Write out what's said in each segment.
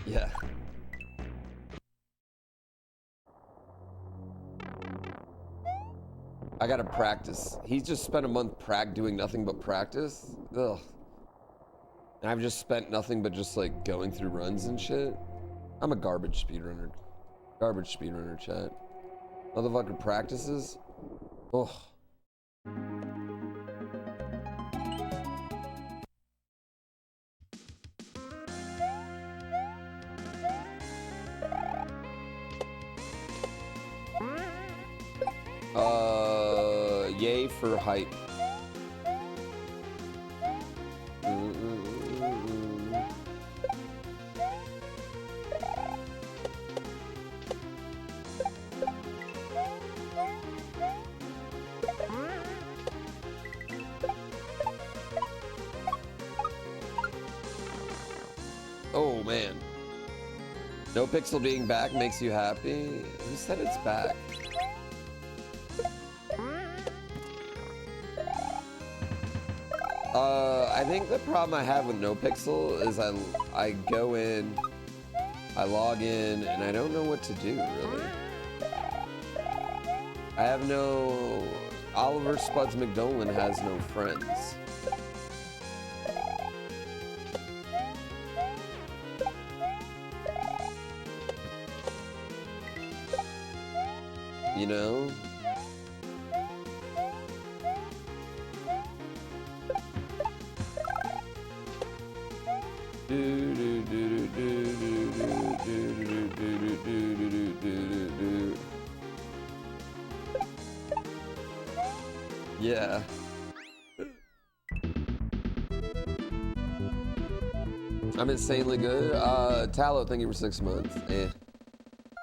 Yeah. I gotta practice. He just spent a month doing nothing but practice. Ugh. And I've just spent nothing but just like going through runs and shit. I'm a garbage speedrunner. Garbage speedrunner, chat. Motherfucker practices. Ugh. Yay for hype. Oh man. No Pixel being back makes you happy? Who said it's back? I think the problem I have with No Pixel is I go in, I log in, and I don't know what to do, really. I have no... Oliver Spuds McDolan has no friends. You know? Yeah. I'm insanely good. Tallow, thank you for 6 months. Eh.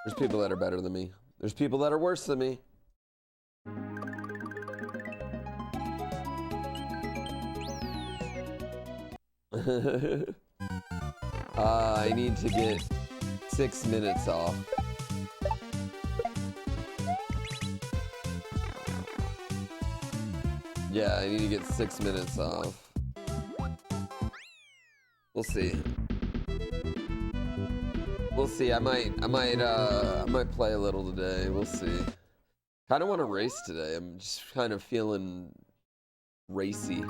There's people that are better than me. There's people that are worse than me. I need to get 6 minutes off. Yeah, I need to get 6 minutes off. We'll see. We'll see. I might play a little today. We'll see. Kind of want to race today. I'm just kind of feeling racy.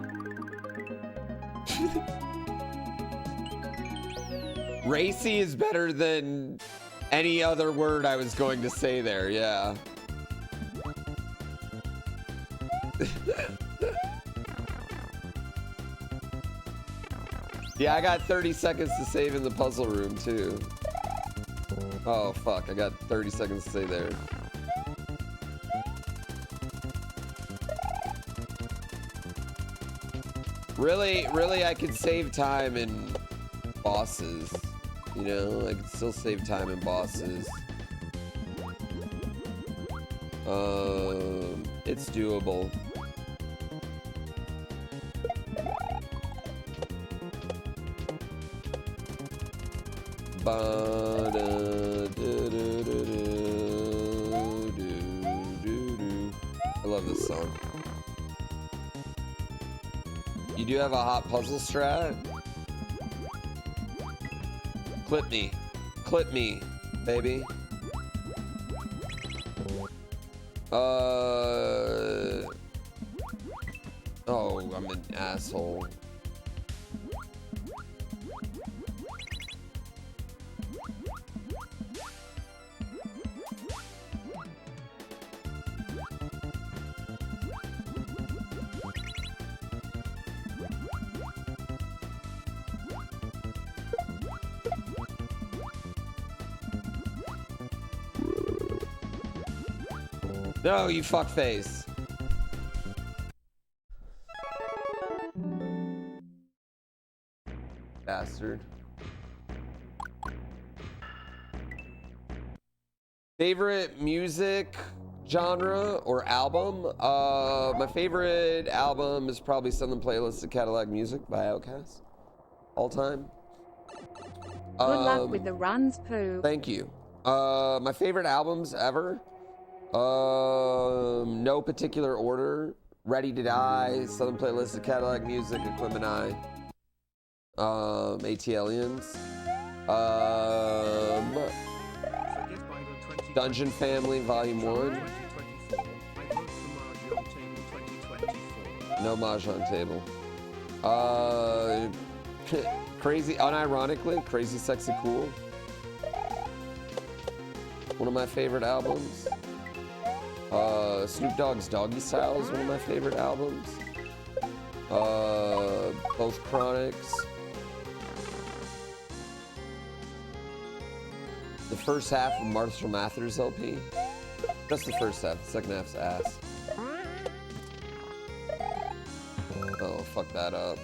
Racy is better than any other word I was going to say there. Yeah. Yeah, I got 30 seconds to save in the puzzle room, too. Oh, fuck. I got 30 seconds to save there. Really, I could save time in bosses. You know, I could still save time in bosses. It's doable. I love this song. You do have a hot puzzle strat? Clip me, baby. Oh, I'm an asshole. No, you fuckface. Bastard. Favorite music genre or album? My favorite album is probably Southern Playlist of Cadillac Music by Outkast. All time. Good luck with the runs, Pooh. Thank you. My favorite albums ever? No particular order. Ready to Die, Southern Playlist of Cadillac Music, Equipment AT Aliens. Dungeon Family Volume 1. No Mahjong Table. Crazy, unironically, Crazy Sexy Cool. One of my favorite albums. Snoop Dogg's Doggy Style is one of my favorite albums. Both Chronics. The first half of Marshall Mathers LP. Just the first half, the second half's ass. Oh, fuck that up.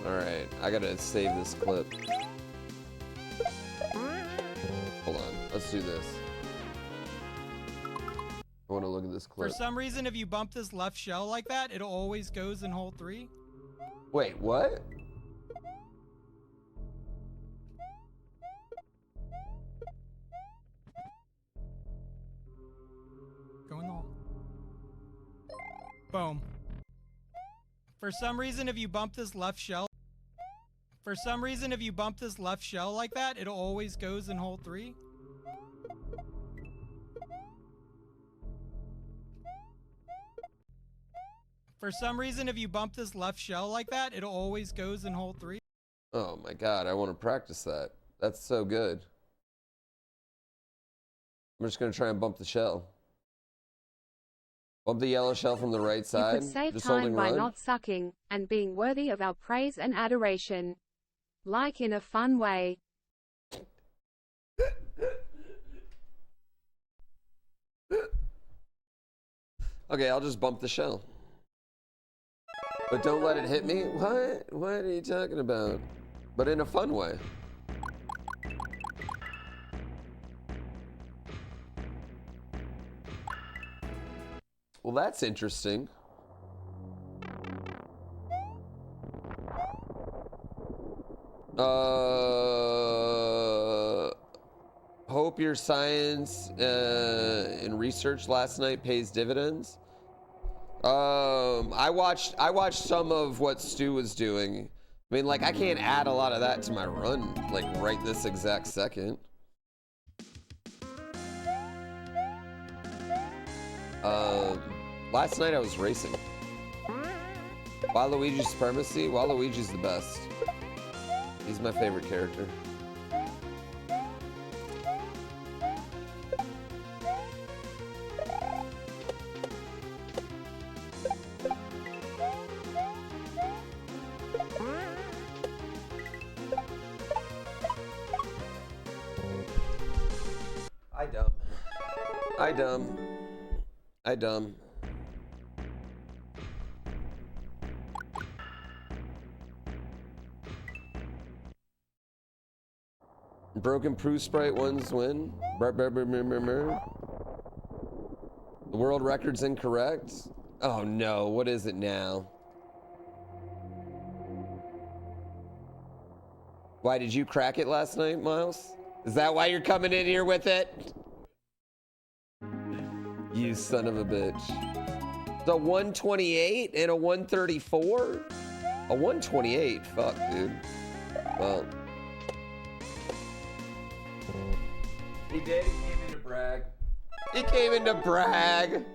Alright, I gotta save this clip. Hold on, let's do this. I wanna look at this clip. For some reason, if you bump this left shell like that, it always goes in hole 3. Wait, what? Go in the hole. Boom. For some reason, if you bump this left shell, like that, it always goes in hole 3. For some reason, if you bump this left shell like that, it always goes in hole 3. Oh my god, I want to practice that. That's so good. I'm just gonna try and bump the shell. Bump the yellow shell from the right side. You could save just time holding by run. not sucking, and being worthy of our praise and adoration. Like in a fun way. Okay, I'll just bump the shell. But don't let it hit me? What? What are you talking about? But in a fun way. Well, that's interesting. Hope your science and research last night pays dividends. I watched some of what Stu was doing. I mean, like, I can't add a lot of that to my run, like, right this exact second. Last night I was racing. Waluigi's Supremacy. Waluigi's the best. He's my favorite character. I dumb. Broken Proof Sprite ones win. The world record's incorrect. Oh no, what is it now? Why, did you crack it last night, Miles? Is that why you're coming in here with it? You son of a bitch. The 128 and a 134? A 128? Fuck, dude. Well. He did. He came in to brag. He came in to brag.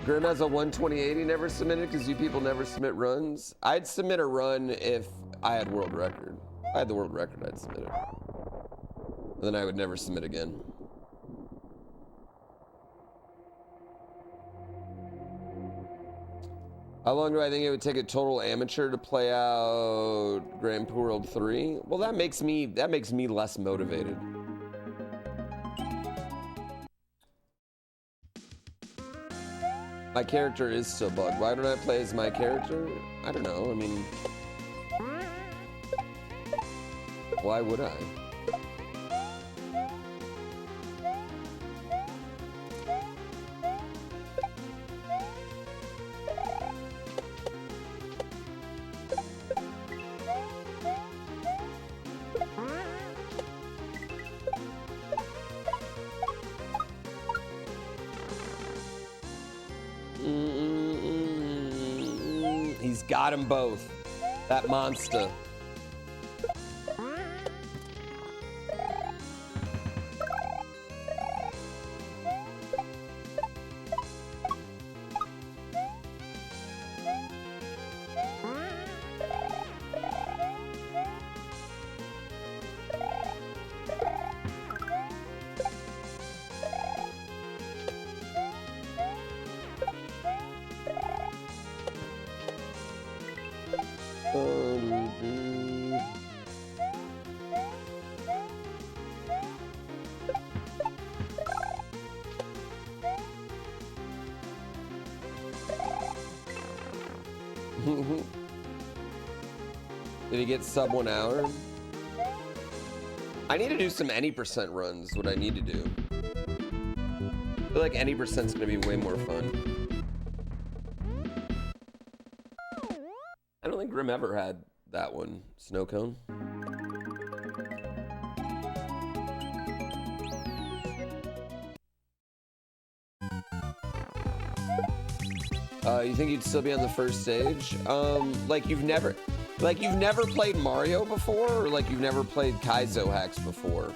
Grim has a 128 he never submitted because you people never submit runs. I'd submit a run if I had world record. If I had the world record, I'd submit it. And then I would never submit again. How long do I think it would take a total amateur to play out GrandPooWorld 3? Well, that makes me less motivated. My character is still bugged. Why don't I play as my character? I don't know. I mean, why would I? got them both. That monster. Did he get sub 1 hour? I need to do some any percent runs, what I need to do. I feel like any percent's gonna be way more fun. I don't think Grim ever had that one. Snow cone. You think you'd still be on the first stage? Like you've never played Mario before, or like you've never played Kaizo hacks before?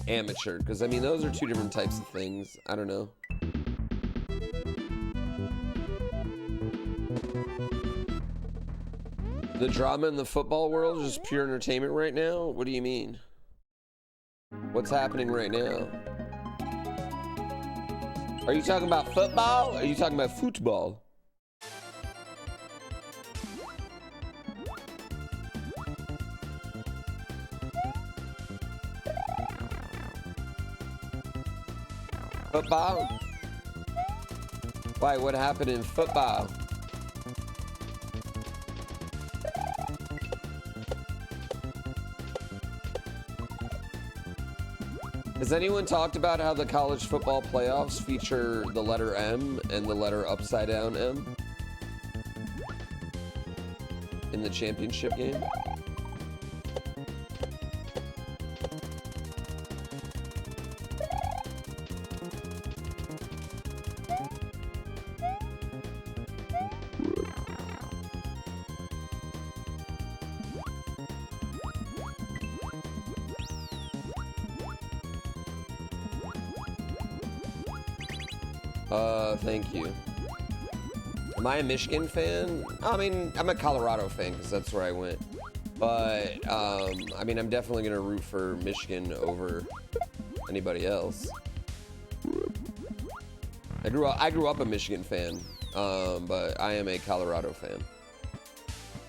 Amateur, because I mean those are two different types of things. I don't know. The drama in the football world is just pure entertainment right now? What do you mean? What's happening right now? Are you talking about football? Or are you talking about football? Football? Why, what happened in football? Has anyone talked about how the college football playoffs feature the letter M and the letter upside down M in the championship game? Thank you. Am I a Michigan fan? I mean, I'm a Colorado fan because that's where I went. But, I mean, I'm definitely going to root for Michigan over anybody else. I grew up a Michigan fan, but I am a Colorado fan.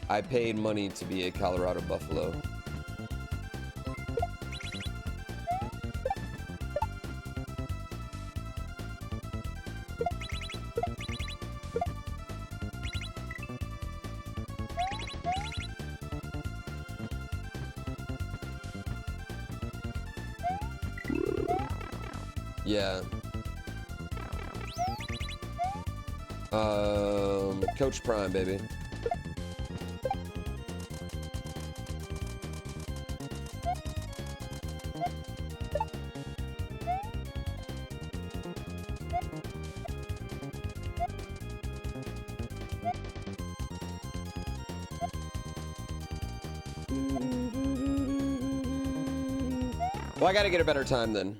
I paid money to be a Colorado Buffalo. Yeah. Coach Prime, baby. Well, I gotta get a better time then.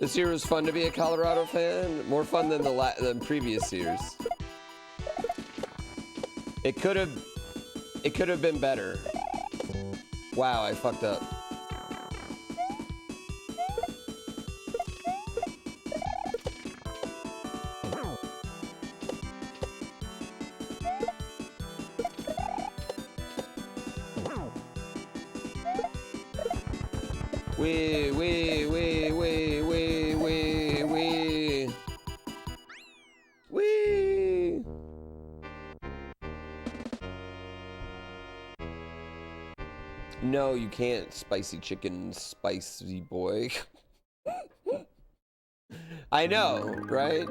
This year was fun to be a Colorado fan. More fun than than previous years. It could have been better. Wow, I fucked up. No, you can't, spicy chicken, spicy boy. I know, right?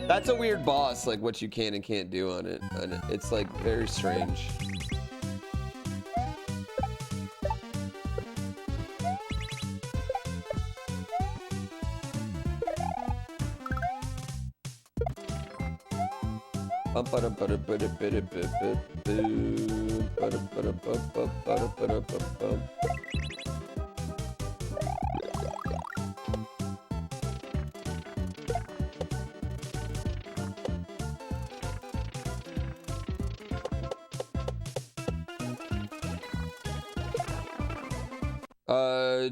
That's a weird boss, like what you can and can't do on it. And it's like very strange.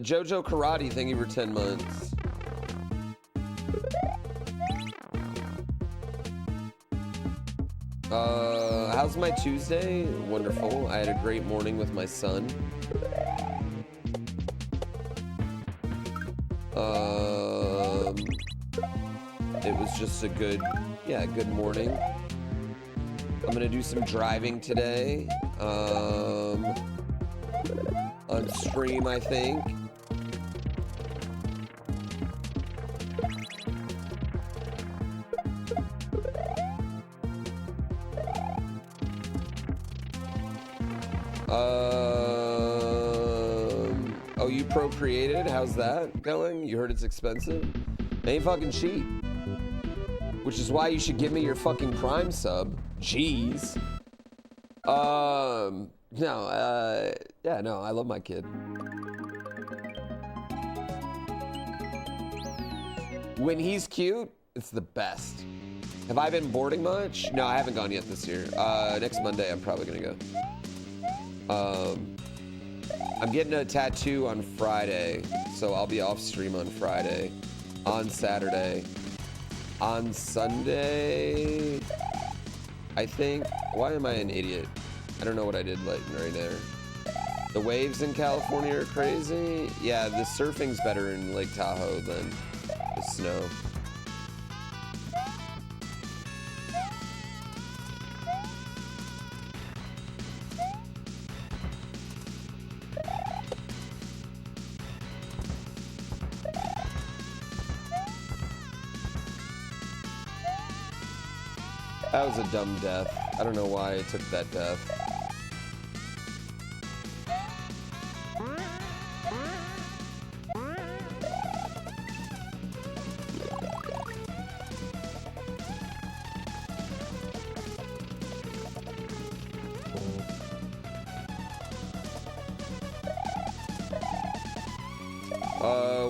JoJo Karate, thank you for 10 months. How's my Tuesday? Wonderful. I had a great morning with my son. It was just a good morning. I'm gonna do some driving today. On stream, I think. Oh, you procreated? How's that going? You heard it's expensive? It ain't fucking cheap. Which is why you should give me your fucking Prime sub. Jeez. Yeah, no, I love my kid. When he's cute, it's the best. Have I been boarding much? No, I haven't gone yet this year. Next Monday, I'm probably gonna go. I'm getting a tattoo on Friday, so I'll be off stream on Friday, on Saturday, on Sunday, I think. Why am I an idiot? I don't know what I did right there. The waves in California are crazy. Yeah, the surfing's better in Lake Tahoe than the snow. That was a dumb death. I don't know why I took that death.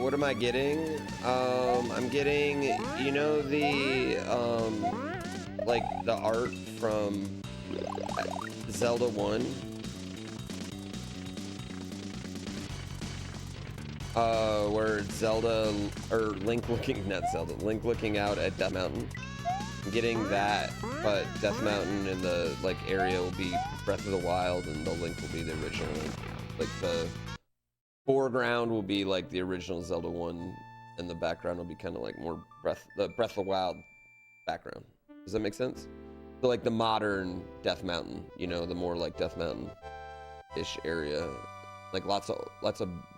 What am I getting? I'm getting, you know, the, like the art from Zelda 1. Where Zelda, or Link looking, not Zelda, Link looking out at Death Mountain. I'm getting that, but Death Mountain in the, like, area will be Breath of the Wild, and the Link will be the original Link. Like, the foreground will be like the original Zelda 1, and the background will be kind of like more Breath of the Wild background. Does that make sense? So like the modern Death Mountain, you know, the more like Death Mountain-ish area, like lots of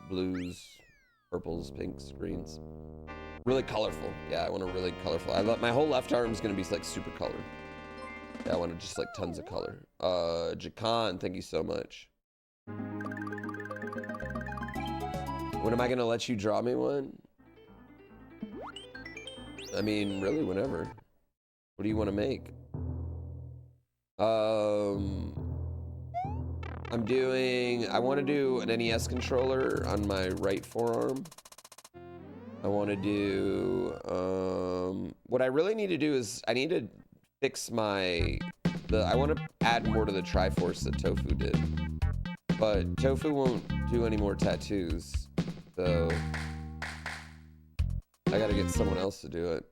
blues, purples, pinks, greens, really colorful. Yeah, I want a really colorful. My whole left arm is gonna be like super colored. Yeah, I want just like tons of color. Jacan, thank you so much. When am I gonna let you draw me one? I mean, really, whenever. What do you want to make? I want to do an NES controller on my right forearm. I want to do, what I really need to do is I need to fix I want to add more to the Triforce that Tofu did. But Tofu won't do any more tattoos, so I gotta get someone else to do it.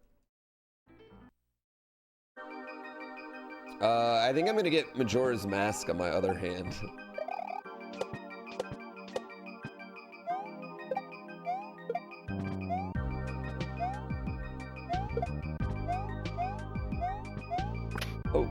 I think I'm gonna get Majora's Mask on my other hand. Oh.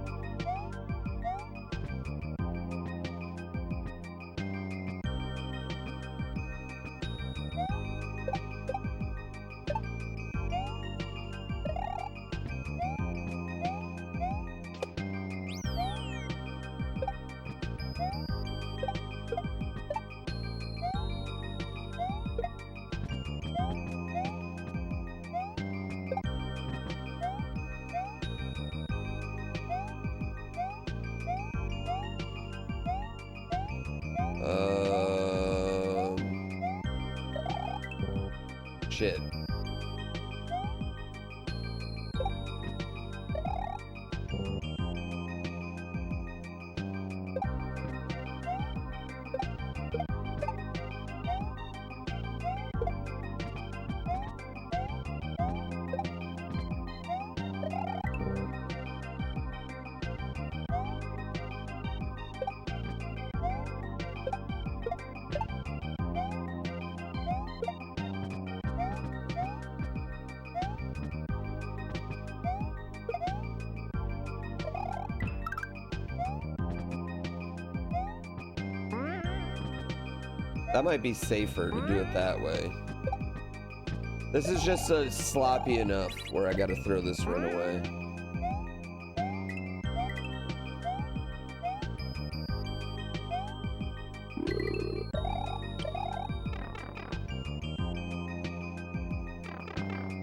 Shit. That might be safer to do it that way. This is just sloppy enough where I gotta throw this run away.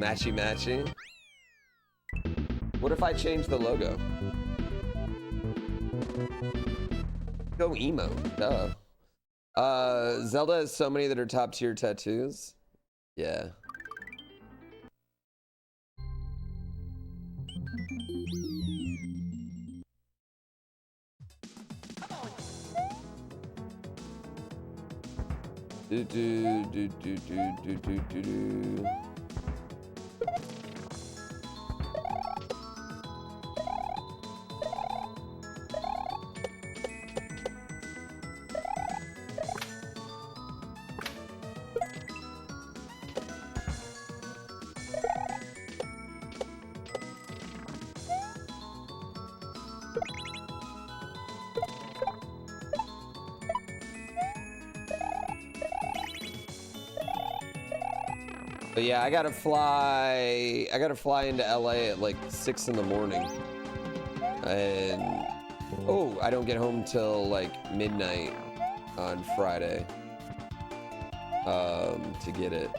Matchy matchy. What if I change the logo? Go emo, duh. Zelda has so many that are top tier tattoos. Yeah. Do do do do do do do do do. But yeah, I gotta fly into LA at like 6 in the morning. And oh, I don't get home till like midnight on Friday. To get it.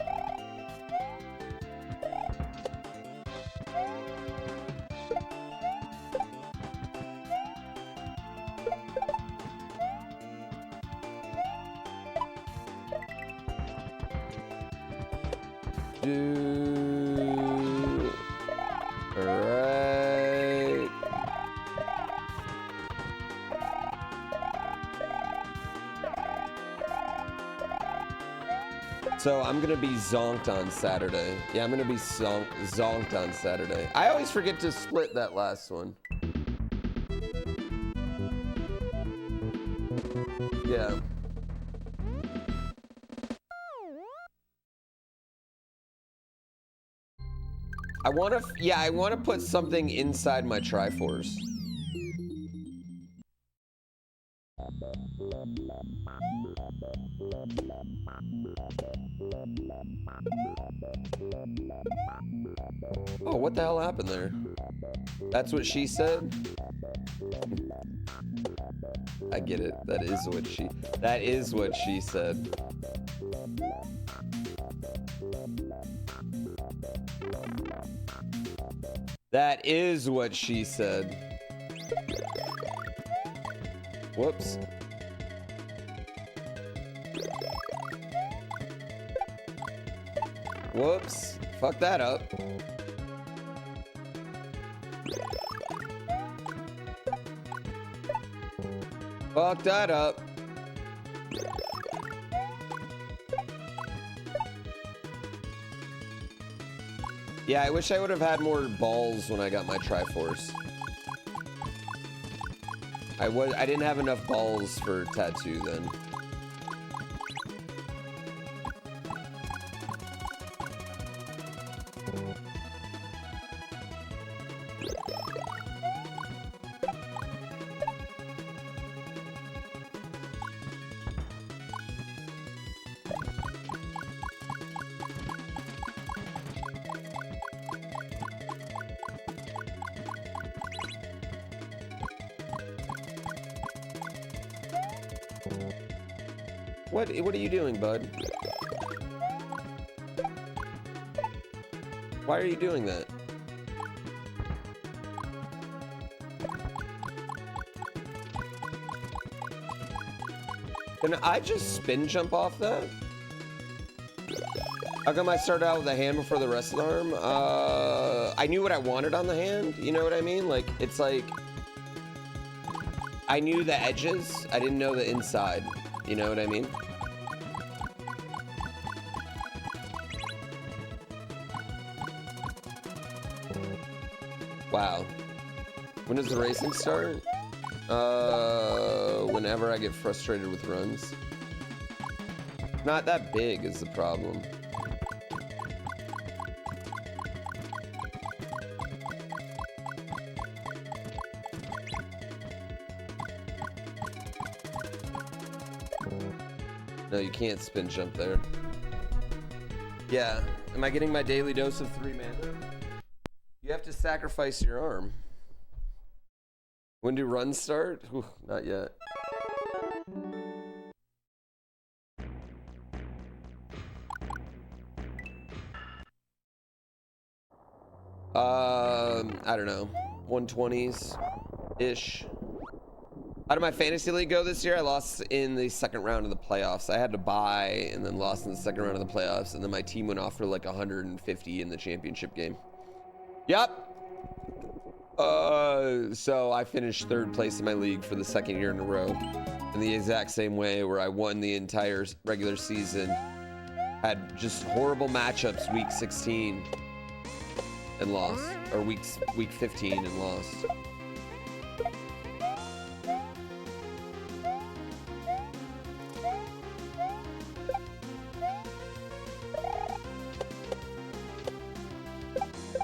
Alright. So I'm gonna be zonked on Saturday. Yeah, I'm gonna be zonked on Saturday. I always forget to split that last one. Yeah. I want to put something inside my Triforce. Oh, what the hell happened there? That's what she said? I get it. That is what she said. That is what she said. Whoops. Whoops. Fuck that up. Fuck that up. Yeah, I wish I would have had more balls when I got my Triforce. I didn't have enough balls for tattoo then. What are you doing, bud? Why are you doing that? Can I just spin jump off that? How come I started out with the hand before the rest of the arm? I knew what I wanted on the hand. You know what I mean? Like, it's like... I knew the edges. I didn't know the inside. You know what I mean? Wow. When does the racing start? Whenever I get frustrated with runs. Not that big is the problem. No, you can't spin jump there. Yeah. Am I getting my daily dose of 3 mana? You have to sacrifice your arm. When do runs start? Ooh, not yet. I don't know. 120s-ish. How did my fantasy league go this year? I lost in the second round of the playoffs. I had to buy and then lost in the second round of the playoffs, and then my team went off for like 150 in the championship game. Yep. So I finished 3rd place in my league for the 2nd year in a row. In the exact same way, where I won the entire regular season. Had just horrible matchups week 16 and lost. Or week 15 and lost.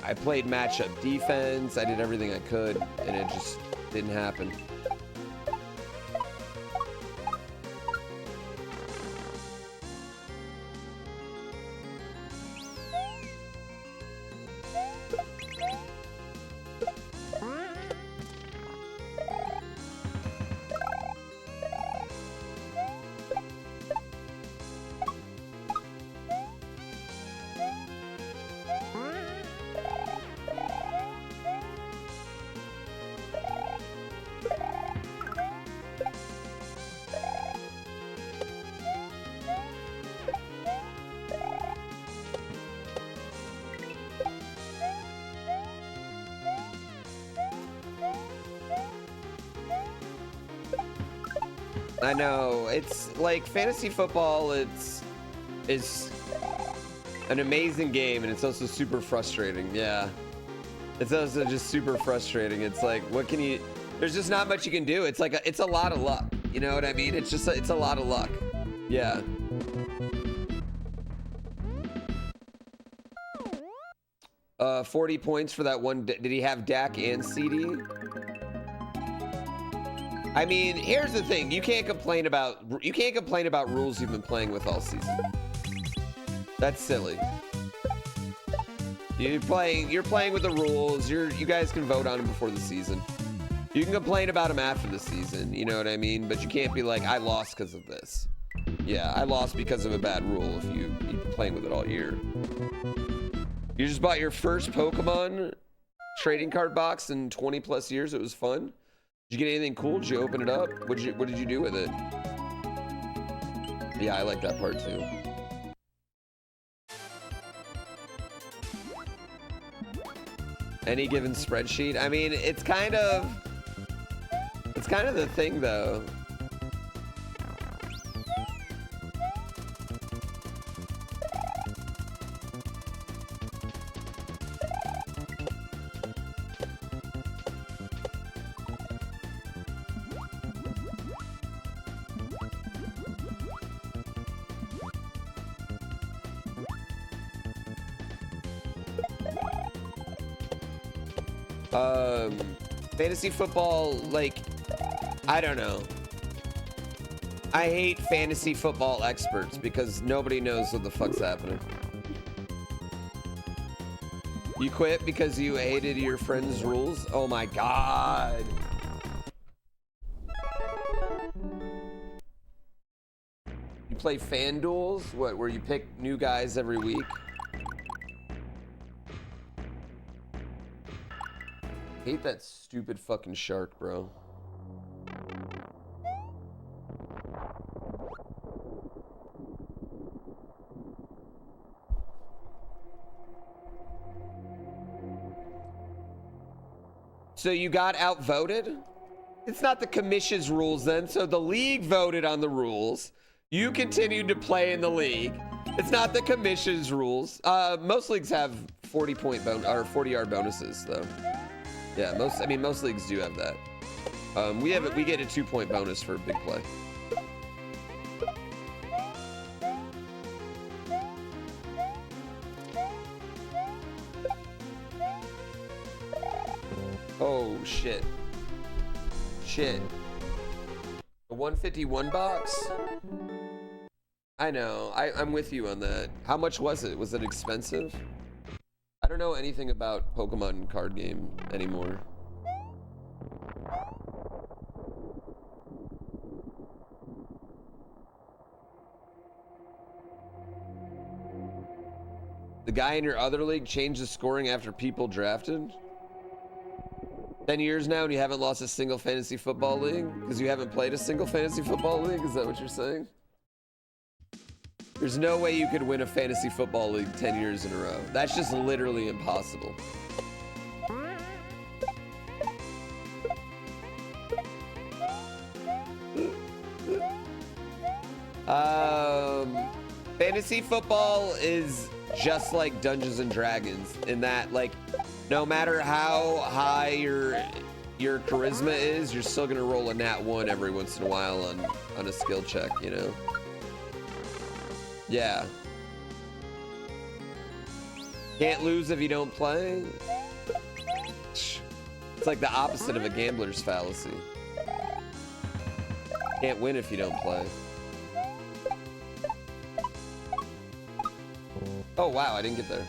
I played matchup defense, I did everything I could, and it just didn't happen. I know, it's like fantasy football, is an amazing game, and it's also super frustrating. Yeah, it's also just super frustrating. It's like, what can you, there's just not much you can do. It's like it's a lot of luck, you know what I mean? It's just it's a lot of luck. Yeah. 40 points for that one. Did he have Dak and CD? I mean, here's the thing. You can't complain about rules you've been playing with all season. That's silly. You're playing with the rules. You guys can vote on them before the season. You can complain about them after the season, you know what I mean? But you can't be like, I lost because of this. Yeah, I lost because of a bad rule if you've been playing with it all year. You just bought your first Pokemon trading card box in 20 plus years. It was fun. Did you get anything cool? Did you open it up? What did you do with it? Yeah, I like that part too. Any given spreadsheet? I mean, it's kind of the thing though. Fantasy football, like, I don't know. I hate fantasy football experts because nobody knows what the fuck's happening. You quit because you hated your friend's rules? Oh my god. You play fan duels? What, where you pick new guys every week? Hate that stupid fucking shark, bro. So you got outvoted? It's not the commission's rules then. So the league voted on the rules. You continued to play in the league. It's not the commission's rules. Most leagues have 40-point or 40-yard bonuses though. Yeah, most leagues do have that. We get a 2-point bonus for a big play. Oh shit. Shit. A 151 box? I know. I'm with you on that. How much was it? Was it expensive? I don't know anything about Pokemon card game anymore. The guy in your other league changed the scoring after people drafted? 10 years now and you haven't lost a single fantasy football league? Because you haven't played a single fantasy football league? Is that what you're saying? There's no way you could win a fantasy football league 10 years in a row. That's just literally impossible. Fantasy football is just like Dungeons and Dragons in that, like, no matter how high your charisma is, you're still gonna roll a nat 1 every once in a while on a skill check, you know? Yeah. Can't lose if you don't play. It's like the opposite of a gambler's fallacy. Can't win if you don't play. Oh wow, I didn't get there.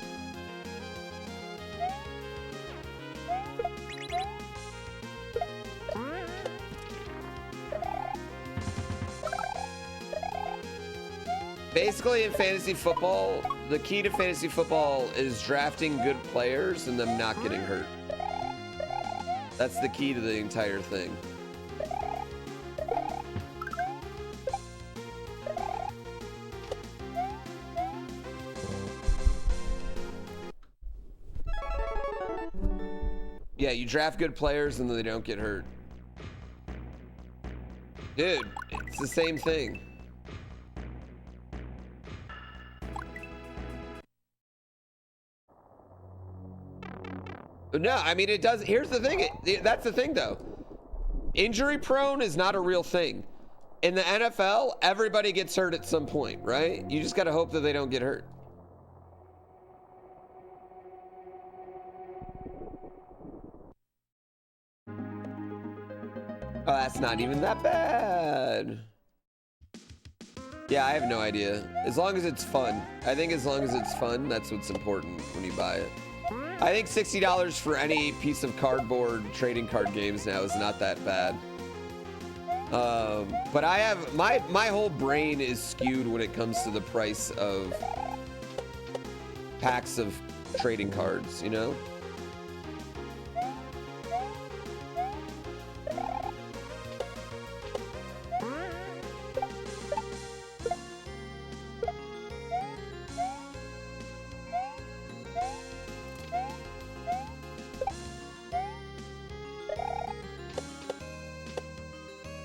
Basically, in fantasy football, the key to fantasy football is drafting good players and them not getting hurt. That's the key to the entire thing. Yeah, you draft good players and they don't get hurt. Dude, it's the same thing. No, I mean, it does. Here's the thing. That's the thing, though. Injury prone is not a real thing. In the NFL, everybody gets hurt at some point, right? You just got to hope that they don't get hurt. Oh, that's not even that bad. Yeah, I have no idea. As long as it's fun. I think as long as it's fun, that's what's important when you buy it. I think $60 for any piece of cardboard trading card games now is not that bad. But I have my whole brain is skewed when it comes to the price of packs of trading cards, you know?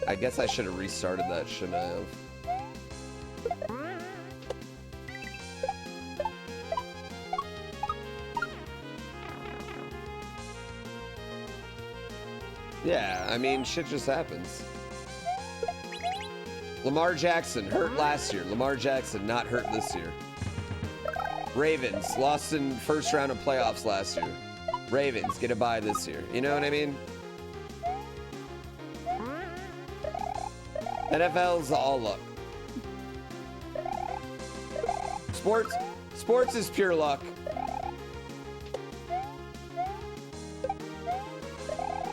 I guess I should have restarted that, shouldn't I have? Yeah, I mean, shit just happens. Lamar Jackson, hurt last year. Lamar Jackson, not hurt this year. Ravens, lost in first round of playoffs last year. Ravens, get a bye this year. You know what I mean? NFL's all luck. Sports is pure luck.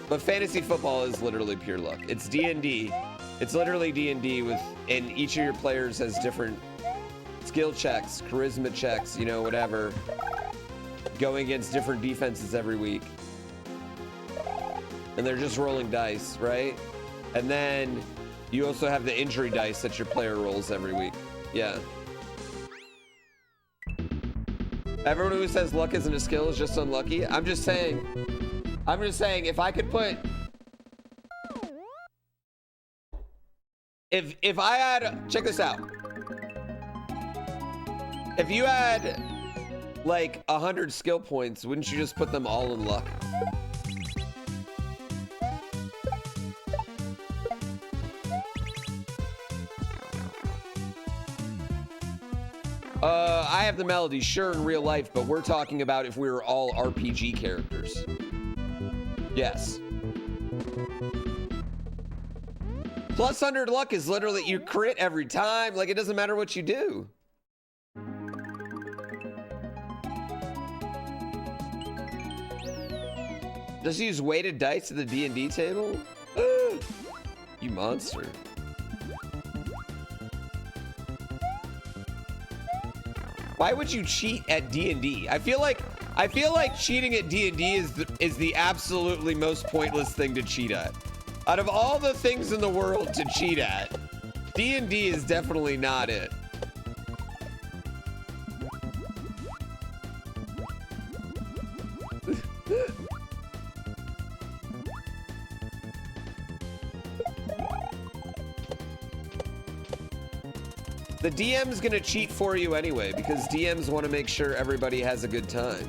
But fantasy football is literally pure luck. It's D&D. It's literally D&D and each of your players has different skill checks, charisma checks, you know, whatever. Going against different defenses every week. And they're just rolling dice, right? And then you also have the injury dice that your player rolls every week. Yeah. Everyone who says luck isn't a skill is just unlucky. I'm just saying, I'm just saying, if I could put... If I had... Check this out. If you had, like, 100 skill points, wouldn't you just put them all in luck? I have the melody, sure, in real life, but we're talking about if we were all RPG characters. Yes. Plus 100 luck is literally, you crit every time. Like, it doesn't matter what you do. Just use weighted dice at the D&D table? You monster. Why would you cheat at D&D? I feel like cheating at D&D is the absolutely most pointless thing to cheat at. Out of all the things in the world to cheat at, D&D is definitely not it. The DM's gonna cheat for you anyway, because DMs want to make sure everybody has a good time.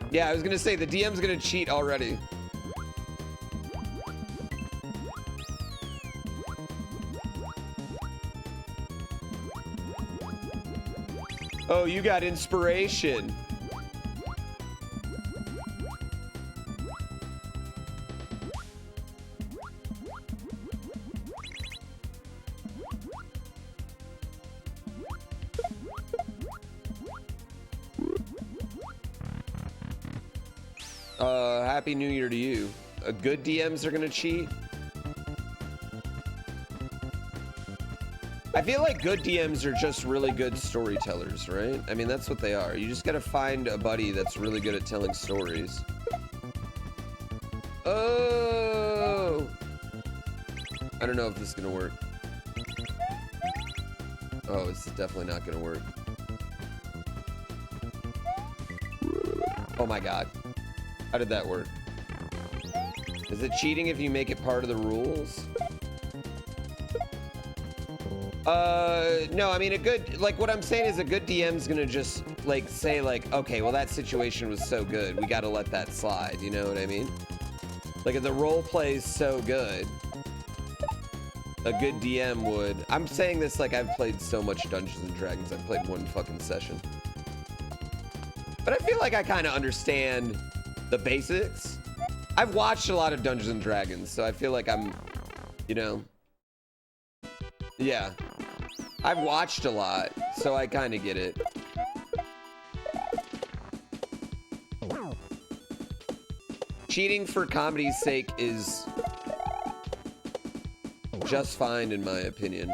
Yeah, I was gonna say, the DM's gonna cheat already. Oh, you got inspiration. Happy New Year to you. Good DMs are gonna cheat. I feel like good DMs are just really good storytellers, right? I mean, that's what they are. You just gotta find a buddy that's really good at telling stories. Oh! I don't know if this is gonna work. Oh, it's definitely not gonna work. Oh my god. How did that work? Is it cheating if you make it part of the rules? No, I mean, a good, like, what I'm saying is a good DM's gonna just, like, say, like, okay, well, that situation was so good, we gotta let that slide, you know what I mean? Like, if the role play's so good, a good DM would... I'm saying this like I've played so much Dungeons and Dragons, I've played one fucking session. But I feel like I kind of understand the basics. I've watched a lot of Dungeons and Dragons, so I feel like I'm, you know... Yeah. I've watched a lot, so I kind of get it. Cheating for comedy's sake is just fine, in my opinion.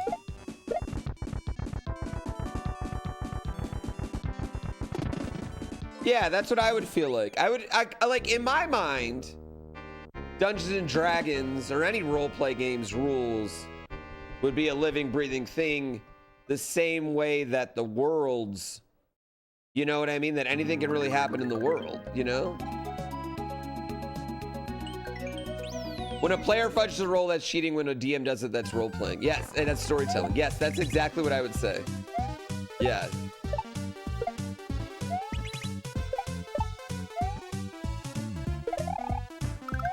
Yeah, that's what I would feel like. I like, in my mind, Dungeons and Dragons or any roleplay game's rules would be a living, breathing thing, the same way that the worlds, you know what I mean? That anything can really happen in the world, you know? When a player fudges a roll, that's cheating. When a DM does it, that's role-playing. Yes, and that's storytelling. Yes, that's exactly what I would say. Yeah.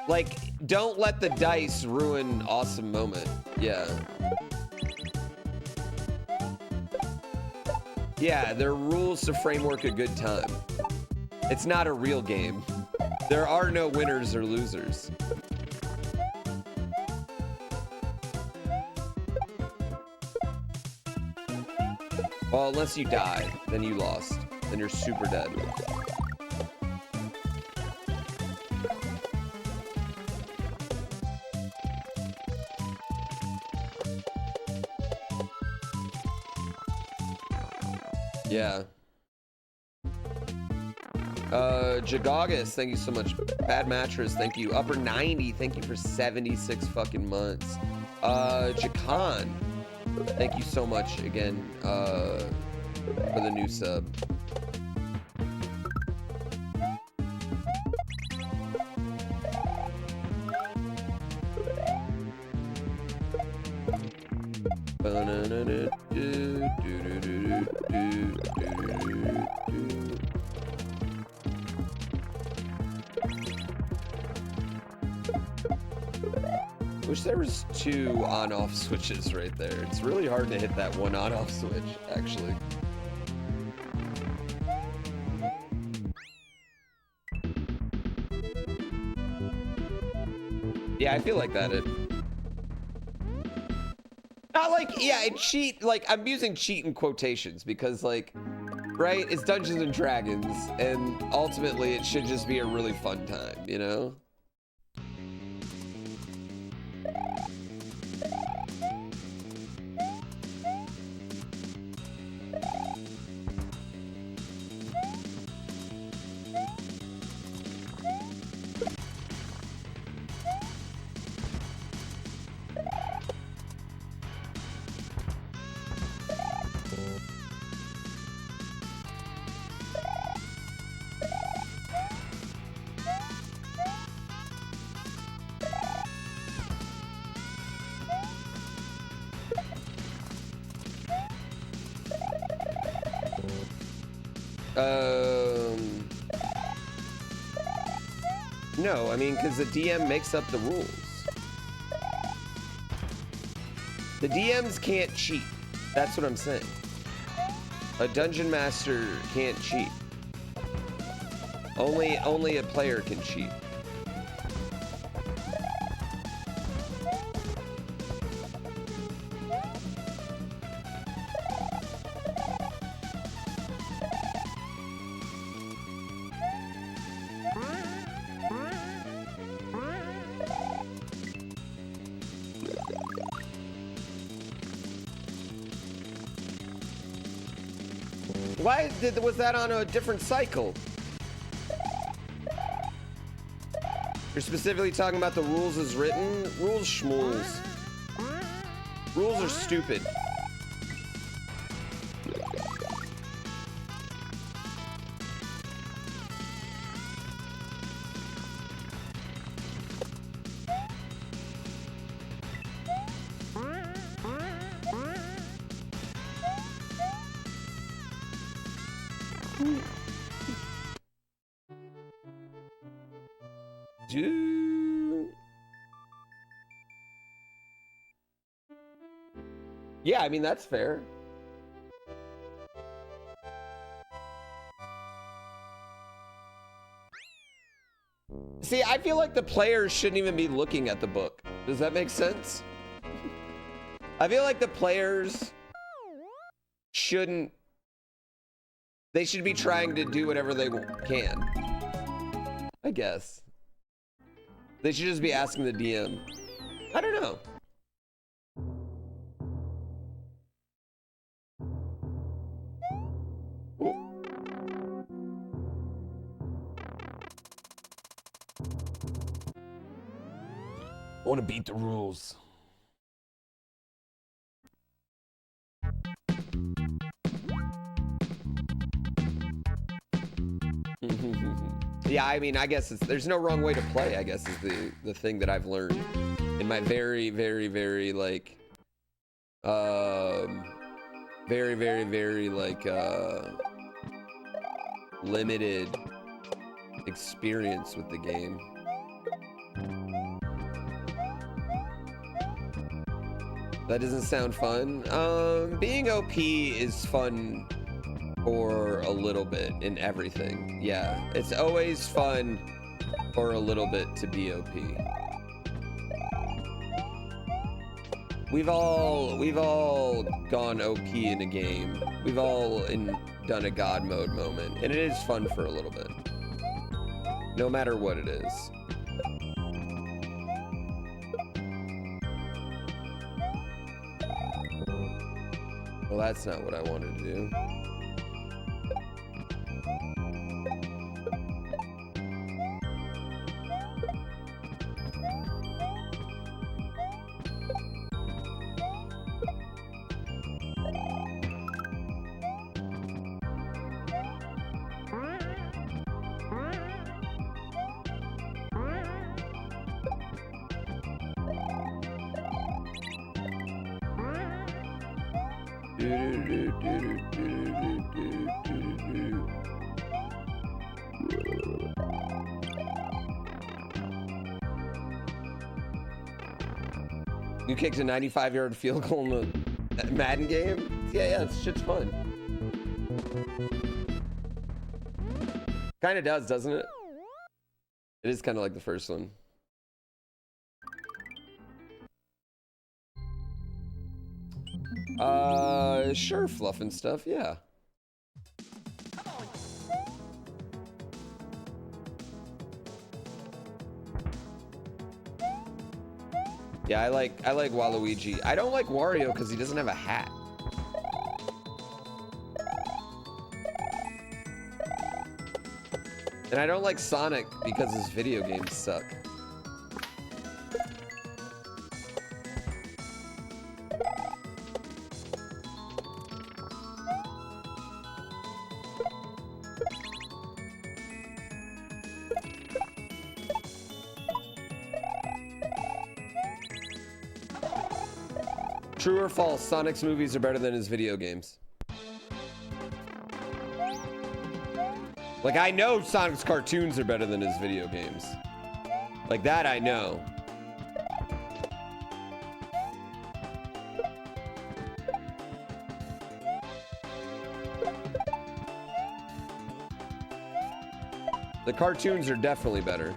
Like, don't let the dice ruin awesome moment. Yeah. Yeah, there are rules to framework a good time. It's not a real game. There are no winners or losers. Well, unless you die, then you lost. Then you're super dead. Yeah. Jagagas, thank you so much. Bad Mattress, thank you. Upper 90, thank you for 76 fucking months. Jakan, thank you so much again, for the new sub. Wish there was 2 on-off switches right there. It's really hard to hit that one on-off switch, actually. Yeah, I feel like that. Not like, yeah, cheat, like, I'm using cheat in quotations because, like, right, it's Dungeons and Dragons, and ultimately it should just be a really fun time, you know? No, I mean, because the DM makes up the rules. The DMs can't cheat. That's what I'm saying. A dungeon master can't cheat. Only a player can cheat. Was that on a different cycle? You're specifically talking about the rules as written? Rules schmools. Rules are stupid. Yeah, I mean, that's fair. See, I feel like the players shouldn't even be looking at the book. Does that make sense? I feel like the players shouldn't... They should be trying to do whatever they can. I guess. They should just be asking the DM. I don't know. I want to beat the rules. Yeah, I mean, I guess there's no wrong way to play, I guess, is the thing that I've learned in my very, very, very, like, very, very, very, like, limited experience with the game. That doesn't sound fun. Being OP is fun for a little bit in everything. Yeah, it's always fun for a little bit to be OP. We've all gone OP in a game. We've all done a God mode moment, and it is fun for a little bit. No matter what it is. Well, that's not what I wanted to do. You kicked a 95-yard field goal in a Madden game? Yeah, this shit's fun. Kind of does, doesn't it? It is kind of like the first one. Sure, fluff and stuff, yeah. Yeah, I like Waluigi. I don't like Wario because he doesn't have a hat. And I don't like Sonic because his video games suck. True or false, Sonic's movies are better than his video games. Like, I know Sonic's cartoons are better than his video games. Like, that I know. The cartoons are definitely better.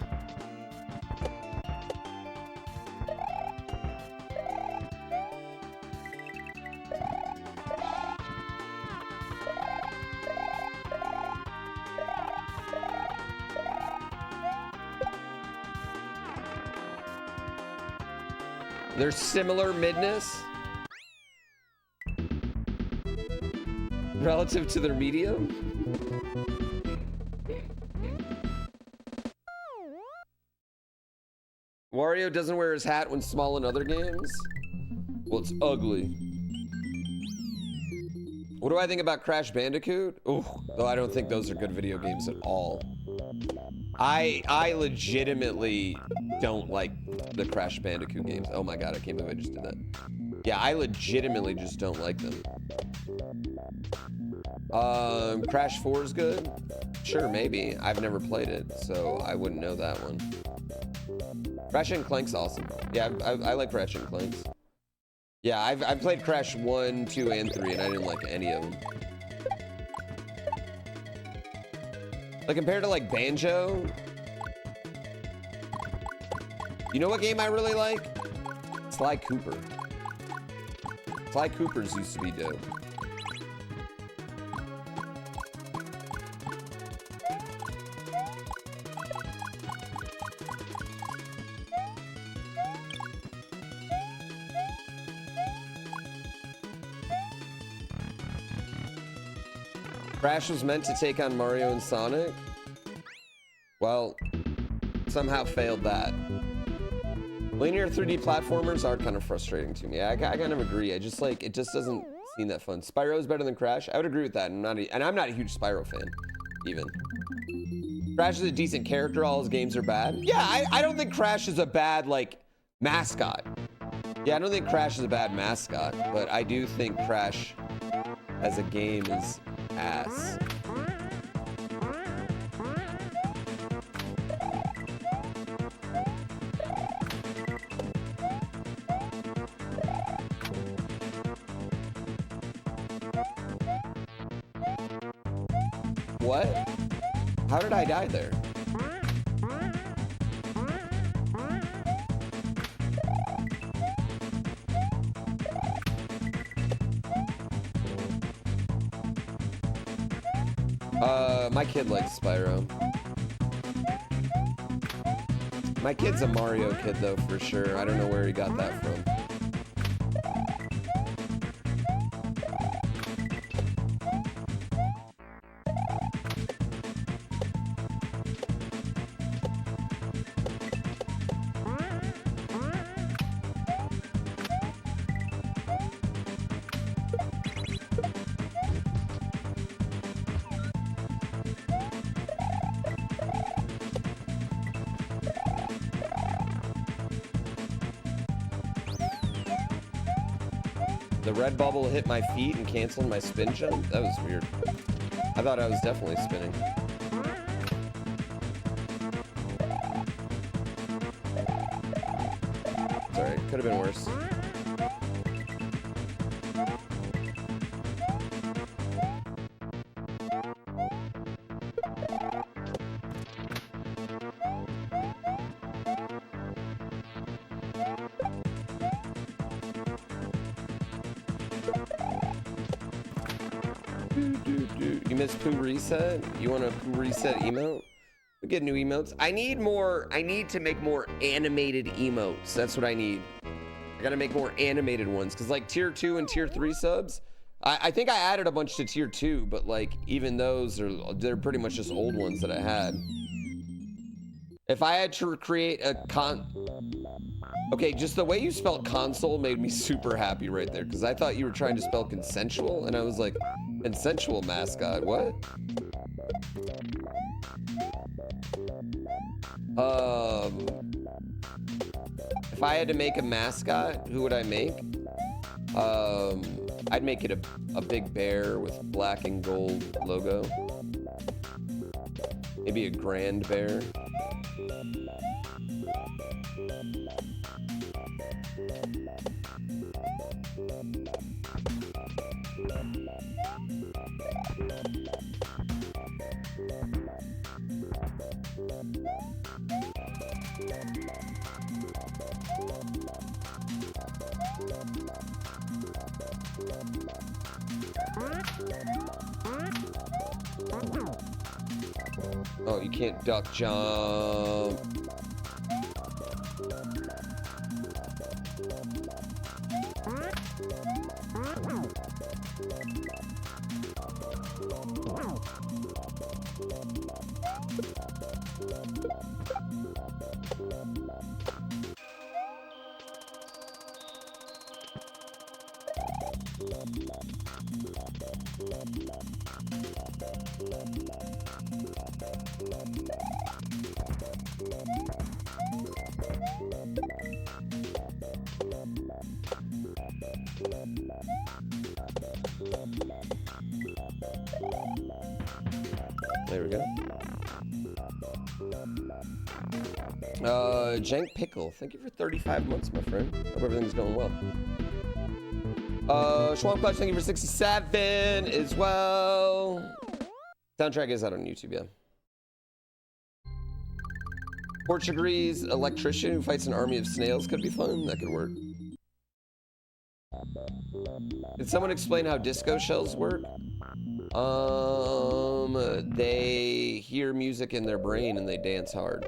They're similar midness relative to their medium. Wario doesn't wear his hat when small in other games. Well, it's ugly. What do I think about Crash Bandicoot? Oh, though I don't think those are good video games at all. I legitimately don't like the Crash Bandicoot games. Oh my god, I can't believe I just did that. Yeah, I legitimately just don't like them. Crash 4 is good? Sure, maybe. I've never played it, so I wouldn't know that one. Crash and Clank's awesome. Yeah, I like Crash and Clank's. Yeah, I've played Crash 1, 2, and 3, and I didn't like any of them. Like, compared to, like, Banjo... You know what game I really like? Sly Cooper. Sly Cooper's used to be dope. Crash was meant to take on Mario and Sonic. Well, somehow failed that. Linear 3D platformers are kind of frustrating to me. I kind of agree. I just like, it just doesn't seem that fun. Spyro is better than Crash. I would agree with that. And I'm not a huge Spyro fan, even. Crash is a decent character. All his games are bad. Yeah, I don't think Crash is a bad, like, mascot. Yeah, I don't think Crash is a bad mascot, but I do think Crash as a game is ass. What? How did I die there? My kid likes Spyro. My kid's a Mario kid though, for sure. I don't know where he got that from. The red bubble hit my feet and canceled my spin jump? That was weird. I thought I was definitely spinning. Sorry, could have been worse. You missed Poo Reset? You want a Poo Reset emote? We get new emotes. I need to make more animated emotes. That's what I need. I gotta make more animated ones. Cause like tier 2 and tier 3 subs, I think I added a bunch to tier 2, but like even those they're pretty much just old ones that I had. If I had to create a okay, just the way you spelled console made me super happy right there, because I thought you were trying to spell consensual, and I was like, consensual mascot, what? If I had to make a mascot, who would I make? I'd make it a big bear with black and gold logo. Maybe a grand bear. Oh, you can't duck jump. There we go. Jank Pickle, thank you for 35 months, my friend. Hope everything's going well. Schwamp Clutch, thank you for 67 as well. Soundtrack is out on YouTube, yeah. Portuguese electrician who fights an army of snails could be fun. That could work. Did someone explain how disco shells work? They hear music in their brain and they dance hard.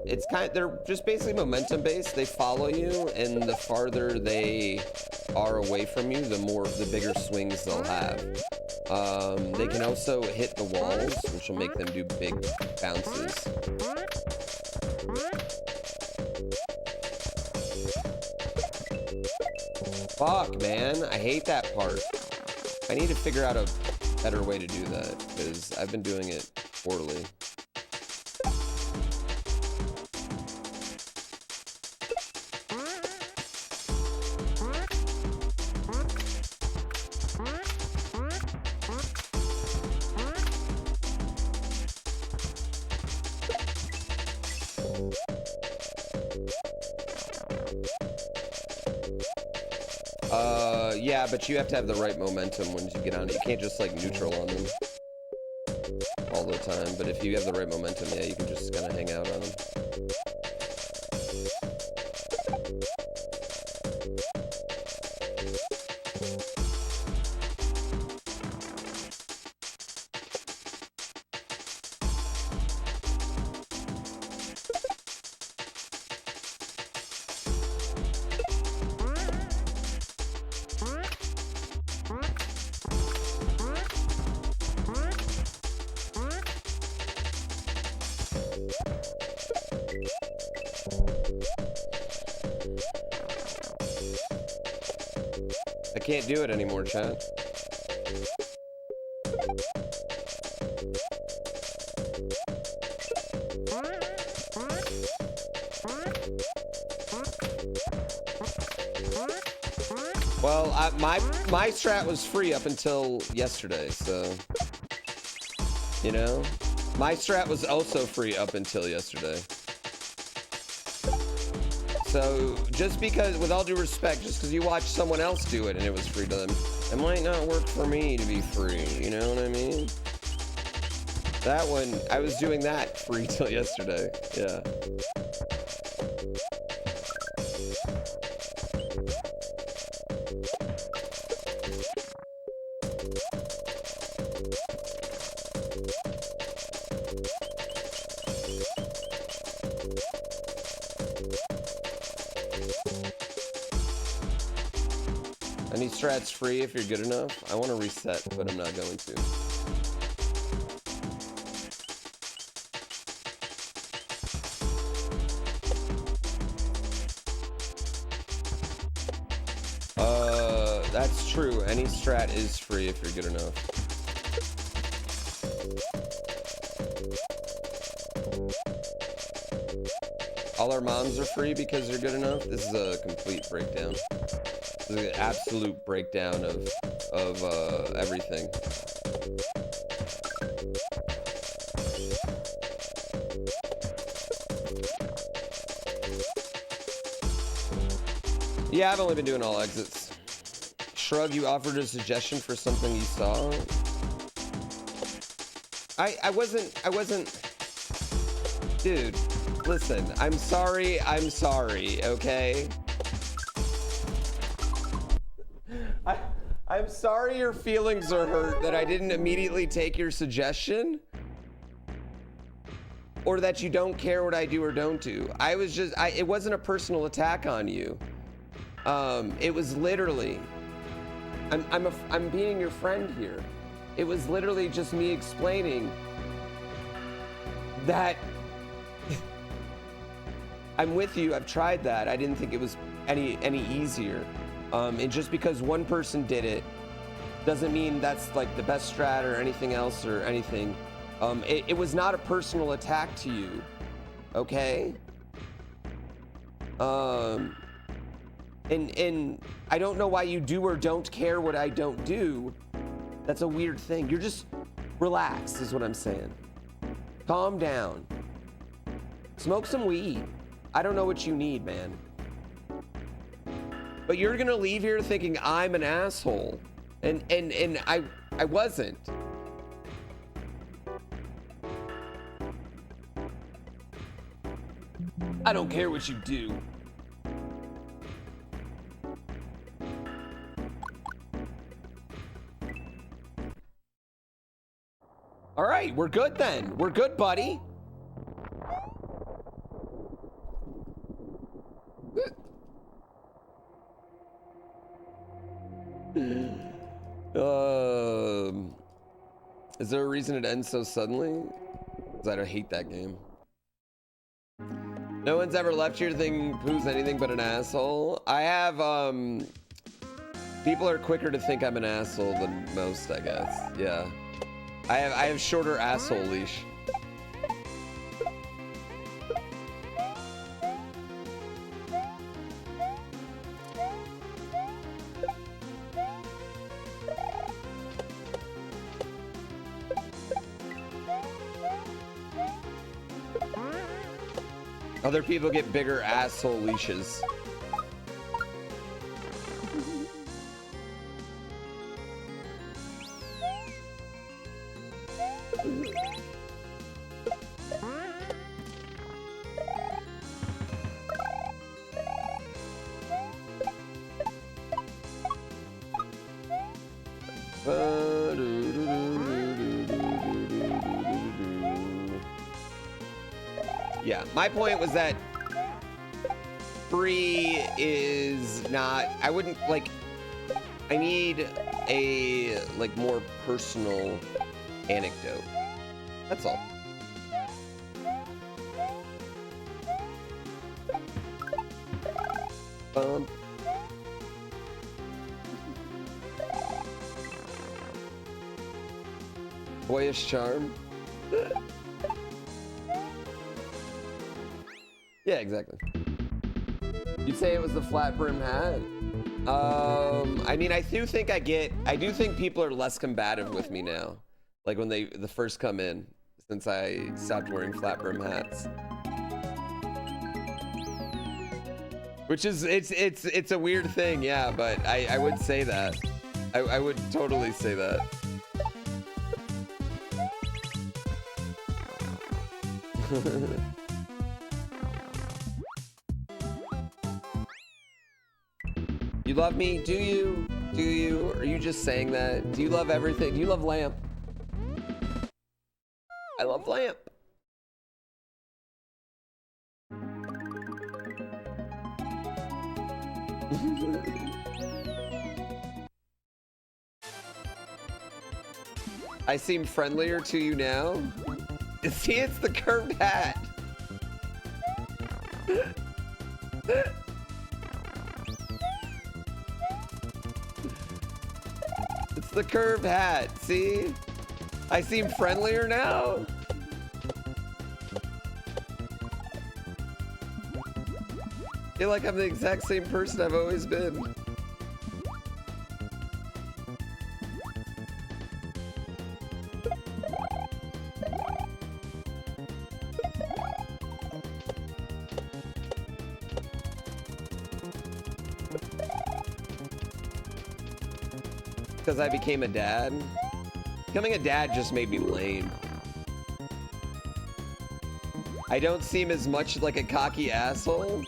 It's they're just basically momentum based. They follow you, and the farther they are away from you, the bigger swings they'll have. They can also hit the walls, which will make them do big bounces. Fuck, man, I hate that part. I need to figure out a better way to do that, because I've been doing it poorly. Yeah, but you have to have the right momentum when you get on it. You can't just like neutral on them all the time. But if you have the right momentum, yeah, you can just kind of hang out on them. Can't do it anymore, chat. Well, my strat was free up until yesterday, so you know, my strat was also free up until yesterday. So just because, with all due respect, just because you watched someone else do it and it was free to them, it might not work for me to be free. You know what I mean? That one, I was doing that free till yesterday. Yeah. Any strats free if you're good enough? I want to reset, but I'm not going to. That's true. Any strat is free if you're good enough. All our moms are free because they're good enough. This is a complete breakdown. This is an absolute breakdown of everything. Yeah, I've only been doing all exits. Shrug, you offered a suggestion for something you saw. I wasn't. Dude, listen, I'm sorry, okay? I'm sorry your feelings are hurt that I didn't immediately take your suggestion. Or that you don't care what I do or don't do. It wasn't a personal attack on you. It was literally, I'm being your friend here. It was literally just me explaining that I'm with you. I've tried that. I didn't think it was any easier. And just because one person did it doesn't mean that's like the best strat or anything else or anything. It was not a personal attack to you, okay? And I don't know why you do or don't care what I don't do. That's a weird thing. You're just relaxed is what I'm saying. Calm down. Smoke some weed. I don't know what you need, man. But you're gonna leave here thinking I'm an asshole. And I wasn't. I don't care what you do. All right, we're good then. We're good, buddy. Is there a reason it ends so suddenly? Because I hate that game. No one's ever left here thinking Pooh's anything but an asshole. I have, people are quicker to think I'm an asshole than most, I guess. Yeah. I have shorter asshole leash. Other people get bigger asshole leashes. Yeah, my point was that free is not, I wouldn't like, I need a like more personal anecdote. That's all. Boyish charm. Yeah, exactly. You'd say it was the flat brim hat? I mean, I do think people are less combative with me now. Like when they first come in, since I stopped wearing flat brim hats. Which is, it's a weird thing, yeah, but I would say that. I would totally say that. You love me? Do you? Do you? Or are you just saying that? Do you love everything? Do you love Lamp? I love Lamp. I seem friendlier to you now? See, it's the curved hat. It's the curved hat, see? I seem friendlier now? I feel like I'm the exact same person I've always been. Because I became a dad. Becoming a dad just made me lame. I don't seem as much like a cocky asshole.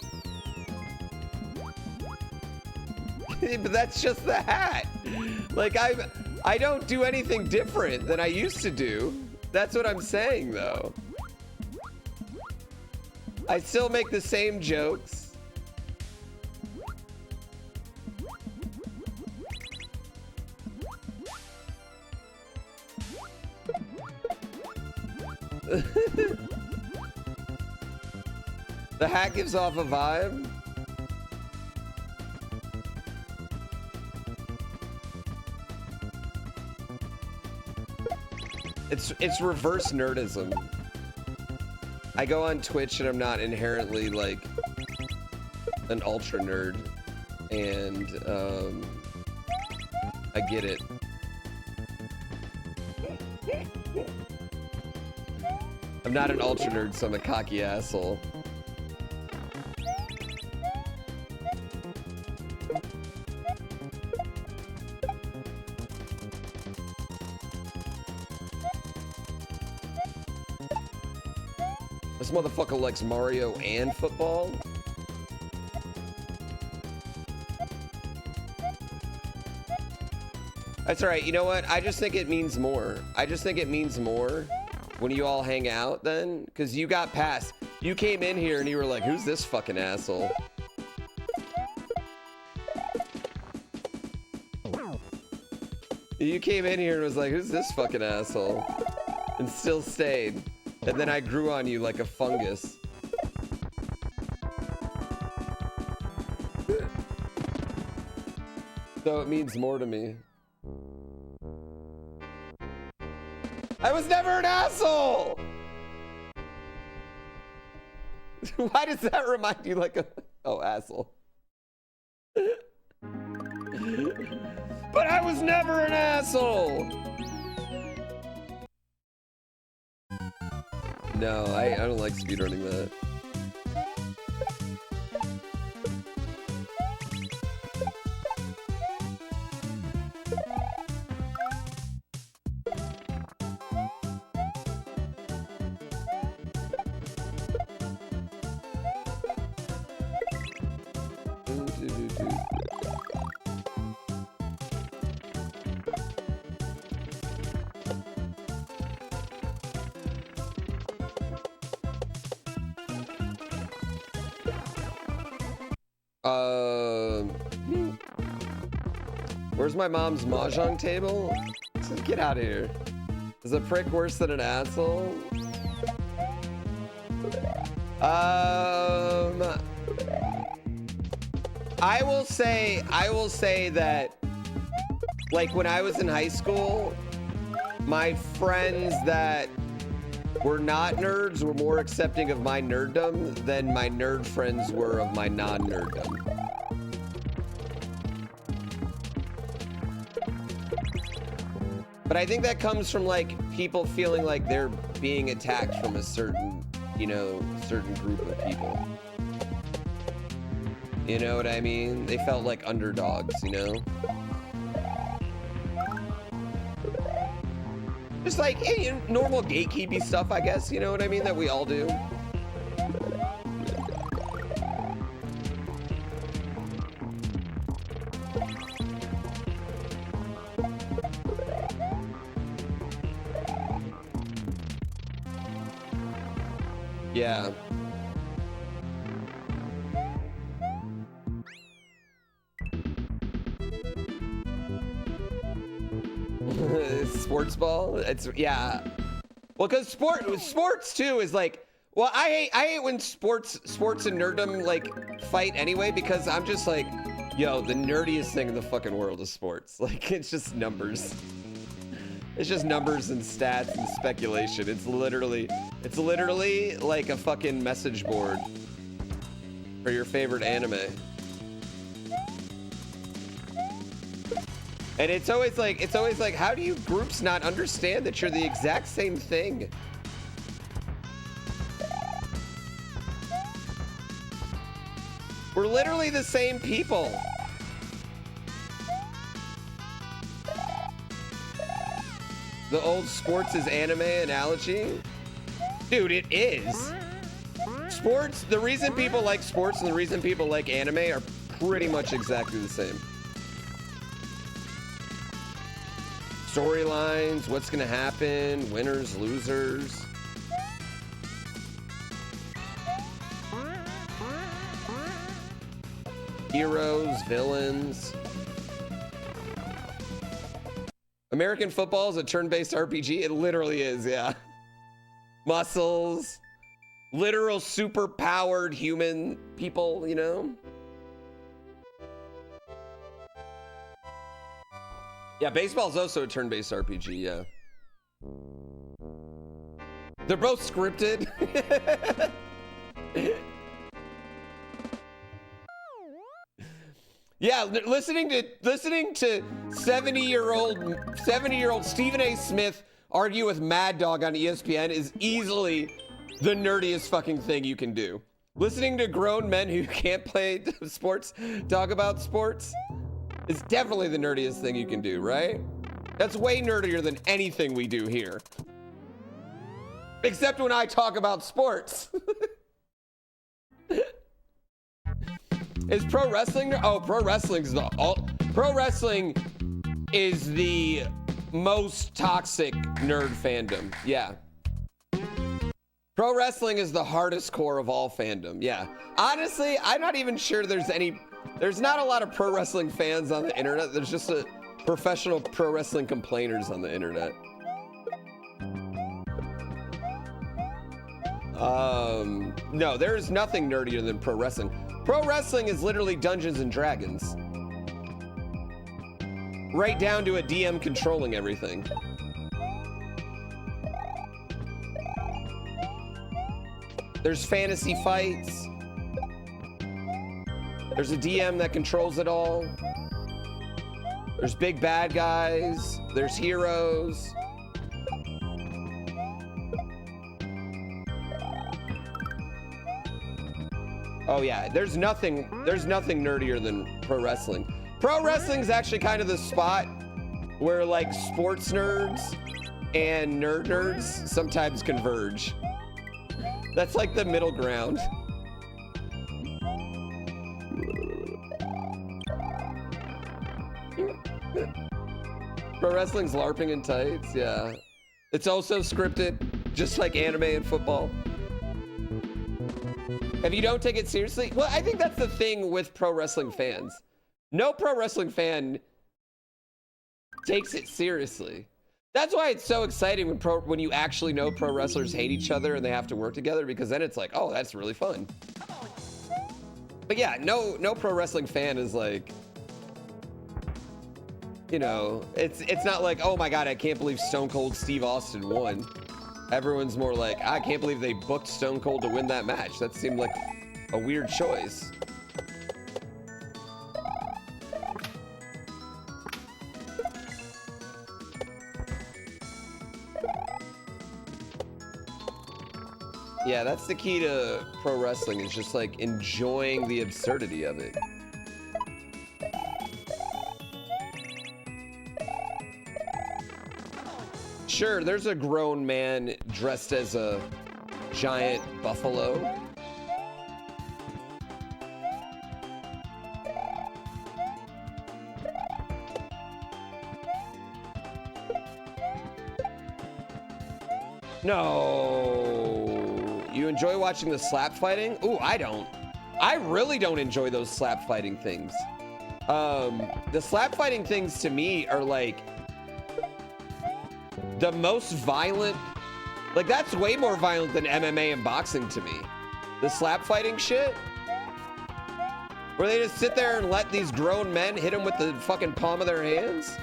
But that's just the hat. Like I don't do anything different than I used to do. That's what I'm saying though. I still make the same jokes. The hat gives off a vibe. It's reverse nerdism. I go on Twitch and I'm not inherently like an ultra nerd, and I get it. I'm not an ultra nerd, so I'm a cocky asshole. This motherfucker likes Mario and football. That's all right. You know what? I just think it means more. I just think it means more when you all hang out then, because you got past. You came in here and you were like, who's this fucking asshole? You came in here and was like, who's this fucking asshole? And still stayed. And then I grew on you like a fungus. So it means more to me. I was never an asshole! Why does that remind you like a... Oh, asshole. But I was never an asshole! No, I don't like speedrunning that. Where's my mom's mahjong table? Get out of here. Is a prick worse than an asshole? I will say that, like, when I was in high school, my friends that were not nerds were more accepting of my nerddom than my nerd friends were of my non-nerddom. But I think that comes from like people feeling like they're being attacked from a certain, you know, certain group of people. You know what I mean? They felt like underdogs, you know? Just like any normal gatekeepy stuff, I guess, you know what I mean? That we all do. Yeah. Sports ball? It's, yeah. Well, because sports too is like, well, I hate when sports and nerddom like fight anyway, because I'm just like, yo, the nerdiest thing in the fucking world is sports. Like, it's just numbers. It's just numbers and stats and speculation. It's literally like a fucking message board for your favorite anime. And it's always like, how do you groups not understand that you're the exact same thing? We're literally the same people. The old sports is anime analogy? Dude, it is. Sports, the reason people like sports and the reason people like anime are pretty much exactly the same. Storylines, what's gonna happen, winners, losers. Heroes, villains. American football is a turn-based RPG. It literally is, yeah. Muscles, literal super-powered human people, you know? Yeah, baseball is also a turn-based RPG, yeah. They're both scripted. Yeah, listening to 70-year-old Stephen A. Smith argue with Mad Dog on ESPN is easily the nerdiest fucking thing you can do. Listening to grown men who can't play sports talk about sports is definitely the nerdiest thing you can do, right? That's way nerdier than anything we do here. Except when I talk about sports. Is pro wrestling? Oh, pro wrestling is the most toxic nerd fandom. Yeah. Pro wrestling is the hardest core of all fandom. Yeah. Honestly, I'm not even sure there's not a lot of pro wrestling fans on the internet. There's just a professional pro wrestling complainers on the internet. No, there's nothing nerdier than pro wrestling. Pro wrestling is literally Dungeons and Dragons. Right down to a DM controlling everything. There's fantasy fights. There's a DM that controls it all. There's big bad guys. There's heroes. Oh yeah, there's nothing nerdier than pro wrestling. Pro wrestling is actually kind of the spot where like sports nerds and nerds sometimes converge. That's like the middle ground. Pro wrestling's LARPing in tights, yeah. It's also scripted, just like anime and football. If you don't take it seriously, well, I think that's the thing with pro wrestling fans. No pro wrestling fan takes it seriously. That's why it's so exciting when you actually know pro wrestlers hate each other and they have to work together, because then it's like, oh, that's really fun. But yeah, no pro wrestling fan is like, you know, it's not like, oh my God, I can't believe Stone Cold Steve Austin won. Everyone's more like, I can't believe they booked Stone Cold to win that match. That seemed like a weird choice. Yeah, that's the key to pro wrestling, is just like enjoying the absurdity of it. Sure, there's a grown man dressed as a giant buffalo. No. You enjoy watching the slap fighting? Ooh, I don't. I really don't enjoy those slap fighting things. The slap fighting things to me are like the most violent. Like, that's way more violent than MMA and boxing to me. The slap fighting shit, where they just sit there and let these grown men hit them with the fucking palm of their hands.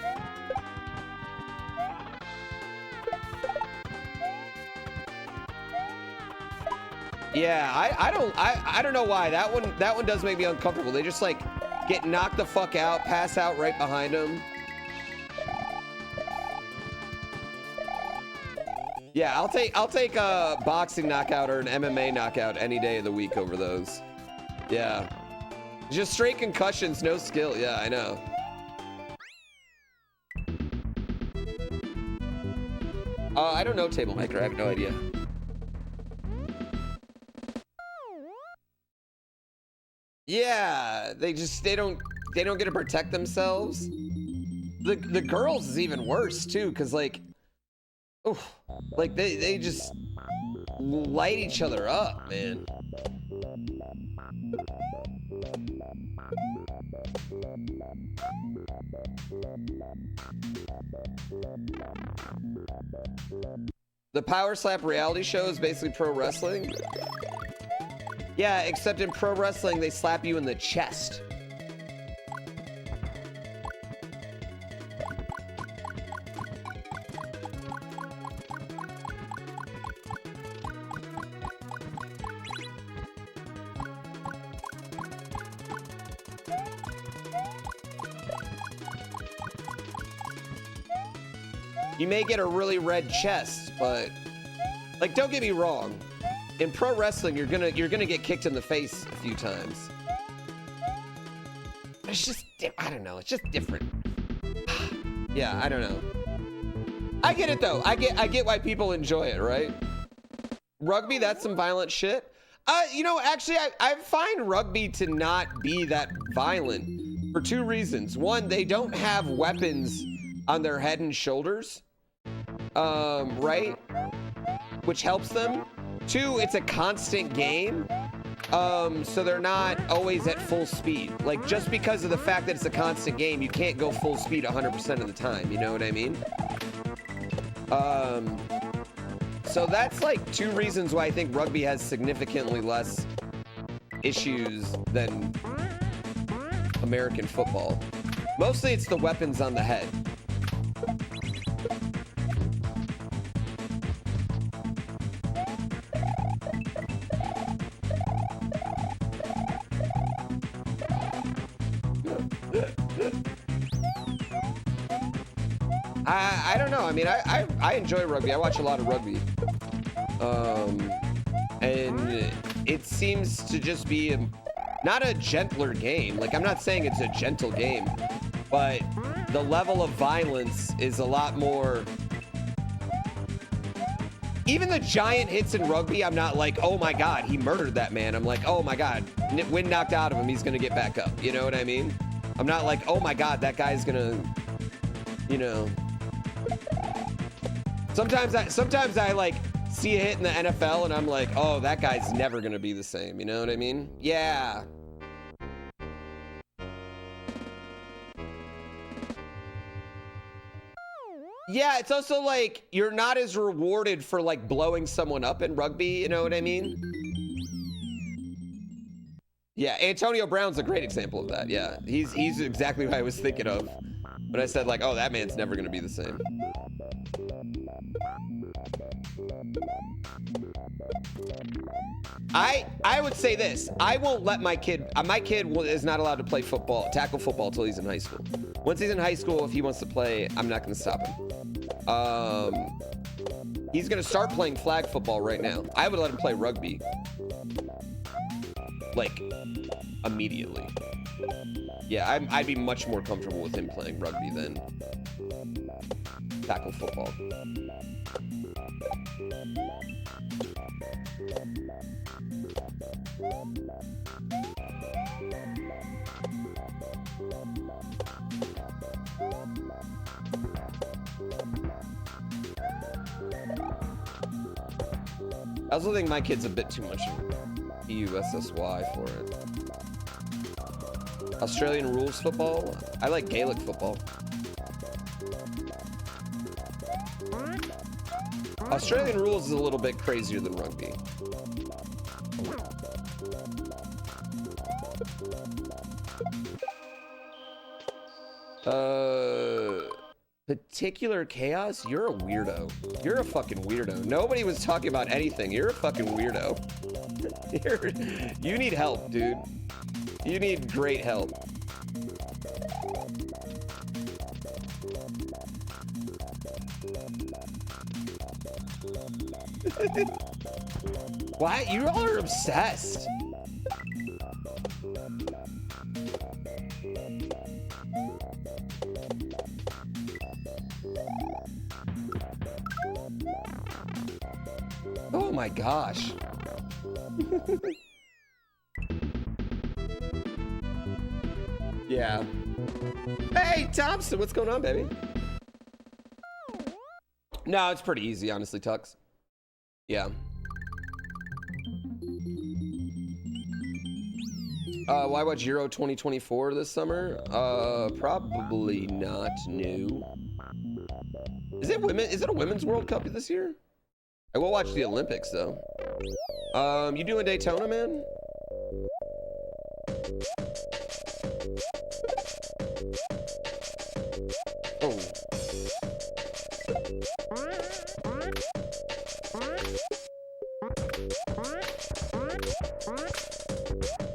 Yeah, I don't know why. That one does make me uncomfortable. They just like get knocked the fuck out, pass out right behind them. Yeah, I'll take a boxing knockout or an MMA knockout any day of the week over those. Yeah. Just straight concussions, no skill. Yeah, I know. I don't know, Table Maker. I have no idea. Yeah, they don't get to protect themselves. The girls is even worse too, cause like, oof, like they just light each other up, man. The Power Slap reality show is basically pro wrestling. Yeah, except in pro wrestling, they slap you in the chest. You may get a really red chest, but like, don't get me wrong. In pro wrestling, you're gonna get kicked in the face a few times. It's just, I don't know. It's just different. Yeah, I don't know. I get it though. I get why people enjoy it, right? Rugby, that's some violent shit. You know, actually, I find rugby to not be that violent for two reasons. One, they don't have weapons on their head and shoulders, right? Which helps them. Two, it's a constant game, so they're not always at full speed. Like, just because of the fact that it's a constant game, you can't go full speed 100% of the time, you know what I mean? So that's like two reasons why I think rugby has significantly less issues than American football. Mostly it's the weapons on the head. I don't know. I mean, I enjoy rugby. I watch a lot of rugby. And it seems to just be not a gentler game. Like, I'm not saying it's a gentle game, but the level of violence is a lot more. Even the giant hits in rugby, I'm not like, oh my God, he murdered that man. I'm like, oh my God, wind knocked out of him, he's gonna get back up. You know what I mean? I'm not like, oh my God, that guy's gonna, you know. Sometimes I like see a hit in the NFL and I'm like, oh, that guy's never gonna be the same. You know what I mean? Yeah. Yeah, it's also like you're not as rewarded for like blowing someone up in rugby. You know what I mean? Yeah, Antonio Brown's a great example of that. Yeah, he's exactly what I was thinking of when I said like, oh, that man's never gonna be the same. I would say this. I won't let my kid is not allowed to play football, tackle football until he's in high school. Once he's in high school, if he wants to play, I'm not going to stop him. He's going to start playing flag football right now. I would let him play rugby. Like, immediately. Yeah, I'd be much more comfortable with him playing rugby than tackle football. I also think my kid's a bit too much EUSSY for it. Australian rules football? I like Gaelic football. Australian rules is a little bit crazier than rugby. Particular chaos? You're a weirdo. You're a fucking weirdo. Nobody was talking about anything. You're a fucking weirdo. You need help, dude. You need great help. Why? You all are obsessed. Oh my gosh. Yeah. Hey, Thompson, what's going on, baby? No, it's pretty easy, honestly, Tux. Yeah. Why watch Euro 2024 this summer? Probably not new. Is it a women's World Cup this year? I will watch the Olympics though. You doing Daytona, man? Oh.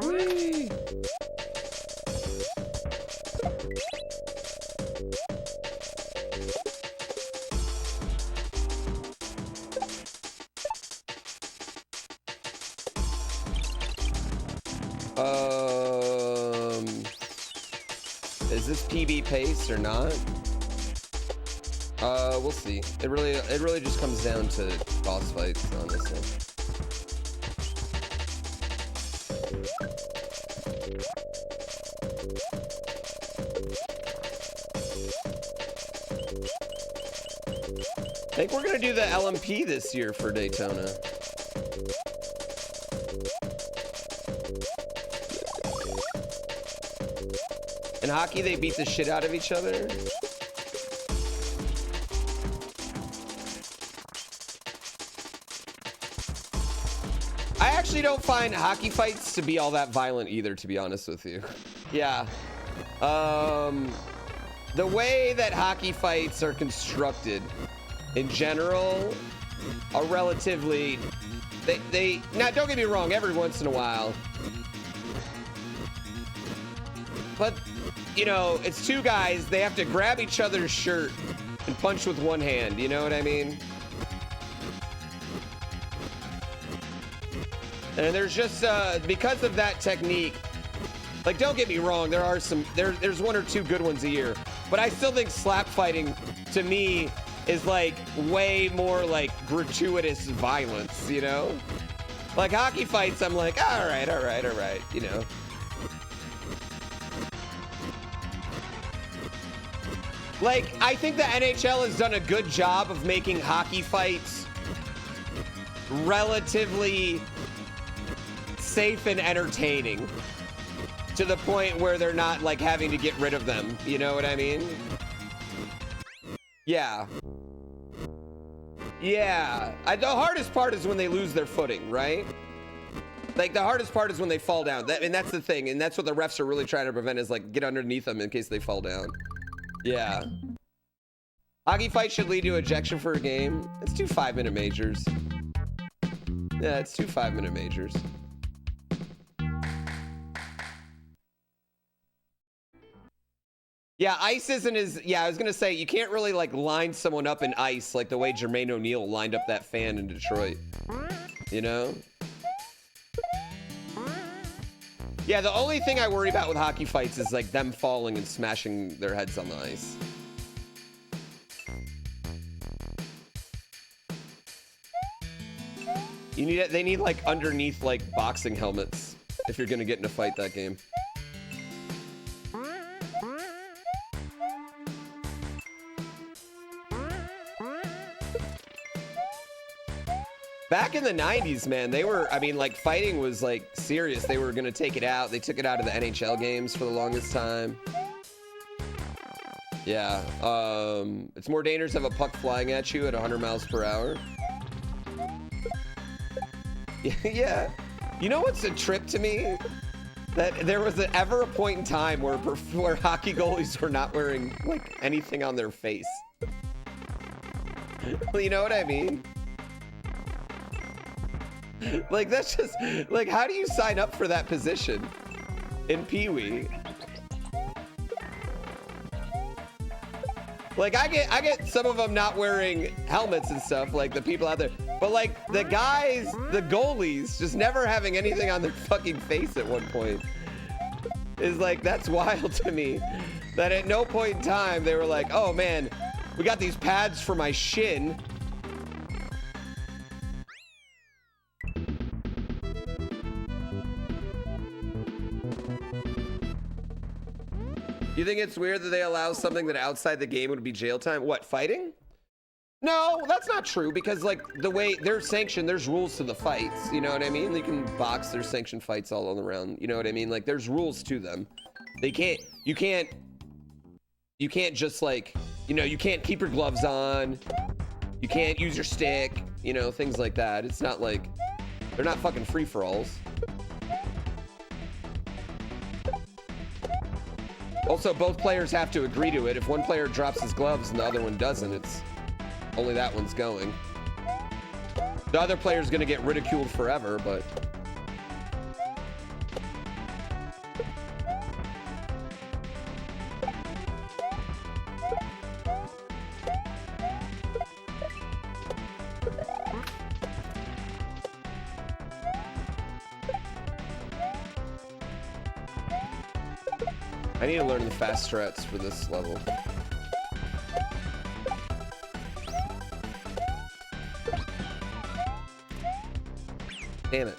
Whee! Is this PB pace or not? We'll see. It really just comes down to boss fights, honestly. I think we're gonna do the LMP this year for Daytona. In hockey, they beat the shit out of each other. I actually don't find hockey fights to be all that violent either, to be honest with you. Yeah. The way that hockey fights are constructed in general are relatively, now don't get me wrong, every once in a while, but you know, it's two guys, they have to grab each other's shirt and punch with one hand, you know what I mean? And there's just, because of that technique, like, don't get me wrong, there are some, there's one or two good ones a year, but I still think slap fighting, to me, is like way more like gratuitous violence, you know? Like hockey fights, I'm like, all right, you know? Like, I think the NHL has done a good job of making hockey fights relatively safe and entertaining to the point where they're not like having to get rid of them. You know what I mean? Yeah. Yeah. The hardest part is when they lose their footing, right? Like the hardest part is when they fall down. And that's the thing. And that's what the refs are really trying to prevent, is like get underneath them in case they fall down. Yeah. Hockey fight should lead to ejection for a game. It's 2 5-minute majors. Yeah, it's 2 5-minute majors. Yeah, ice isn't as... Yeah, I was going to say, you can't really, like, line someone up in ice like the way Jermaine O'Neal lined up that fan in Detroit. You know? Yeah, the only thing I worry about with hockey fights is, like, them falling and smashing their heads on the ice. You need it. They need, like, underneath, like, boxing helmets if you're going to get in a fight that game. Back in the 90s, man, they were, I mean, like, fighting was, like, serious. They were going to take it out. They took it out of the NHL games for the longest time. Yeah. It's more dangerous to have a puck flying at you at 100 miles per hour. Yeah. You know what's a trip to me? That there was ever a point in time where hockey goalies were not wearing, like, anything on their face. You know what I mean? Like, that's just, like, how do you sign up for that position in Pee Wee? Like, I get some of them not wearing helmets and stuff, like the people out there. But, like, the guys, the goalies, just never having anything on their fucking face at one point is, like, that's wild to me. That at no point in time they were like, oh, man, we got these pads for my shin. You think it's weird that they allow something that outside the game would be jail time? What, fighting? No, that's not true, because, like, the way they're sanctioned, there's rules to the fights, you know what I mean? You can box, there's sanctioned fights all around, you know what I mean? Like, there's rules to them. You can't just, like, you know, you can't keep your gloves on, you can't use your stick, you know, things like that. It's not like, they're not fucking free-for-alls. Also, both players have to agree to it. If one player drops his gloves and the other one doesn't, it's only that one's going. The other player's gonna get ridiculed forever, but... I need to learn the fast strats for this level. Damn it.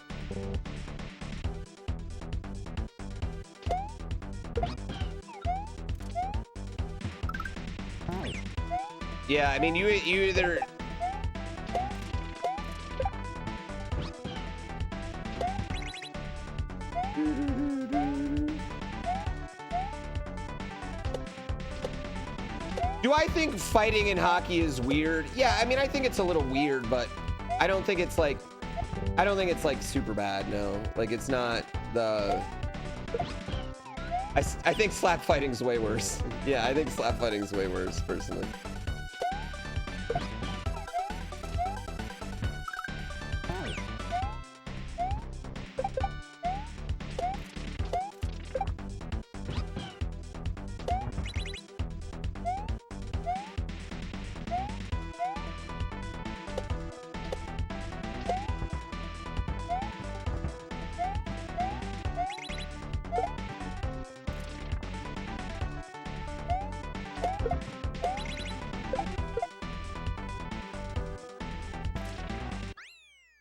Yeah, I mean, you either... Do I think fighting in hockey is weird? Yeah, I mean, I think it's a little weird, but I don't think it's like super bad, no. Like, it's not the... I think slap fighting's way worse. Yeah, I think slap fighting's way worse, personally.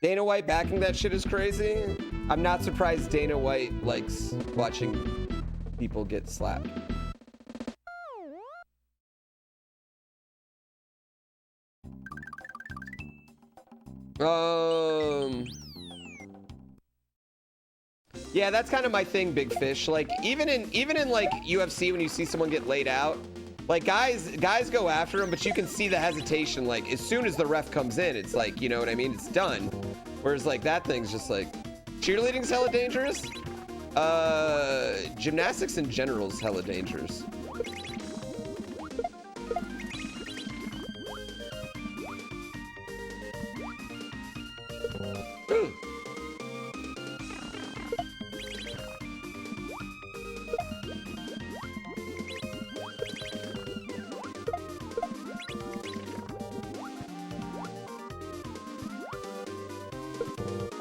Dana White backing that shit is crazy. I'm not surprised Dana White likes watching people get slapped. Yeah, that's kind of my thing, Big Fish. Like, even in like UFC, when you see someone get laid out, like, guys go after him, but you can see the hesitation. Like, as soon as the ref comes in, it's like, you know what I mean? It's done. Whereas, like, that thing's just like, cheerleading's hella dangerous. Gymnastics in general is hella dangerous.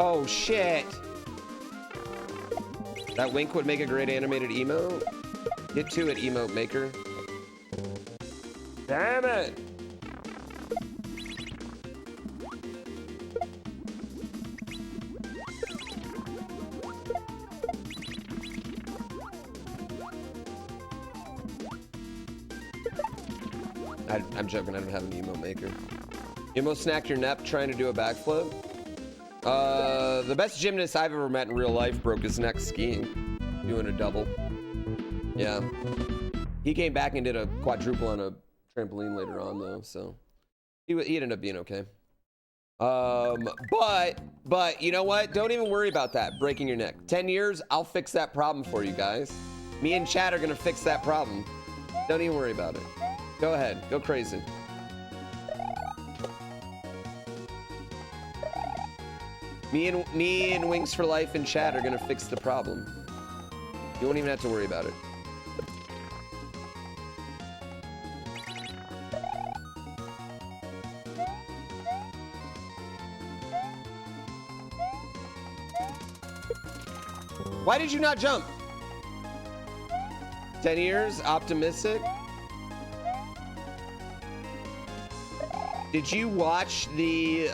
Oh, shit. That wink would make a great animated emote. Get to it, emote maker. Damn it. I'm joking, I don't have an emote maker. You almost snacked your neck trying to do a backflip? The best gymnast I've ever met in real life broke his neck skiing, doing a double. Yeah. He came back and did a quadruple on a trampoline later on though, so he ended up being okay. But you know what? Don't even worry about that, breaking your neck. 10 years, I'll fix that problem for you guys. Me and Chad are gonna fix that problem. Don't even worry about it. Go ahead, go crazy. Me and Wings for Life and Chad are gonna fix the problem. You won't even have to worry about it. Why did you not jump? 10 years, optimistic. Did you watch the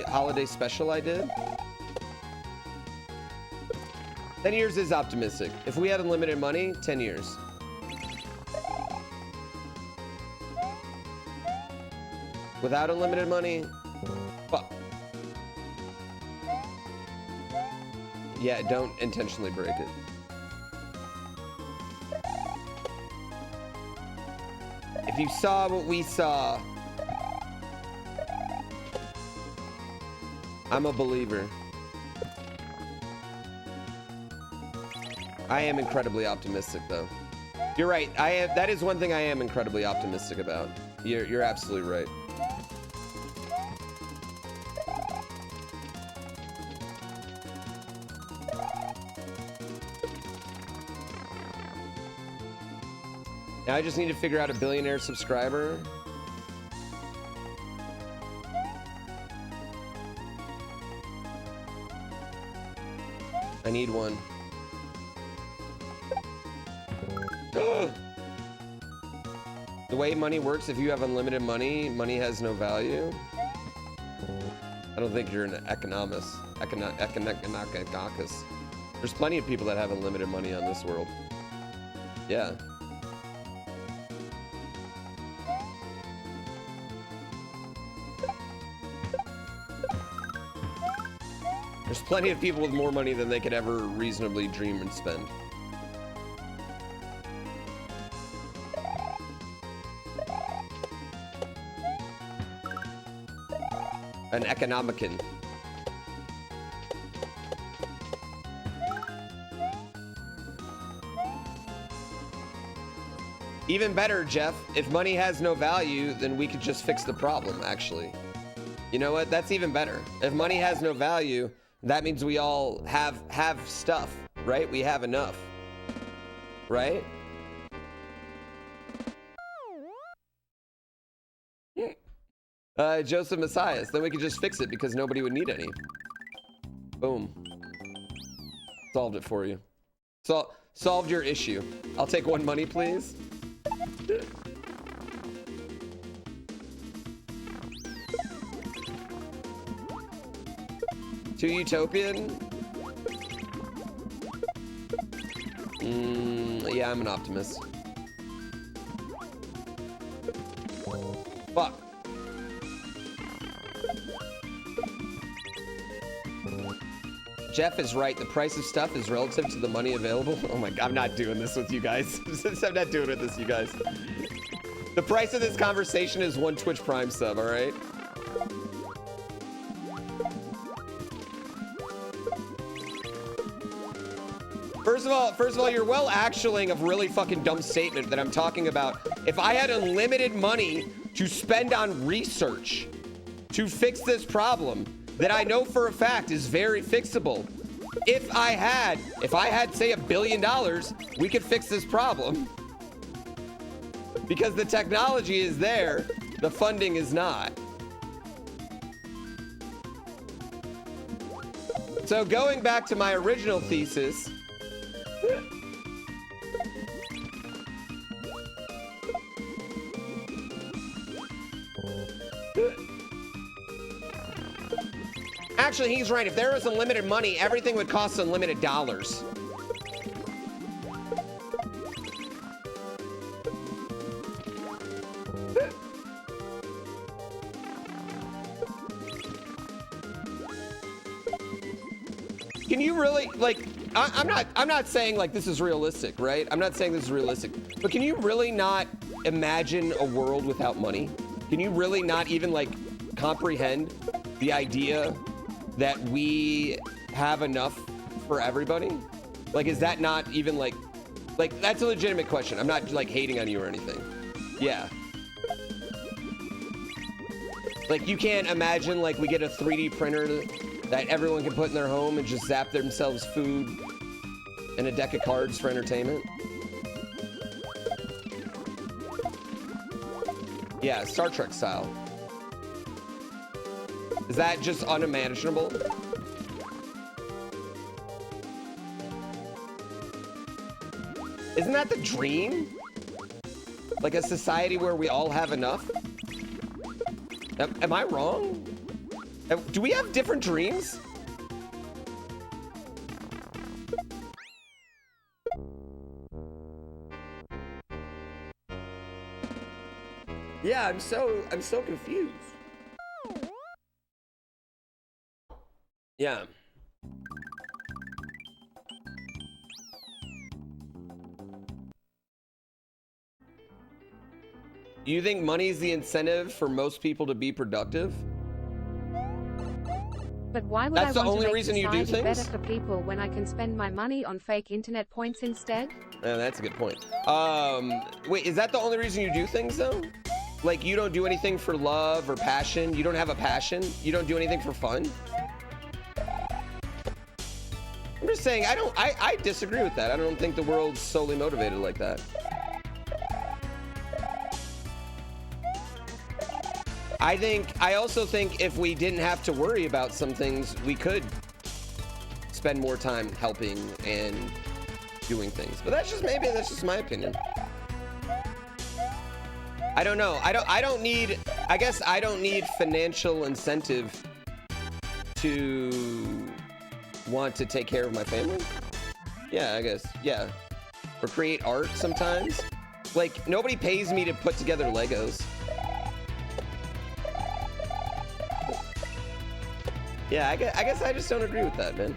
holiday special I did? 10 years is optimistic. If we had unlimited money, 10 years. Without unlimited money, fuck. Yeah, don't intentionally break it. If you saw what we saw, I'm a believer. I am incredibly optimistic though. You're right. That is one thing I am incredibly optimistic about. You're absolutely right. Now I just need to figure out a billionaire subscriber. I need one. The way money works, if you have unlimited money, money has no value. I don't think you're an economist. Economicus. There's plenty of people that have unlimited money on this world. Yeah. There's plenty of people with more money than they could ever reasonably dream and spend. An economician. Even better, Jeff, if money has no value, then we could just fix the problem, actually. You know what? That's even better. If money has no value, that means we all have stuff, right? We have enough, right? Joseph Messias, then we could just fix it because nobody would need any. Boom. Solved it for you. So, solved your issue. I'll take one money, please. Too utopian? Yeah, I'm an optimist. Fuck. Jeff is right. The price of stuff is relative to the money available. Oh my God, I'm not doing this with you guys. I'm not doing it with this, you guys. The price of this conversation is 1 Twitch Prime sub, all right? First of all, you're well actualing a really fucking dumb statement that I'm talking about. If I had unlimited money to spend on research to fix this problem that I know for a fact is very fixable. If I had, say, $1 billion, we could fix this problem. Because the technology is there, the funding is not. So going back to my original thesis. Actually, he's right. If there was unlimited money, everything would cost unlimited dollars. Can you really, like, I'm not saying like this is realistic, right? I'm not saying this is realistic, but can you really not imagine a world without money? Can you really not even like comprehend the idea that we have enough for everybody? Like, is that not even like that's a legitimate question. I'm not like hating on you or anything. Yeah. Like, you can't imagine like we get a 3D printer that everyone can put in their home and just zap themselves food and a deck of cards for entertainment? Yeah, Star Trek style. Is that just unimaginable? Isn't that the dream? Like a society where we all have enough? Am I wrong? Do we have different dreams? Yeah, I'm so confused. Yeah. You think money is the incentive for most people to be productive? But why would That's I the want only to make reason you do society better things? for people when I can spend my money on fake internet points instead? That's a good point. Wait, is that the only reason you do things though? Like, you don't do anything for love or passion? You don't have a passion? You don't do anything for fun? I'm just saying, I disagree with that. I don't think the world's solely motivated like that. I also think if we didn't have to worry about some things, we could spend more time helping and doing things. But that's just my opinion. I don't know. I guess I don't need financial incentive to want to take care of my family. Yeah, I guess. Yeah. Or create art sometimes. Like, nobody pays me to put together Legos. Yeah, I guess I just don't agree with that, man.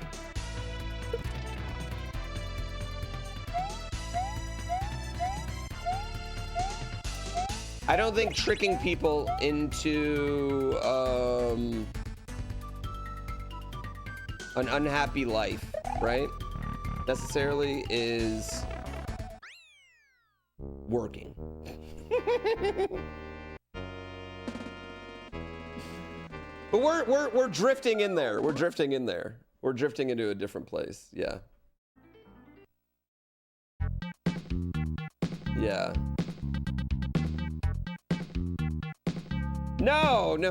I don't think tricking people into an unhappy life, right, necessarily is working. But we're drifting in there. We're drifting in there. We're drifting into a different place. Yeah. Yeah. No. I'm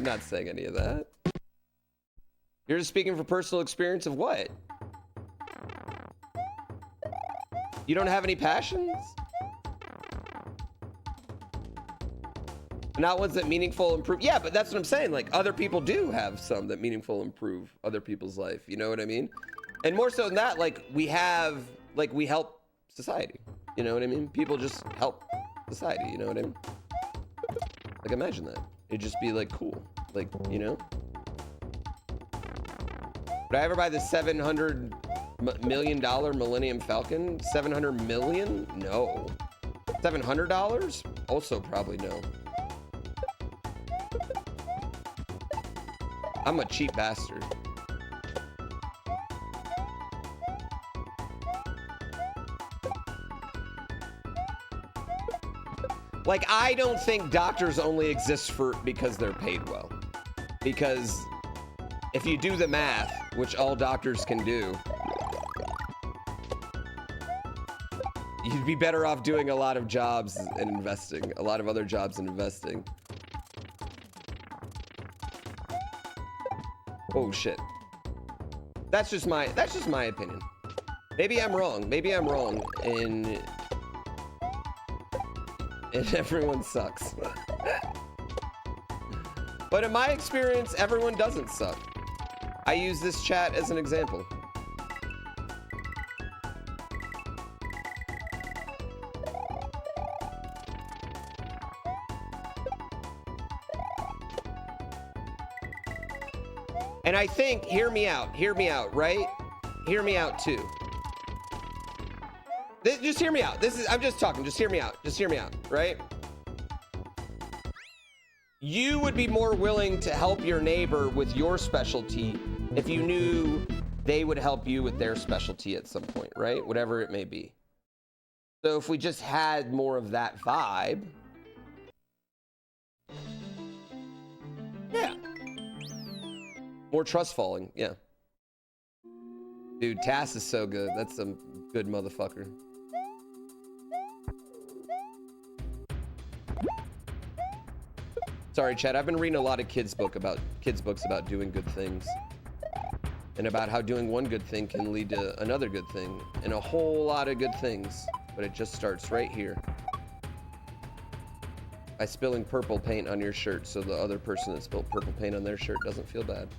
not saying any of that. You're just speaking from personal experience of what? You don't have any passions? Not ones that meaningful improve. Yeah, but that's what I'm saying. Like, other people do have some that meaningful improve other people's life. You know what I mean? And more so than that, like, we help society. You know what I mean? People just help society. You know what I mean? Like, imagine that. It'd just be like cool. Like, you know? Would I ever buy the $700 million Millennium Falcon? 700 million? No. $700? Also probably no. I'm a cheap bastard. Like, I don't think doctors only exist because they're paid well. Because if you do the math, which all doctors can do, you'd be better off doing a lot of jobs and investing, a lot of other jobs and investing. Oh shit. That's just my opinion. Maybe I'm wrong. Maybe I'm wrong. And everyone sucks. But in my experience, everyone doesn't suck. I use this chat as an example. And I think, hear me out, right? Hear me out too. Just hear me out. I'm just talking, just hear me out, right? You would be more willing to help your neighbor with your specialty if you knew they would help you with their specialty at some point, right? Whatever it may be. So if we just had more of that vibe. Yeah. More trust falling, yeah. Dude, Tass is so good. That's some good motherfucker. Sorry, Chad. I've been reading a lot of kids books about doing good things, and about how doing one good thing can lead to another good thing, and a whole lot of good things. But it just starts right here by spilling purple paint on your shirt, so the other person that spilled purple paint on their shirt doesn't feel bad.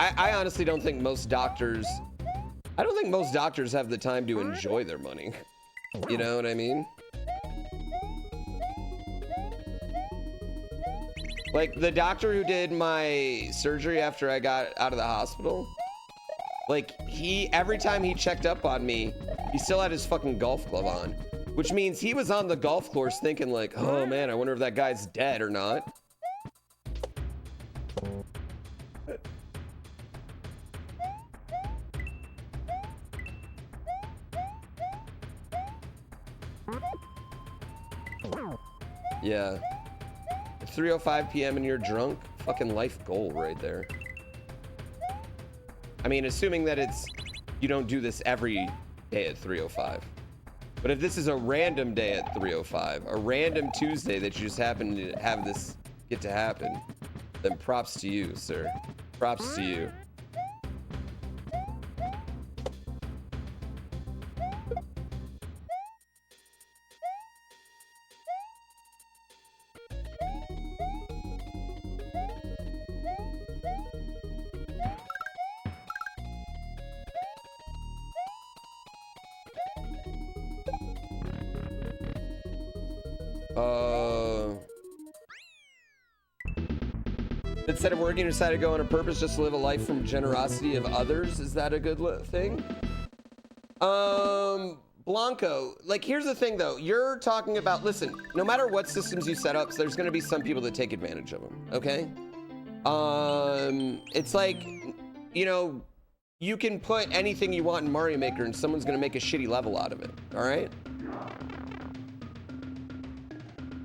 I honestly don't think most doctors have the time to enjoy their money. You know what I mean? Like the doctor who did my surgery after I got out of the hospital, like every time he checked up on me, he still had his fucking golf glove on, which means he was on the golf course thinking like, oh man, I wonder if that guy's dead or not. Yeah. 3:05 p.m. and you're drunk, fucking life goal right there. I mean, assuming that you don't do this every day at 3:05. But if this is a random day at 3:05, a random Tuesday that you just happen to have this get to happen, then props to you, sir. Props to you. Instead of working, you decided to go on a purpose just to live a life from generosity of others. Is that a good thing? Blanco, like here's the thing though. You're talking about, listen, no matter what systems you set up, there's gonna be some people that take advantage of them, okay? It's like, you know, you can put anything you want in Mario Maker and someone's gonna make a shitty level out of it, all right?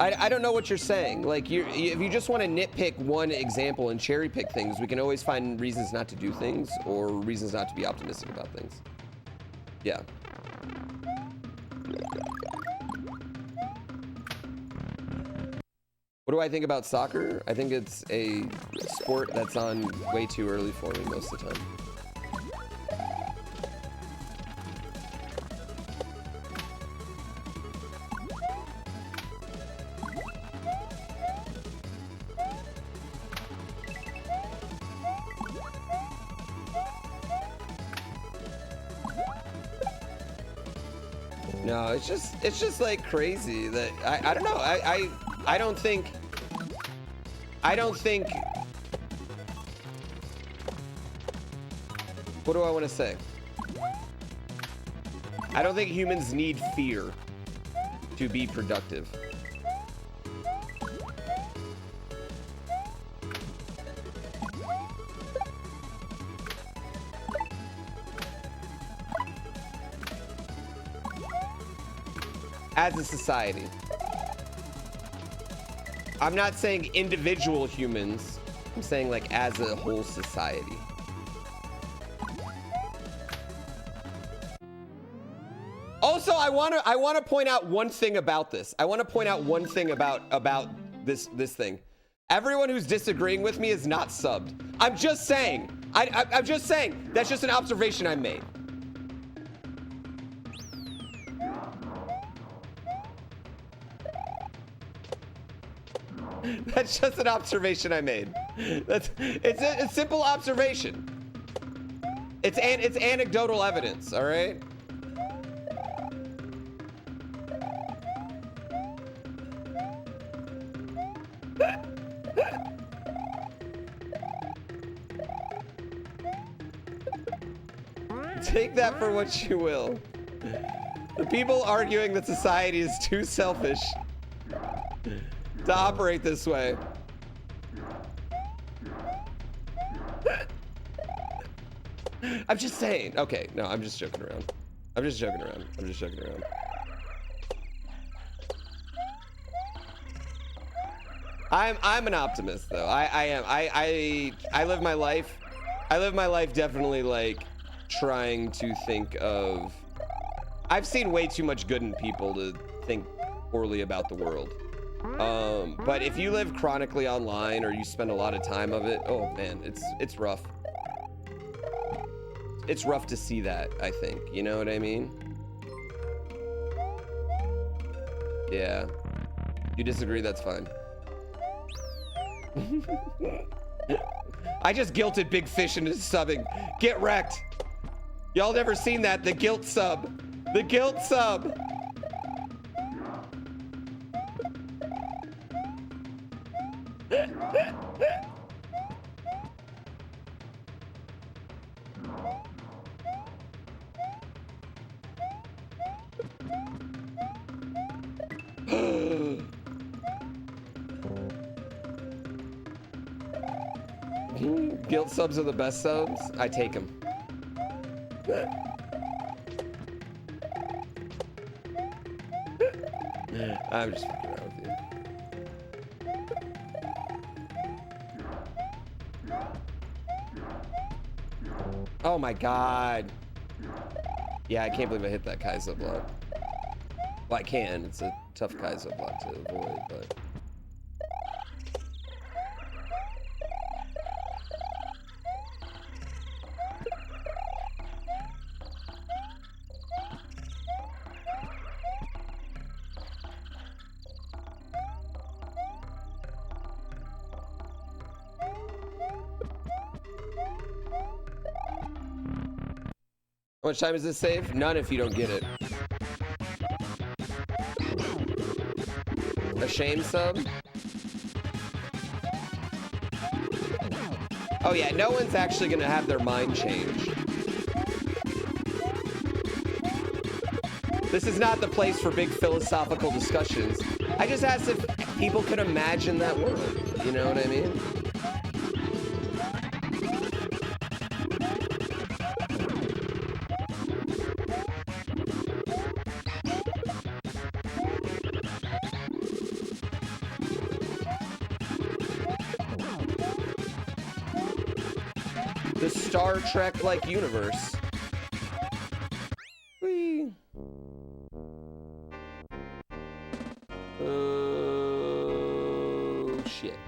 I don't know what you're saying. Like, if you just want to nitpick one example and cherry pick things, we can always find reasons not to do things or reasons not to be optimistic about things. Yeah. What do I think about soccer? I think it's a sport that's on way too early for me most of the time. No, it's just like crazy that I don't know. I don't think what do I want to say? I don't think humans need fear to be productive. As a society. I'm not saying individual humans. I'm saying like as a whole society. I want to point out one thing about this. I want to point out one thing about this thing. Everyone who's disagreeing with me is not subbed. I'm just saying. I'm just saying. That's just an observation I made. That's just an observation I made. It's a simple observation. It's anecdotal evidence, all right? Take that for what you will. The people arguing that society is too selfish to operate this way. I'm just saying. Okay, no, I'm just joking around. I'm just joking around. I'm an optimist though. I am. I live my life. I live my life definitely like trying to think of. I've seen way too much good in people to think poorly about the world. But if you live chronically online or you spend a lot of time of it, oh man, it's rough. It's rough to see that, I think. You know what I mean? Yeah. You disagree, that's fine. I just guilted Big Fish into subbing. Get wrecked. Y'all never seen that? The guilt sub. The guilt sub. Guilt subs are the best subs. I take them. I'm just fucking around with you. Oh my god. Yeah, I can't believe I hit that Kaizo block. Well, I can. It's a tough Kaizo block to avoid, but... How much time is this save? None if you don't get it. A shame sub? Oh yeah, no one's actually gonna have their mind change. This is not the place for big philosophical discussions. I just asked if people could imagine that world. You know what I mean? The Star Trek-like universe. Whee. Oh, shit.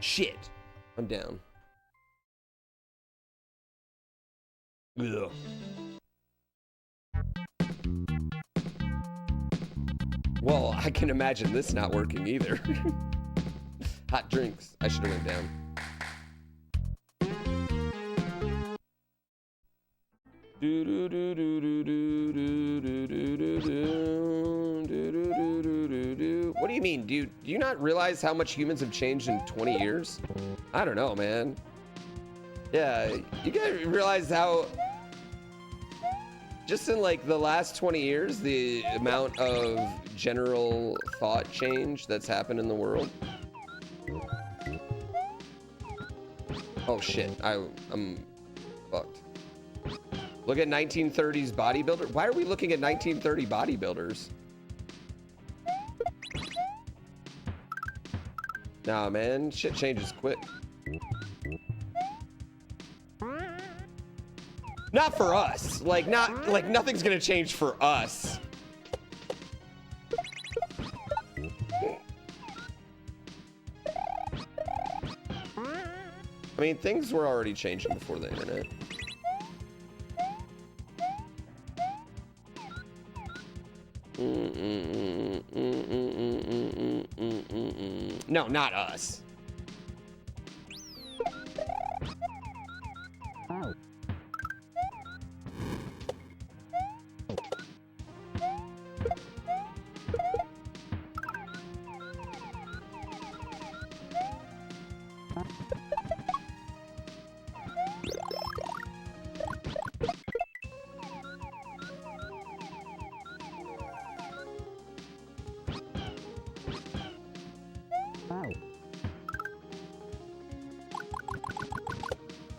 Shit. I'm down. Ugh. Well, I can imagine this not working either. Hot drinks. I should have went down. What do you mean, dude? Do you not realize how much humans have changed in 20 years? I don't know, man. Yeah, you guys realize how just in like the last 20 years, the amount of general thought change that's happened in the world? Oh shit, I'm fucked. Look at 1930s bodybuilder. Why are we looking at 1930 bodybuilders? Nah, man, shit changes quick. Not for us. Like nothing's gonna change for us. I mean, things were already changing before the internet. No, not us.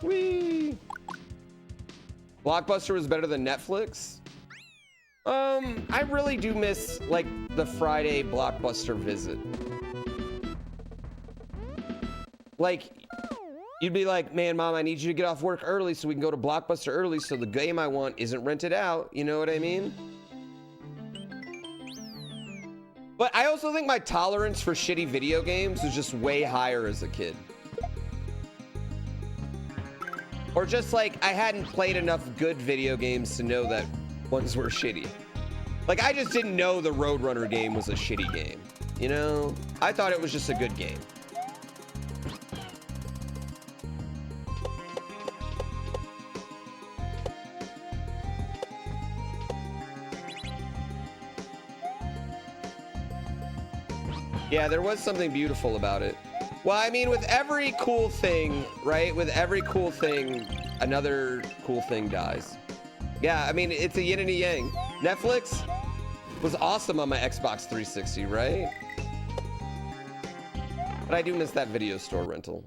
Whee! Blockbuster was better than Netflix? I really do miss, like, the Friday Blockbuster visit. Like, you'd be like, man, Mom, I need you to get off work early so we can go to Blockbuster early so the game I want isn't rented out. You know what I mean? But I also think my tolerance for shitty video games was just way higher as a kid. Or just like, I hadn't played enough good video games to know that ones were shitty. Like, I just didn't know the Roadrunner game was a shitty game. You know? I thought it was just a good game. Yeah, there was something beautiful about it. Well, I mean, with every cool thing, right? With every cool thing, another cool thing dies. Yeah, I mean, it's a yin and a yang. Netflix was awesome on my Xbox 360, right? But I do miss that video store rental.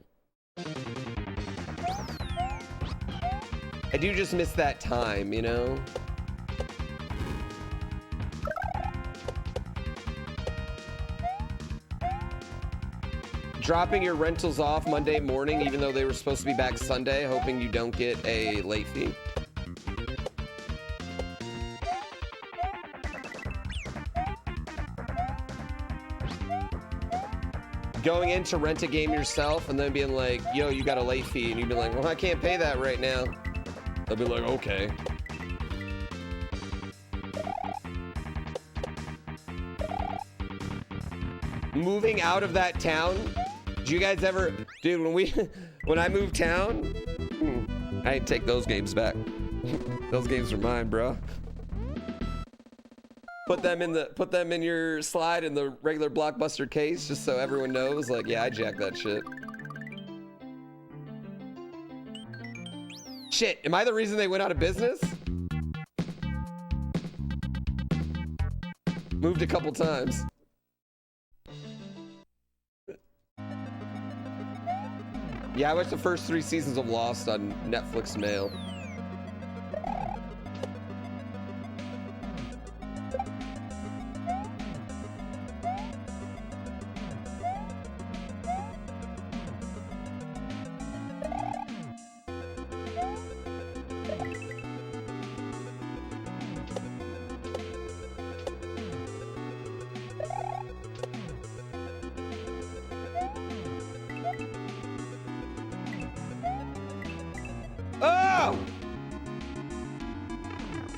I do just miss that time, you know? Dropping your rentals off Monday morning, even though they were supposed to be back Sunday, hoping you don't get a late fee. Going in to rent a game yourself and then being like, yo, you got a late fee. And you'd be like, well, I can't pay that right now. They'll be like, okay. Moving out of that town. Do you guys ever, dude, when I moved town, I ain't take those games back. Those games are mine, bro. Put them in your slide in the regular Blockbuster case, just so everyone knows, like, yeah, I jacked that shit. Shit, am I the reason they went out of business? Moved a couple times. Yeah, I watched the first 3 seasons of Lost on Netflix Mail.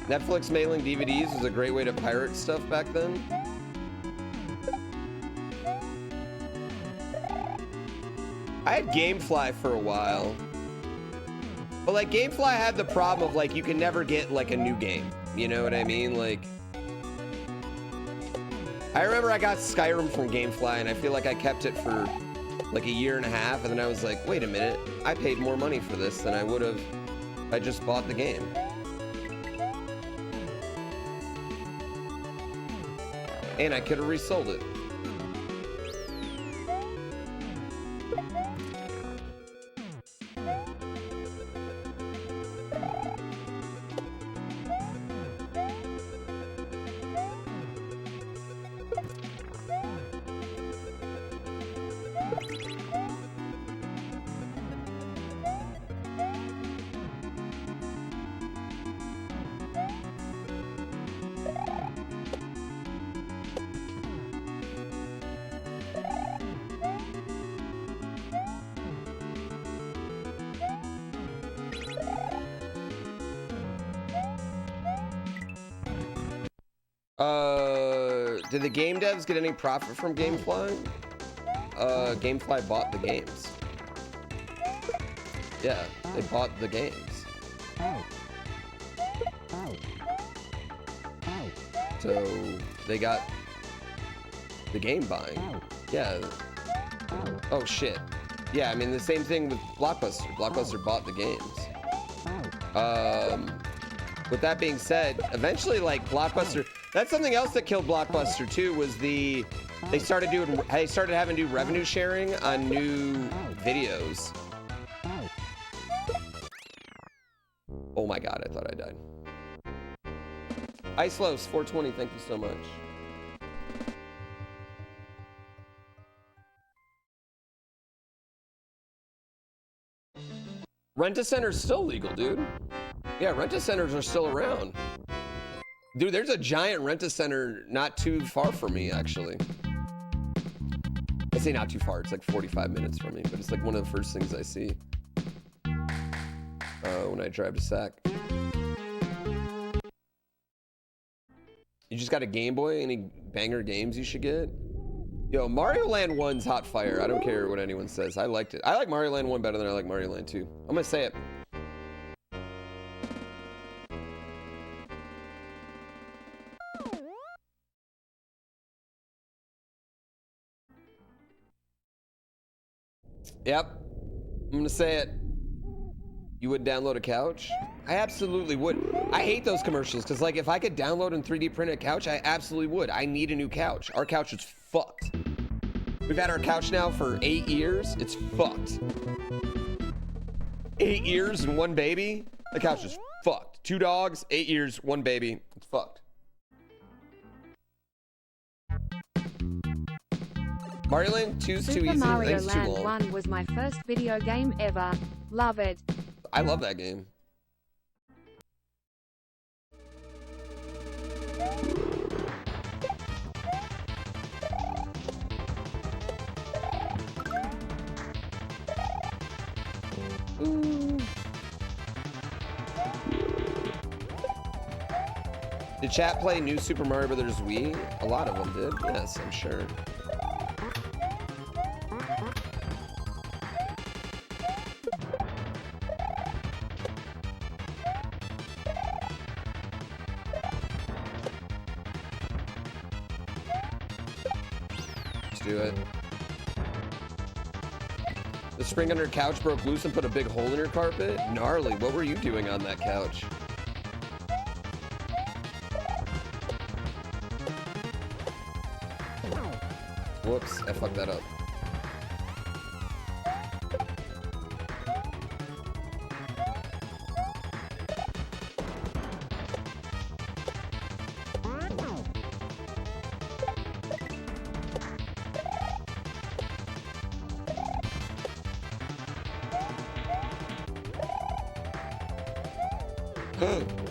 Netflix mailing DVDs was a great way to pirate stuff back then. I had GameFly for a while. But like GameFly had the problem of like you can never get like a new game. You know what I mean? Like I remember I got Skyrim from GameFly and I feel like I kept it for like a year and a half and then I was like, wait a minute, I paid more money for this than I would have if I just bought the game. And I could have resold it. Did the game devs get any profit from GameFly? GameFly bought the games. Yeah, they bought the games. So they got the game buying. Yeah. Oh shit. Yeah, I mean the same thing with Blockbuster. Blockbuster bought the games. With that being said, eventually like Blockbuster, that's something else that killed Blockbuster too, was they started having to do revenue sharing on new videos. Oh my god, I thought I died. Icelos 420, thank you so much. Rent-A-Center's still legal, dude. Yeah, Rent-A-Centers are still around. Dude, there's a giant Rent-A-Center not too far from me, actually. I say not too far, it's like 45 minutes from me, but it's like one of the first things I see when I drive to Sac. You just got a Game Boy? Any banger games you should get? Yo, Mario Land 1's hot fire. I don't care what anyone says. I liked it. I like Mario Land 1 better than I like Mario Land 2. I'm gonna say it. Yep. I'm gonna say it. You would download a couch? I absolutely would. I hate those commercials because like if I could download and 3D print a couch, I absolutely would. I need a new couch. Our couch is fucked. We've had our couch now for 8 years. It's fucked. 8 years and one baby? The couch is fucked. 2 dogs, 8 years, one baby. It's fucked. Mario Land 2's too easy. Super Mario It's too Land long. 1 was my first video game ever. Love it. I love that game. Ooh. Did chat play New Super Mario Brothers Wii? A lot of them did. Yes, I'm sure. Do it. The spring under your couch broke loose and put a big hole in your carpet? Gnarly, what were you doing on that couch? Whoops, I fucked that up.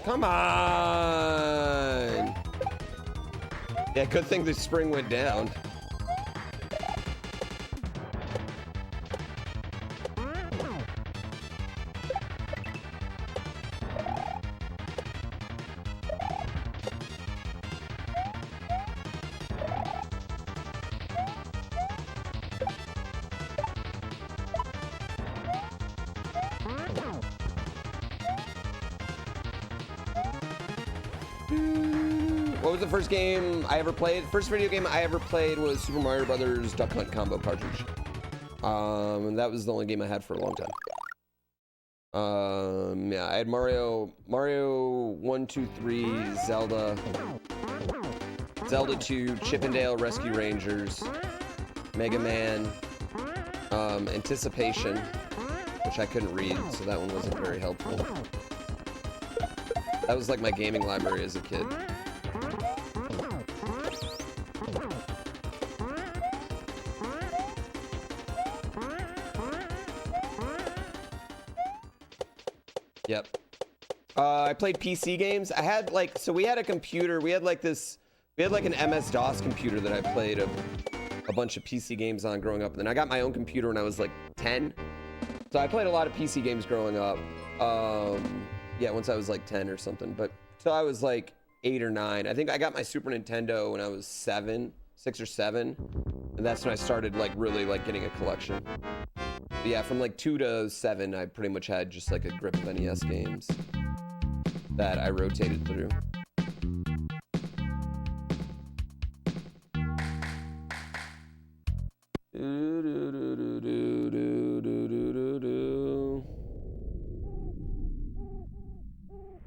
Come on! Yeah, good thing the spring went down. What was the first game I ever played? First video game I ever played was Super Mario Brothers Duck Hunt Combo cartridge. And that was the only game I had for a long time. Yeah, I had Mario 1, 2, 3, Zelda 2, Chippendale Rescue Rangers, Mega Man, Anticipation, which I couldn't read, so that one wasn't very helpful. That was like my gaming library as a kid. Yep. I played PC games. I had like, so we had a computer, we had like an MS-DOS computer that I played a bunch of PC games on growing up. And then I got my own computer when I was like 10. So I played a lot of PC games growing up. Yeah, once I was like 10 or something. But so I was like 8 or 9. I think I got my Super Nintendo when I was 6 or 7, and that's when I started like really like getting a collection. But yeah, from like 2 to 7, I pretty much had just like a grip of NES games that I rotated through.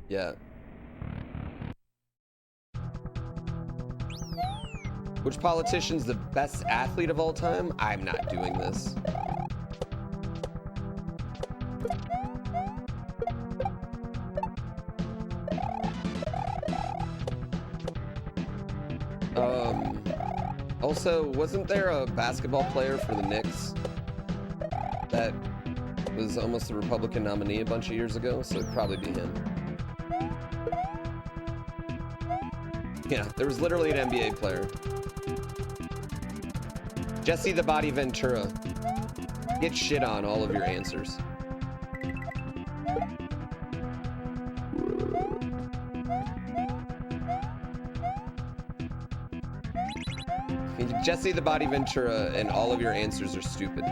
Yeah. Which politician's the best athlete of all time? I'm not doing this. Also, wasn't there a basketball player for the Knicks that was almost a Republican nominee a bunch of years ago? So it'd probably be him. Yeah, there was literally an NBA player. Jesse the Body Ventura. Get shit on all of your answers. Jesse the Body Ventura and all of your answers are stupid.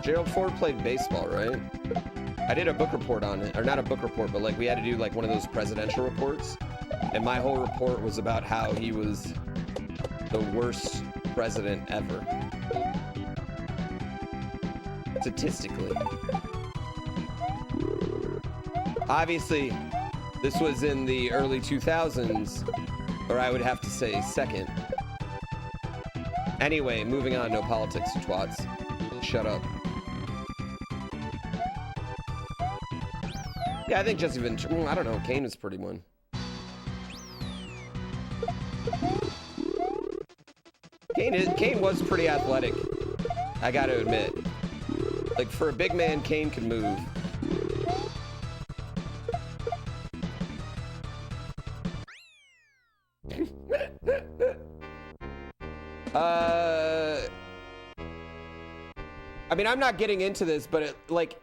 Gerald Ford played baseball, right? I did a book report on it, or not a book report, but like we had to do like one of those presidential reports, and my whole report was about how he was the worst president ever. Statistically. Obviously, this was in the early 2000s, or I would have to say second. Anyway, moving on, no politics, twats. Shut up. Yeah, I think Jesse Ventura, I don't know, Kane is pretty one. Kane was pretty athletic, I gotta admit. Like, for a big man, Kane can move. I mean, I'm not getting into this, but like,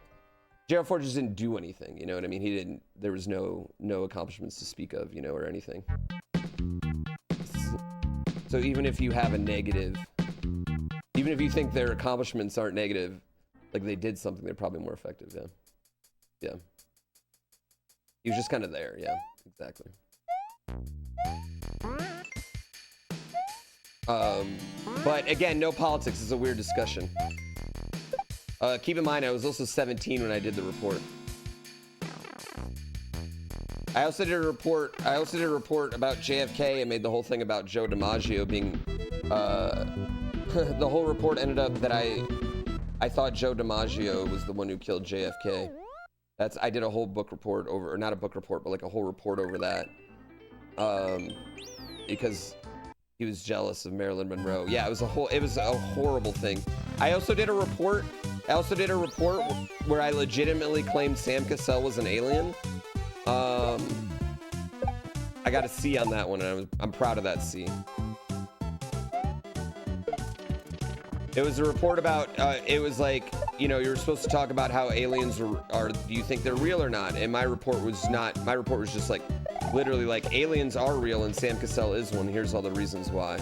Gerald Ford just didn't do anything, you know what I mean? There was no accomplishments to speak of, you know, or anything. So even if you have a negative, even if you think their accomplishments aren't negative, like they did something, they're probably more effective, yeah. Yeah. He was just kind of there, yeah, exactly. But again, no politics is a weird discussion. Keep in mind, I was also 17 when I did the report. I also did a report about JFK and made the whole thing about Joe DiMaggio being, the whole report ended up that I thought Joe DiMaggio was the one who killed JFK. I did a whole book report over, or not a book report, but like a whole report over that. Because he was jealous of Marilyn Monroe. Yeah, it was a horrible thing. I also did a report where I legitimately claimed Sam Cassell was an alien. I got a C on that one, and I'm proud of that C. It was a report about, it was like, you know, you were supposed to talk about how aliens are, do you think they're real or not? And my report was just like, literally like, aliens are real and Sam Cassell is one. Here's all the reasons why.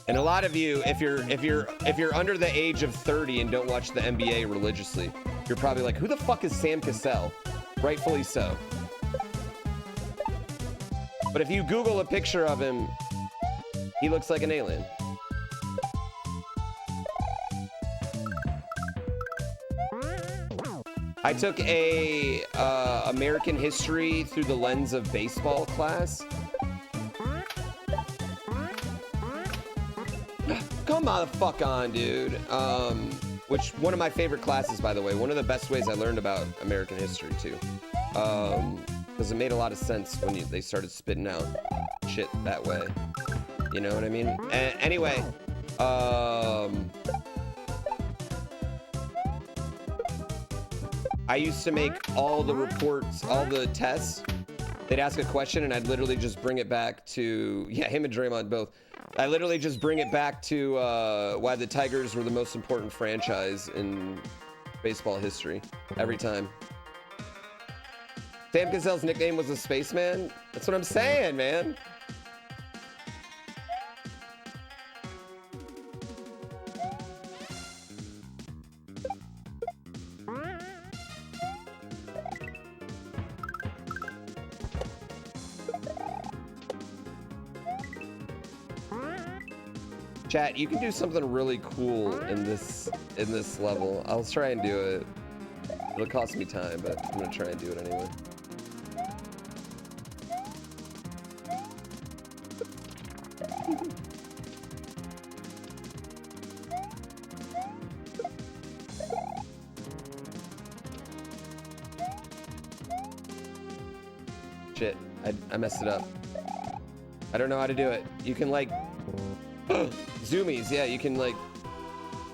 And a lot of you, if you're under the age of 30 and don't watch the NBA religiously, you're probably like, who the fuck is Sam Cassell? Rightfully so. But if you Google a picture of him, he looks like an alien. I took a American history through the lens of baseball class. Come on, the fuck on, dude. Which, one of my favorite classes, by the way. One of the best ways I learned about American history, too. Because it made a lot of sense when they started spitting out shit that way. You know what I mean? Anyway, I used to make all the reports, all the tests. They'd ask a question and I'd literally just bring it back to, yeah, him and Draymond both. I literally just bring it back to why the Tigers were the most important franchise in baseball history every time. Sam Cassell's nickname was a spaceman. That's what I'm saying, man. Chat, you can do something really cool in this level. I'll try and do it. It'll cost me time, but I'm gonna try and do it anyway. Shit, I messed it up. I don't know how to do it. You can like zoomies, yeah, you can like,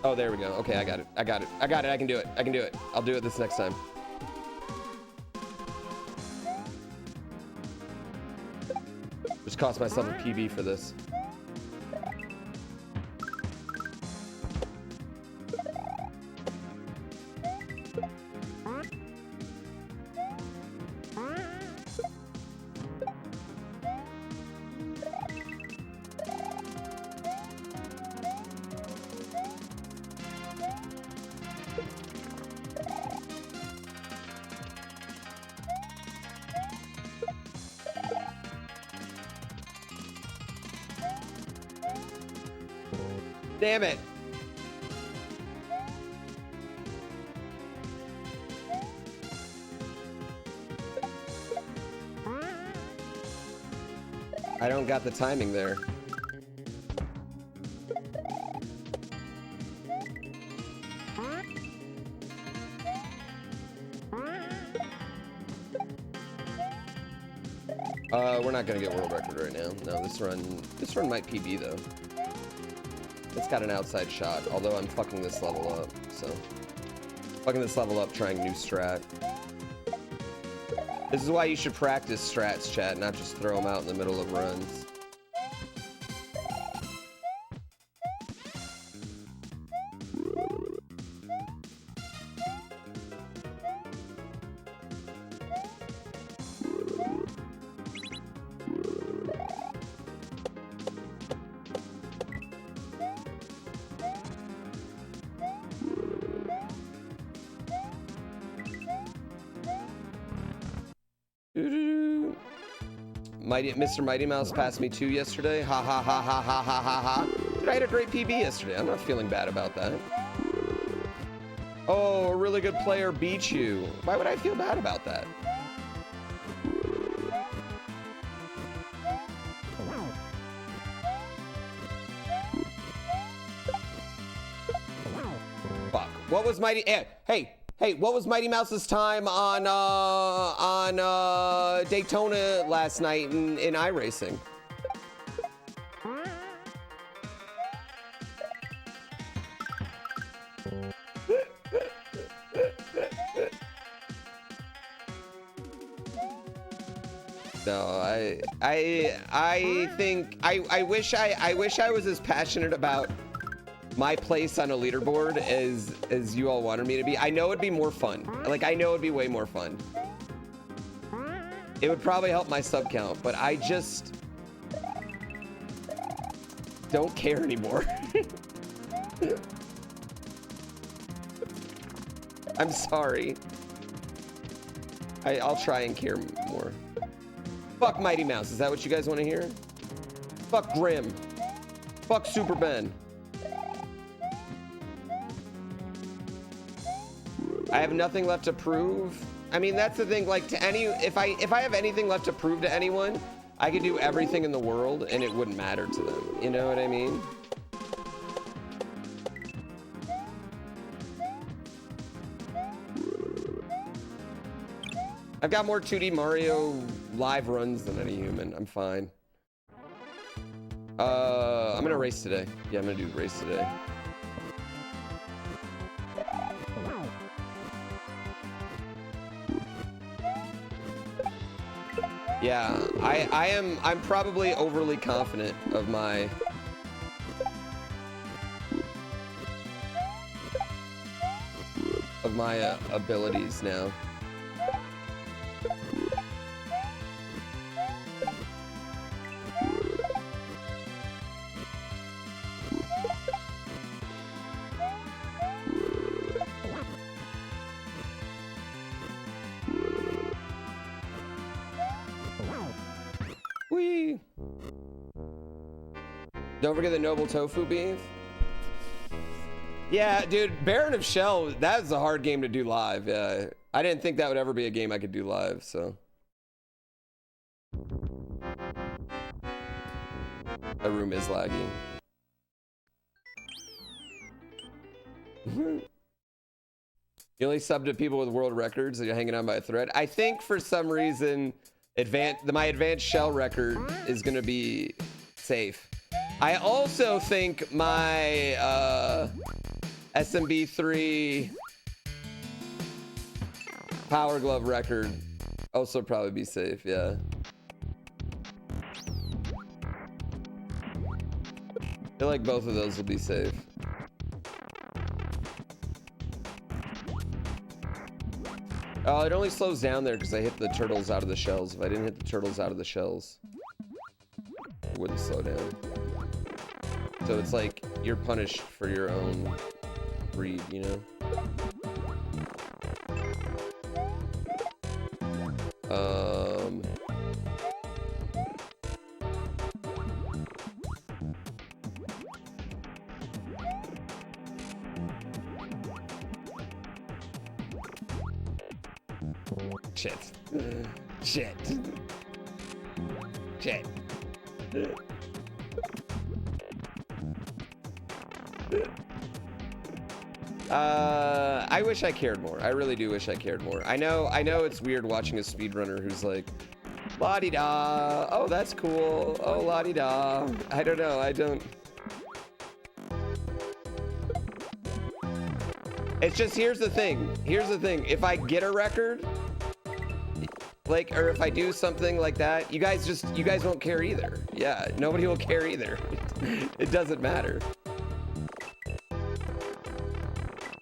oh, there we go. Okay, I got it. I can do it. I'll do it this next time. Just cost myself a PB for this. Damn it. I don't got the timing there. We're not gonna get world record right now. No, this run might PB though. It's got an outside shot, although I'm fucking this level up, so. Fucking this level up trying new strat. This is why you should practice strats, chat, not just throw them out in the middle of runs. Mr. Mighty Mouse passed me 2 yesterday. Ha ha ha ha ha ha ha ha. Dude, I had a great PB yesterday. I'm not feeling bad about that. Oh, a really good player beat you. Why would I feel bad about that? Fuck. What was Mighty... Hey, what was Mighty Mouse's time on Daytona last night in iRacing? No, I think I wish I was as passionate about my place on a leaderboard as you all wanted me to be. I know it'd be more fun. Like, I know it'd be way more fun. It would probably help my sub count, but I just don't care anymore. I'm sorry. I'll try and care more. Fuck Mighty Mouse. Is that what you guys want to hear? Fuck Grim. Fuck Super Ben. I have nothing left to prove. I mean, that's the thing, like, to any, if I have anything left to prove to anyone, I could do everything in the world and it wouldn't matter to them. You know what I mean? I've got more 2D Mario live runs than any human. I'm fine. I'm gonna race today. Yeah, I'm gonna do race today. Yeah, I'm probably overly confident of my abilities now. Whee! Don't forget the noble tofu beef. Yeah, dude, Baron of Shell, that's a hard game to do live. Yeah, I didn't think that would ever be a game I could do live, so. The room is laggy. You only sub to people with world records that you're hanging on by a thread. I think for some reason, my advanced shell record is gonna be safe. I also think my SMB3 Power Glove record also probably be safe, yeah. I feel like both of those will be safe. Oh, it only slows down there because I hit the turtles out of the shells. If I didn't hit the turtles out of the shells, it wouldn't slow down. So it's like you're punished for your own greed, you know? Shit. Shit. Shit. I wish I cared more. I really do wish I cared more. I know it's weird watching a speedrunner who's like, la-di-da, oh, that's cool, oh, la-di-da. I don't know, I don't. It's just, here's the thing. If I get a record, like, or if I do something like that, you guys won't care either. Yeah, nobody will care either. It doesn't matter.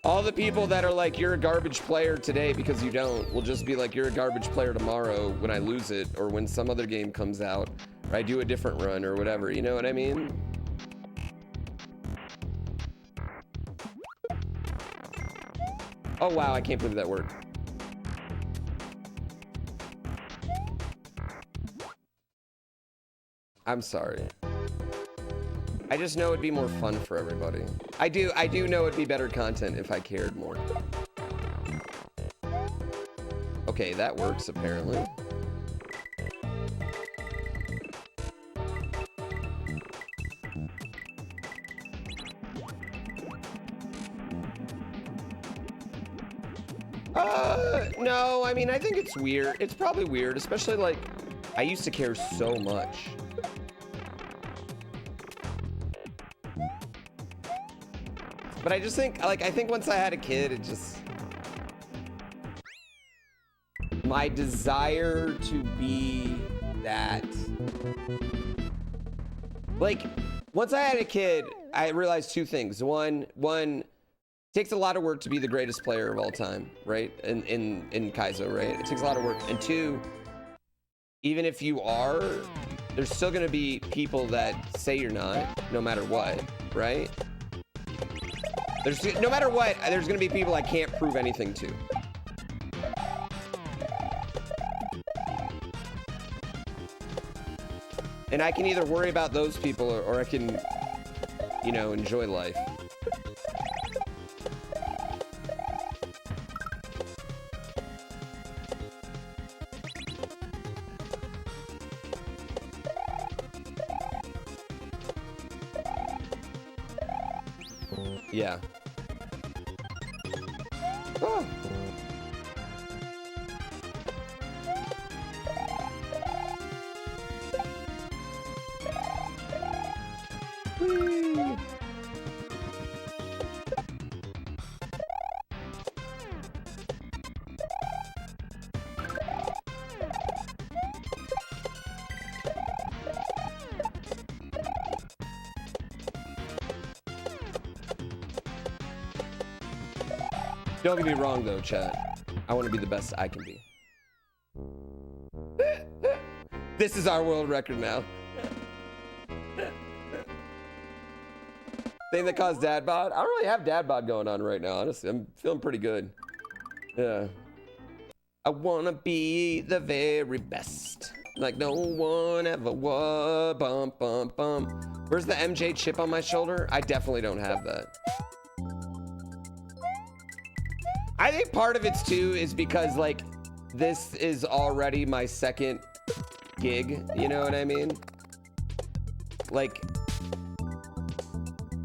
All the people that are like, you're a garbage player today because you don't, will just be like, you're a garbage player tomorrow when I lose it, or when some other game comes out, or I do a different run or whatever, you know what I mean? Oh wow, I can't believe that worked. I'm sorry. I just know it'd be more fun for everybody. I do know it'd be better content if I cared more. Okay, that works apparently. No, I mean, I think it's weird. It's probably weird, especially like, I used to care so much. But I just think, like, I think once I had a kid, it just... my desire to be that... Like, once I had a kid, I realized two things. One, it takes a lot of work to be the greatest player of all time, right? In Kaizo, right? It takes a lot of work. And two, even if you are, there's still gonna be people that say you're not, no matter what, right? No matter what, there's gonna be people I can't prove anything to. And I can either worry about those people or I can, you know, enjoy life. Yeah. Oh. Whee. Don't get me wrong though, chat. I want to be the best I can be. This is our world record now. Thing that caused dad bod? I don't really have dad bod going on right now, honestly. I'm feeling pretty good. Yeah. I wanna be the very best. Like no one ever was. Bump, bump, bump. Where's the MJ chip on my shoulder? I definitely don't have that. I think part of it too is because like this is already my second gig, you know what I mean? Like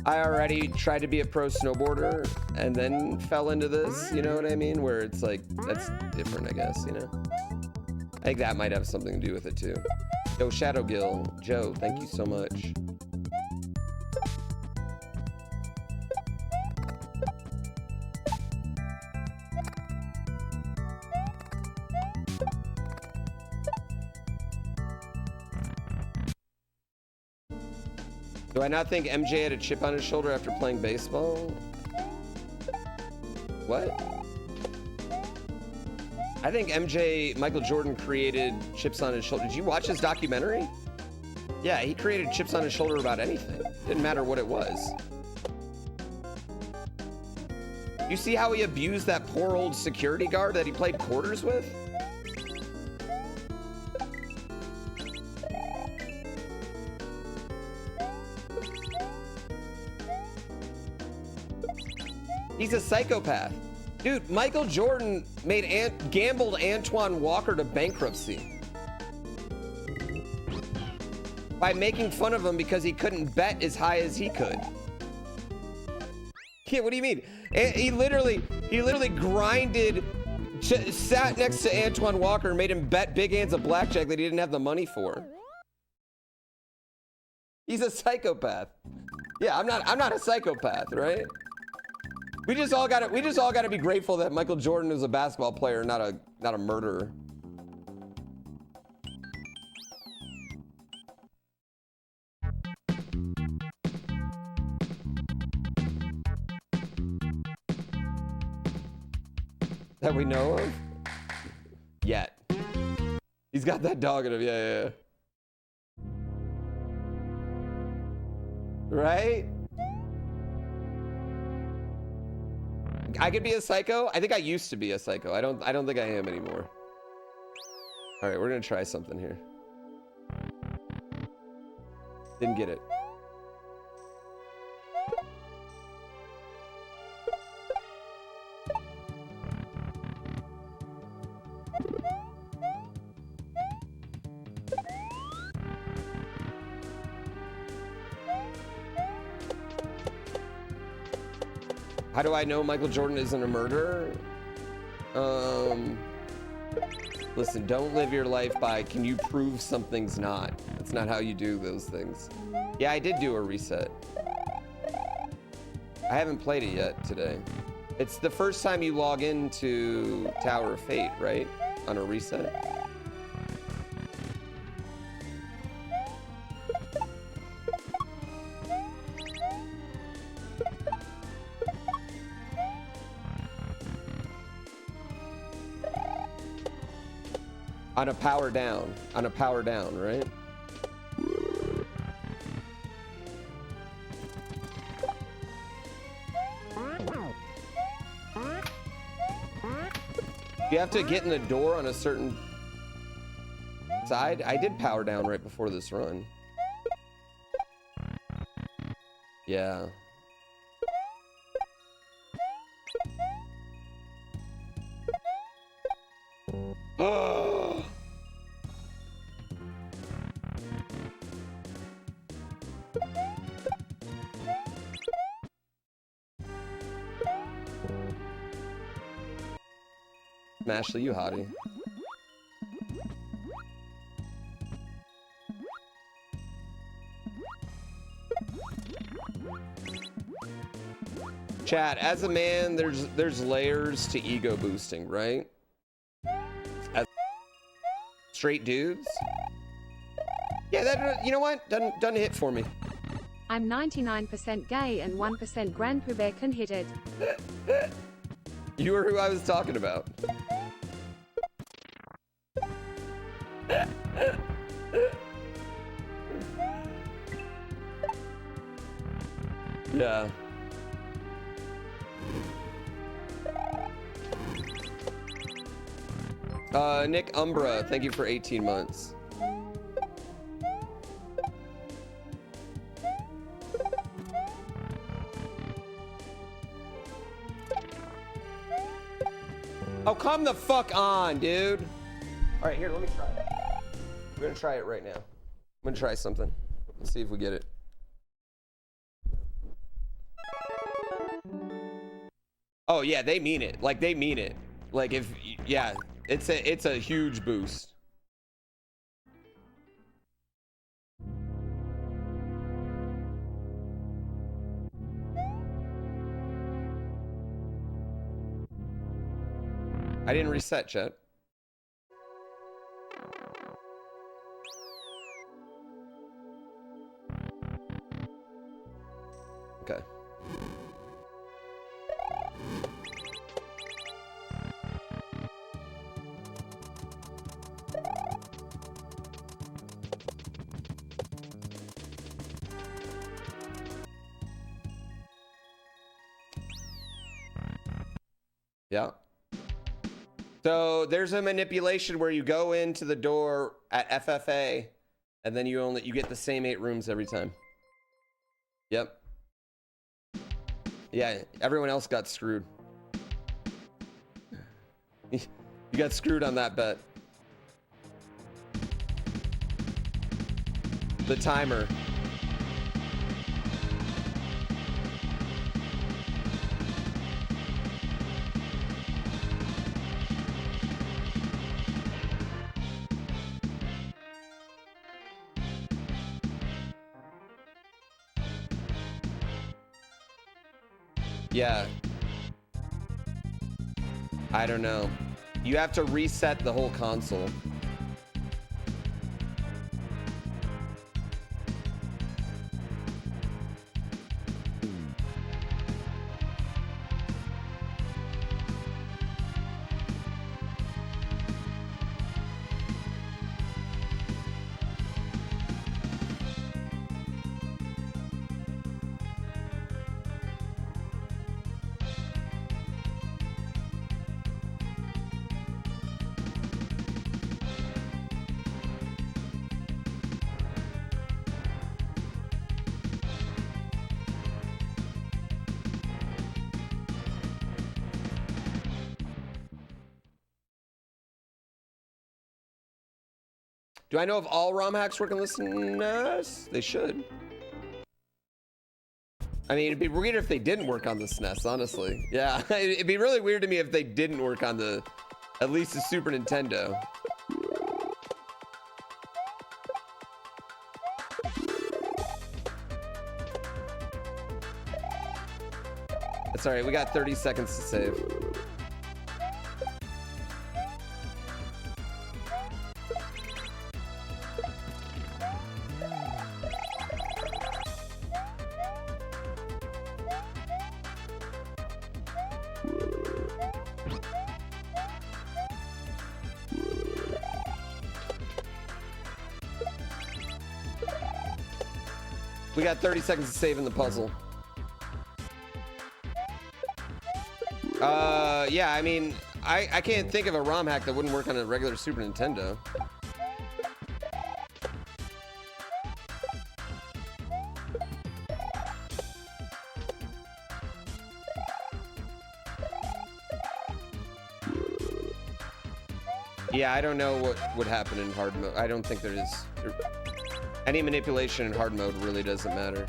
I already tried to be a pro snowboarder and then fell into this, you know what I mean? Where it's like, that's different, I guess, you know? I think that might have something to do with it too. Yo, Shadowgill, Joe, thank you so much. Do I not think MJ had a chip on his shoulder after playing baseball? What? I think Michael Jordan created chips on his shoulder. Did you watch his documentary? Yeah, he created chips on his shoulder about anything. Didn't matter what it was. You see how he abused that poor old security guard that he played quarters with? He's a psychopath. Dude, Michael Jordan gambled Antoine Walker to bankruptcy by making fun of him because he couldn't bet as high as he could. Yeah, what do you mean? He literally grinded, sat next to Antoine Walker and made him bet big hands of blackjack that he didn't have the money for. He's a psychopath. Yeah, I'm not a psychopath, right? We just all gotta be grateful that Michael Jordan is a basketball player, not a murderer. That we know of? Yet. He's got that dog in him, yeah. Right? I could be a psycho. I think I used to be a psycho. I don't think I am anymore. All right, we're gonna try something here. Didn't get it. How do I know Michael Jordan isn't a murderer? Listen, don't live your life by, can you prove something's not? That's not how you do those things. Yeah, I did do a reset. I haven't played it yet today. It's the first time you log into Tower of Fate, right? On a reset. On a power down, right? You have to get in the door on a certain side. I did power down right before this run. Yeah. Oh. Mashley, you hottie. Chat, as a man, there's layers to ego boosting, right? As straight dudes? Yeah, that, you know what? Doesn't hit for me. I'm 99% gay and 1% GrandPooBear can hit it. You were who I was talking about. Yeah. Nick Umbra, thank you for 18 months. Oh, come the fuck on, dude. All right, here, let me try it. We're gonna try it right now. I'm gonna try something. Let's see if we get it. Oh yeah, they mean it. Like they mean it. Like if yeah, it's a huge boost. I didn't reset, chat. Okay. Yeah. So there's a manipulation where you go into the door at FFA and then you get the same 8 rooms every time. Yep. Yeah, everyone else got screwed. You got screwed on that bet. The timer. Yeah. I don't know. You have to reset the whole console. Do I know if all ROM hacks work on the SNES? They should. I mean, it'd be weird if they didn't work on the SNES, honestly. Yeah, it'd be really weird to me if they didn't work on at least the Super Nintendo. It's all right, we got 30 seconds to save. We got 30 seconds to save in the puzzle. Yeah, I mean, I can't think of a ROM hack that wouldn't work on a regular Super Nintendo. Yeah, I don't know what would happen in hard mode. I don't think there is. Any manipulation in hard mode really doesn't matter.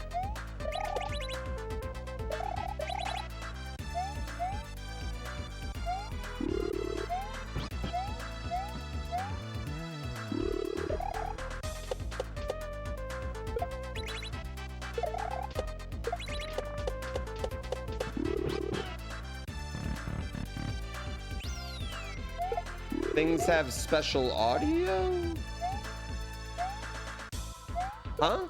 Things have special audio? Huh?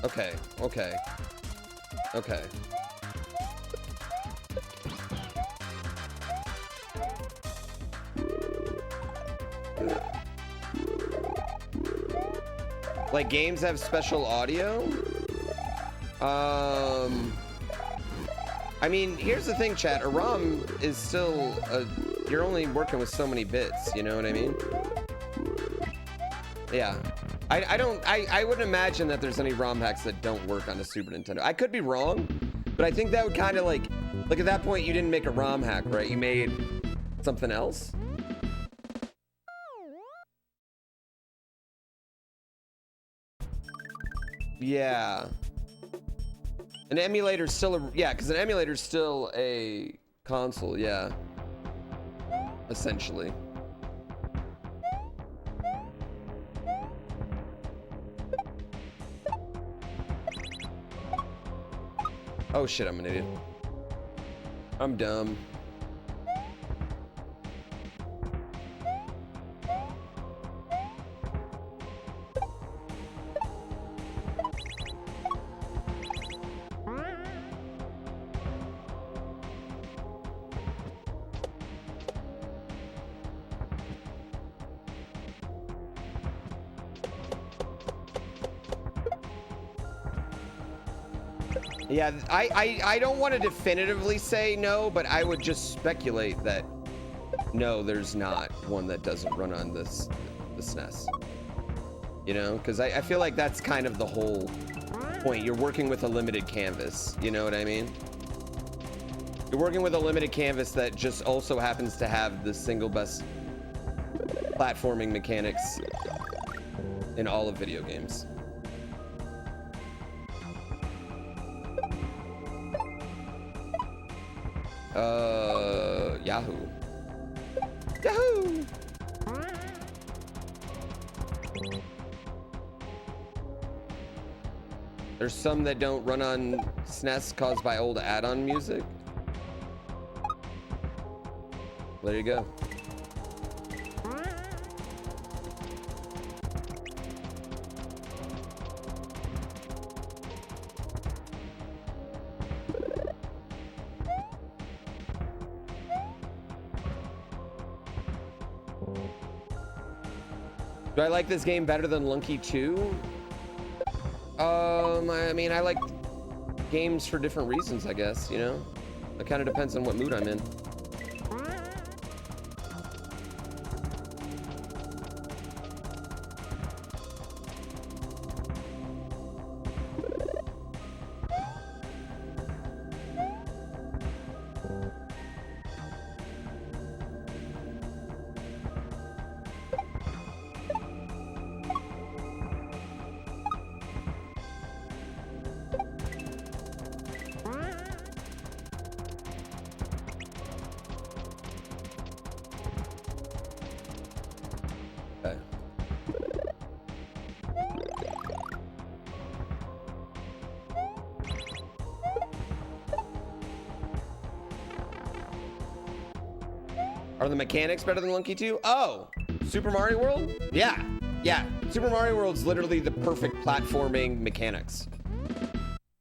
Okay, okay. Okay. Like games have special audio? I mean, here's the thing, chat. A ROM is still you're only working with so many bits, you know what I mean? Yeah. I wouldn't imagine that there's any ROM hacks that don't work on a Super Nintendo. I could be wrong, but I think that would kind of like at that point you didn't make a ROM hack, right? You made something else. Yeah. An emulator's still a, yeah, because an emulator's still a console, yeah. Essentially. Oh shit, I'm an idiot. I'm dumb. Yeah, I don't want to definitively say no, but I would just speculate that no, there's not one that doesn't run on the SNES. You know, because I feel like that's kind of the whole point. You're working with a limited canvas, you know what I mean? You're working with a limited canvas that just also happens to have the single best platforming mechanics in all of video games. Yahoo. Yahoo! There's some that don't run on SNES caused by old add-on music. There you go. Do I like this game better than Lunky 2? I mean, I like games for different reasons, I guess, you know? It kind of depends on what mood I'm in. Are the mechanics better than Lunky 2? Oh, Super Mario World? Yeah, yeah. Super Mario World's literally the perfect platforming mechanics.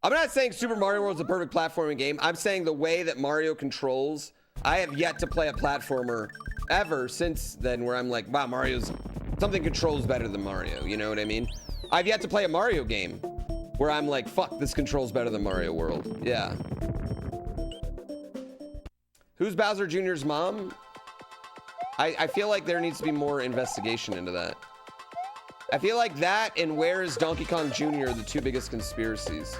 I'm not saying Super Mario World's a perfect platforming game. I'm saying the way that Mario controls. I have yet to play a platformer ever since then where I'm like, wow, something controls better than Mario. You know what I mean? I've yet to play a Mario game where I'm like, fuck, this controls better than Mario World. Yeah. Who's Bowser Jr.'s mom? I feel like there needs to be more investigation into that. I feel like that and where is Donkey Kong Jr. the two biggest conspiracies.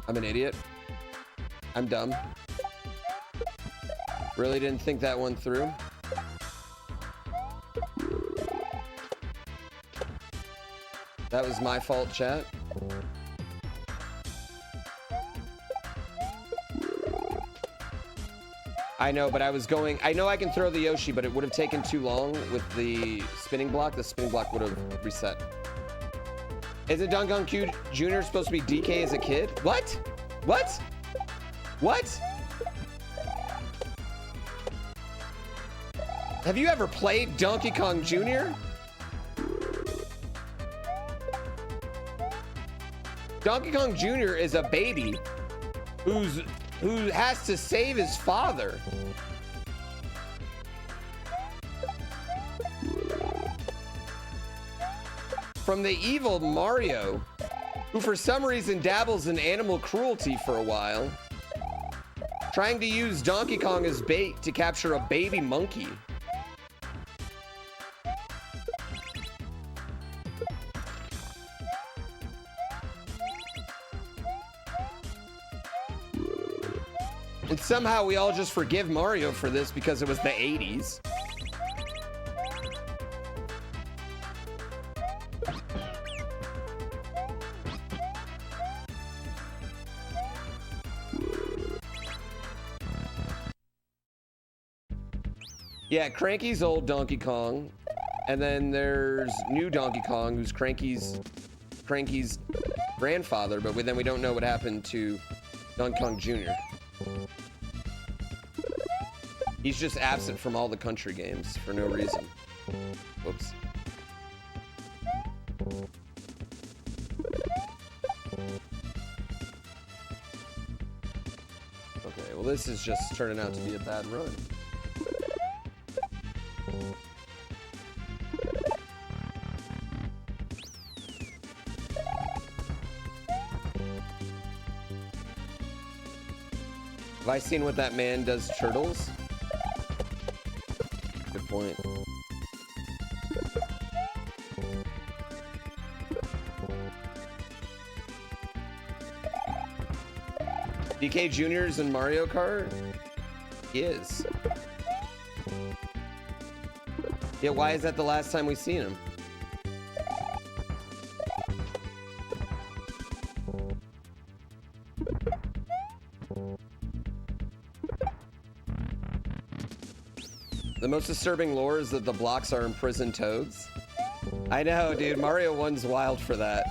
I'm an idiot. I'm dumb. Really didn't think that one through. That was my fault, chat. I know, but I was going... I know I can throw the Yoshi, but it would have taken too long with the spinning block. The spinning block would have reset. Isn't Donkey Kong Jr. supposed to be DK as a kid? What? What? What? Have you ever played Donkey Kong Jr.? Donkey Kong Jr. is a baby who has to save his father. From the evil Mario, who for some reason dabbles in animal cruelty for a while, trying to use Donkey Kong as bait to capture a baby monkey. And somehow we all just forgive Mario for this because it was the 80s. Yeah, Cranky's old Donkey Kong. And then there's new Donkey Kong, who's Cranky's grandfather, but then we don't know what happened to Donkey Kong Jr. He's just absent from all the country games for no reason. Whoops. Okay, well this is just turning out to be a bad run. Have I seen what that man does turtles? Good point. DK Jr.'s in Mario Kart? He is. Yeah, why is that the last time we've seen him? The most disturbing lore is that the blocks are imprisoned toads. I know, dude. Mario 1's wild for that.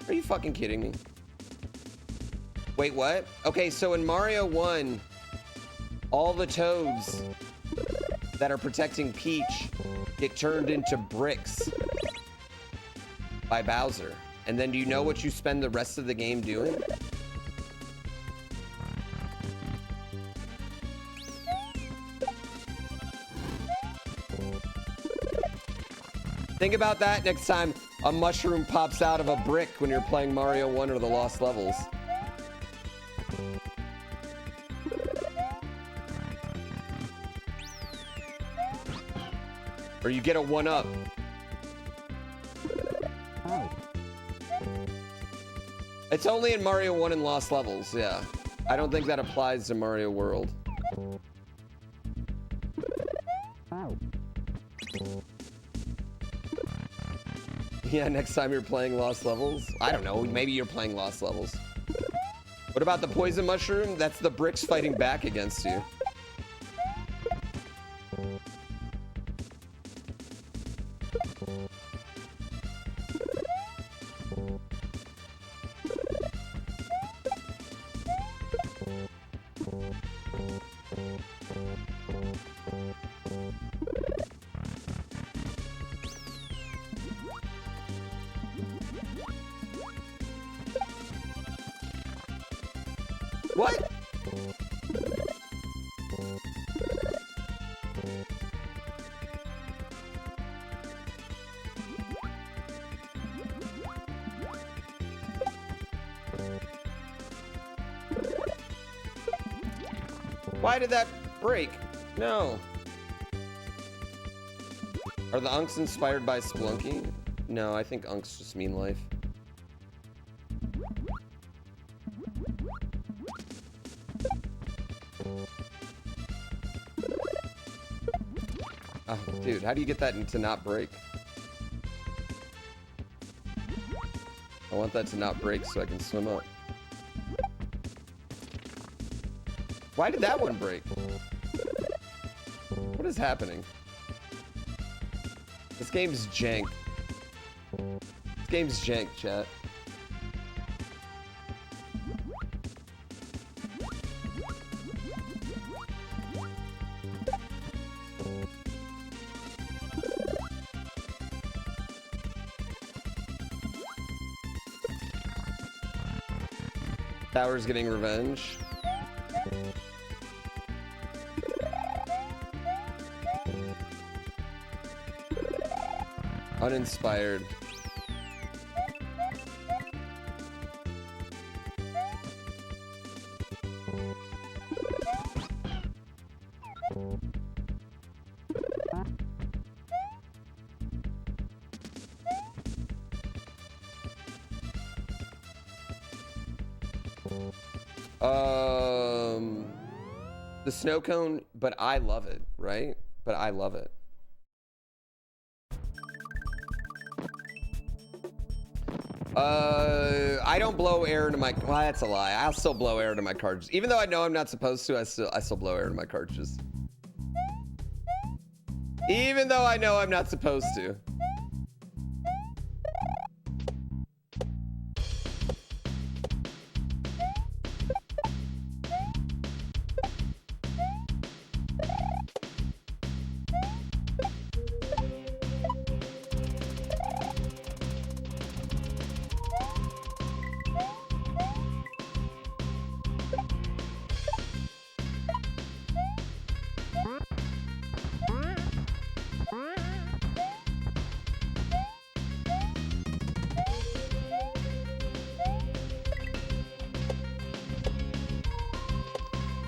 Are you fucking kidding me? Wait, what? Okay, so in Mario 1, all the toads that are protecting Peach get turned into bricks by Bowser. And then do you know what you spend the rest of the game doing? Think about that next time a mushroom pops out of a brick when you're playing Mario 1 or the Lost Levels. Or you get a 1-up. It's only in Mario 1 and Lost Levels, yeah. I don't think that applies to Mario World. Yeah, next time you're playing Lost Levels. I don't know, maybe you're playing Lost Levels. What about the poison mushroom? That's the bricks fighting back against you. What? Why did that break? No. Are the Unks inspired by Splunky? No, I think Unks just mean life. Oh, dude, how do you get that to not break? I want that to not break so I can swim up. Why did that one break? What is happening? This game's jank. This game's jank, chat. Tower's getting revenge. Uninspired. The snow cone, but I love it, right? But I love it. I don't blow air into my, well, that's a lie. I'll still blow air into my cartridges. Even though I know I'm not supposed to, I still blow air into my cartridges. Even though I know I'm not supposed to.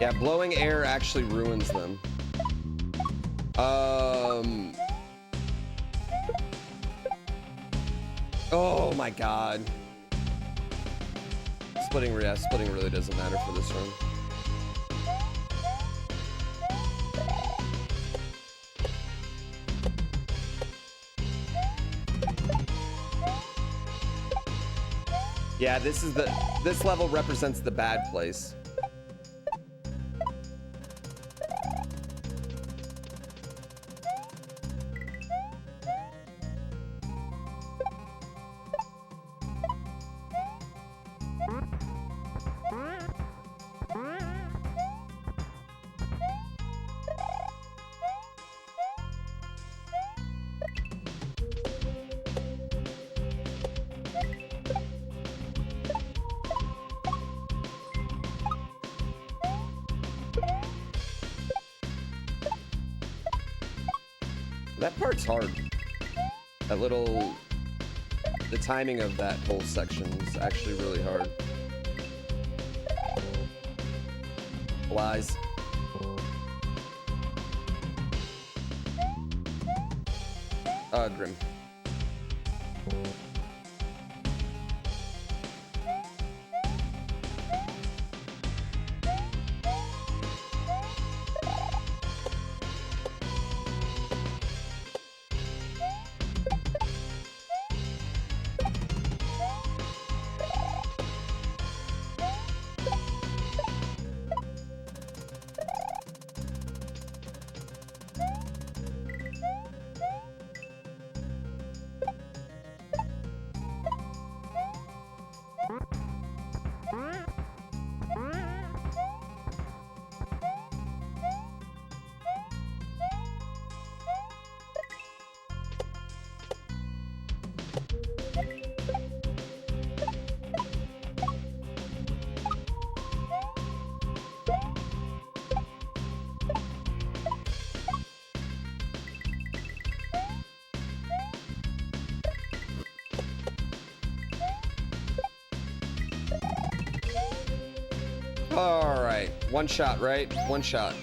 Yeah, blowing air actually ruins them. Oh my god. Splitting really doesn't matter for this run. Yeah, this level represents the bad place. That part's hard. That little... The timing of that whole section is actually really hard. Lies. Grim. All right, one shot, right? One shot.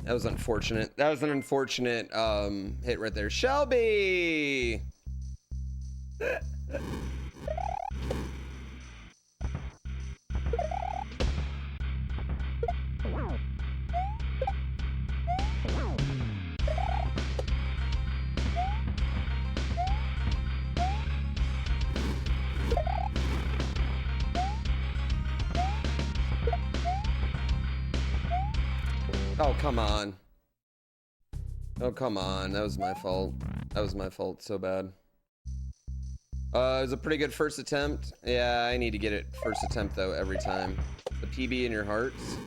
That was unfortunate. That was an unfortunate hit right there. Shelby! Oh, come on. Oh, come on. That was my fault. That was my fault so bad. It was a pretty good first attempt. Yeah, I need to get it first attempt, though, every time. The PB in your hearts.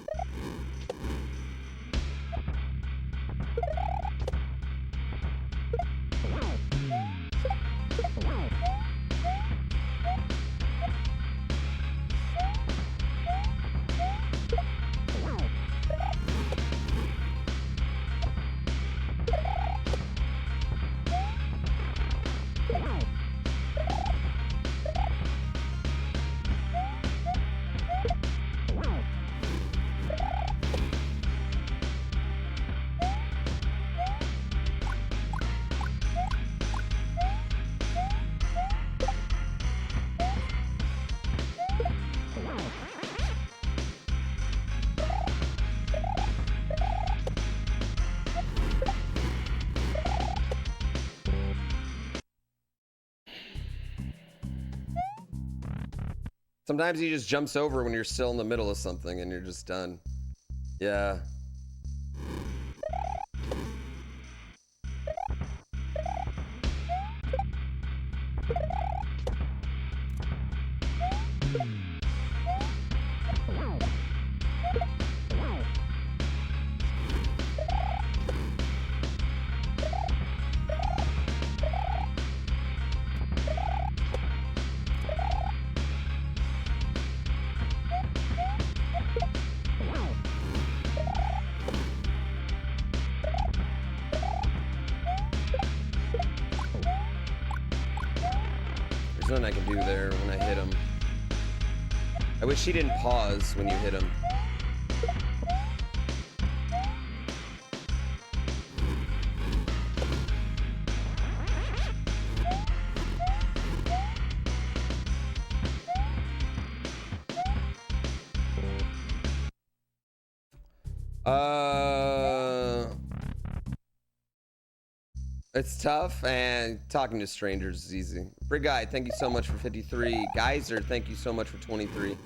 Sometimes he just jumps over when you're still in the middle of something and you're just done. Yeah. There's nothing I can do there when I hit him. I wish he didn't pause when you hit him. It's tough, and talking to strangers is easy. Brig Guy, thank you so much for 53. Geyser, thank you so much for 23.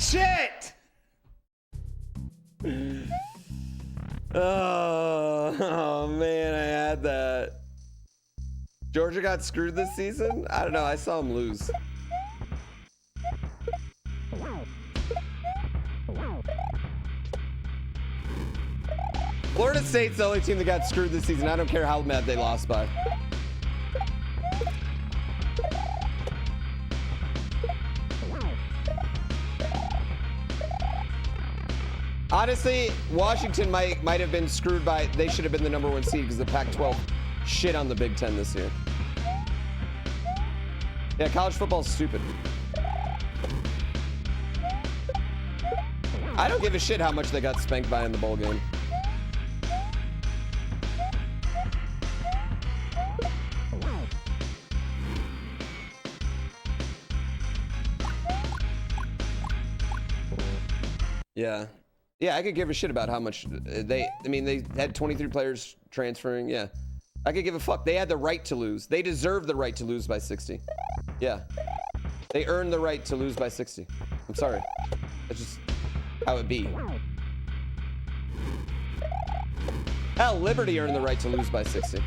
Shit! Oh man, I had that. Georgia got screwed this season? I don't know, I saw him lose. Florida State's the only team that got screwed this season. I don't care how mad they lost by. Honestly, Washington might have been screwed by, they should have been the #1 seed because the Pac-12 shit on the Big Ten this year. Yeah, college football's stupid. I don't give a shit how much they got spanked by in the bowl game. Yeah. Yeah, I could give a shit about how much they had 23 players transferring. Yeah. I could give a fuck. They had the right to lose. They deserve the right to lose by 60. Yeah. They earned the right to lose by 60. I'm sorry. That's just how it be. Hell, Liberty earned the right to lose by 60.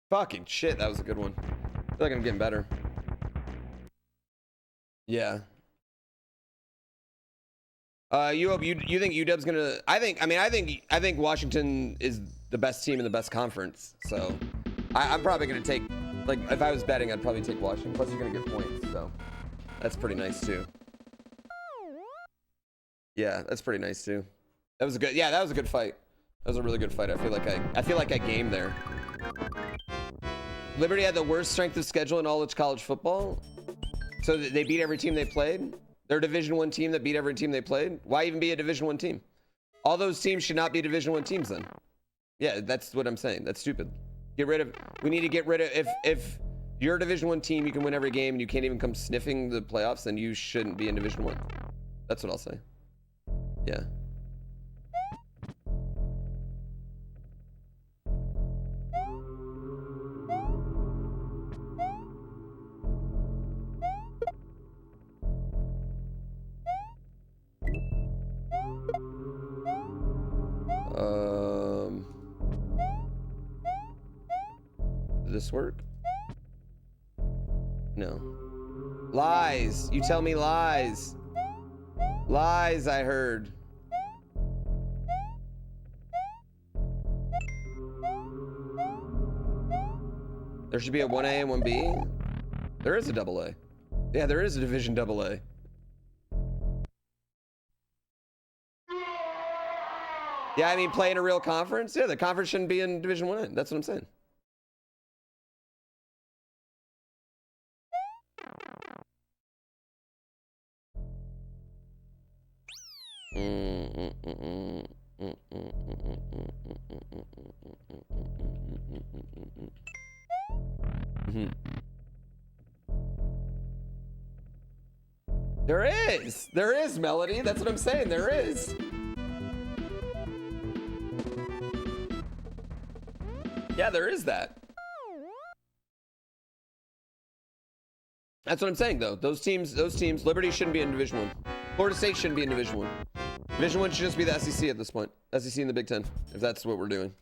Fucking shit, that was a good one. I feel like I'm getting better. Yeah. You think UW's gonna? I think Washington is the best team in the best conference. So I'm probably gonna take, like, if I was betting, I'd probably take Washington. Plus, you're gonna get points, so that's pretty nice too. Yeah, that's pretty nice too. That was a good. Yeah, that was a good fight. That was a really good fight. I feel like I gamed there. Liberty had the worst strength of schedule in all of college football. So they beat every team they played. They're a Division I team that beat every team they played. Why even be a Division I team? All those teams should not be Division I teams then. Yeah, that's what I'm saying. That's stupid. We need to get rid of, if you're a Division I team, you can win every game and you can't even come sniffing the playoffs, then you shouldn't be in Division I. That's what I'll say. Yeah. Did this work? No. Lies. You tell me lies. Lies, I heard. There should be a 1A and 1B. There is a double A. Yeah, there is a Division double A. Yeah, I mean, play in a real conference. Yeah, the conference shouldn't be in Division I. That's what I'm saying. There is Melody. That's what I'm saying. There is. Yeah, there is that. That's what I'm saying, though. Those teams, Liberty shouldn't be in Division I. Florida State shouldn't be in Division I. Division I should just be the SEC at this point. SEC in the Big Ten, if that's what we're doing.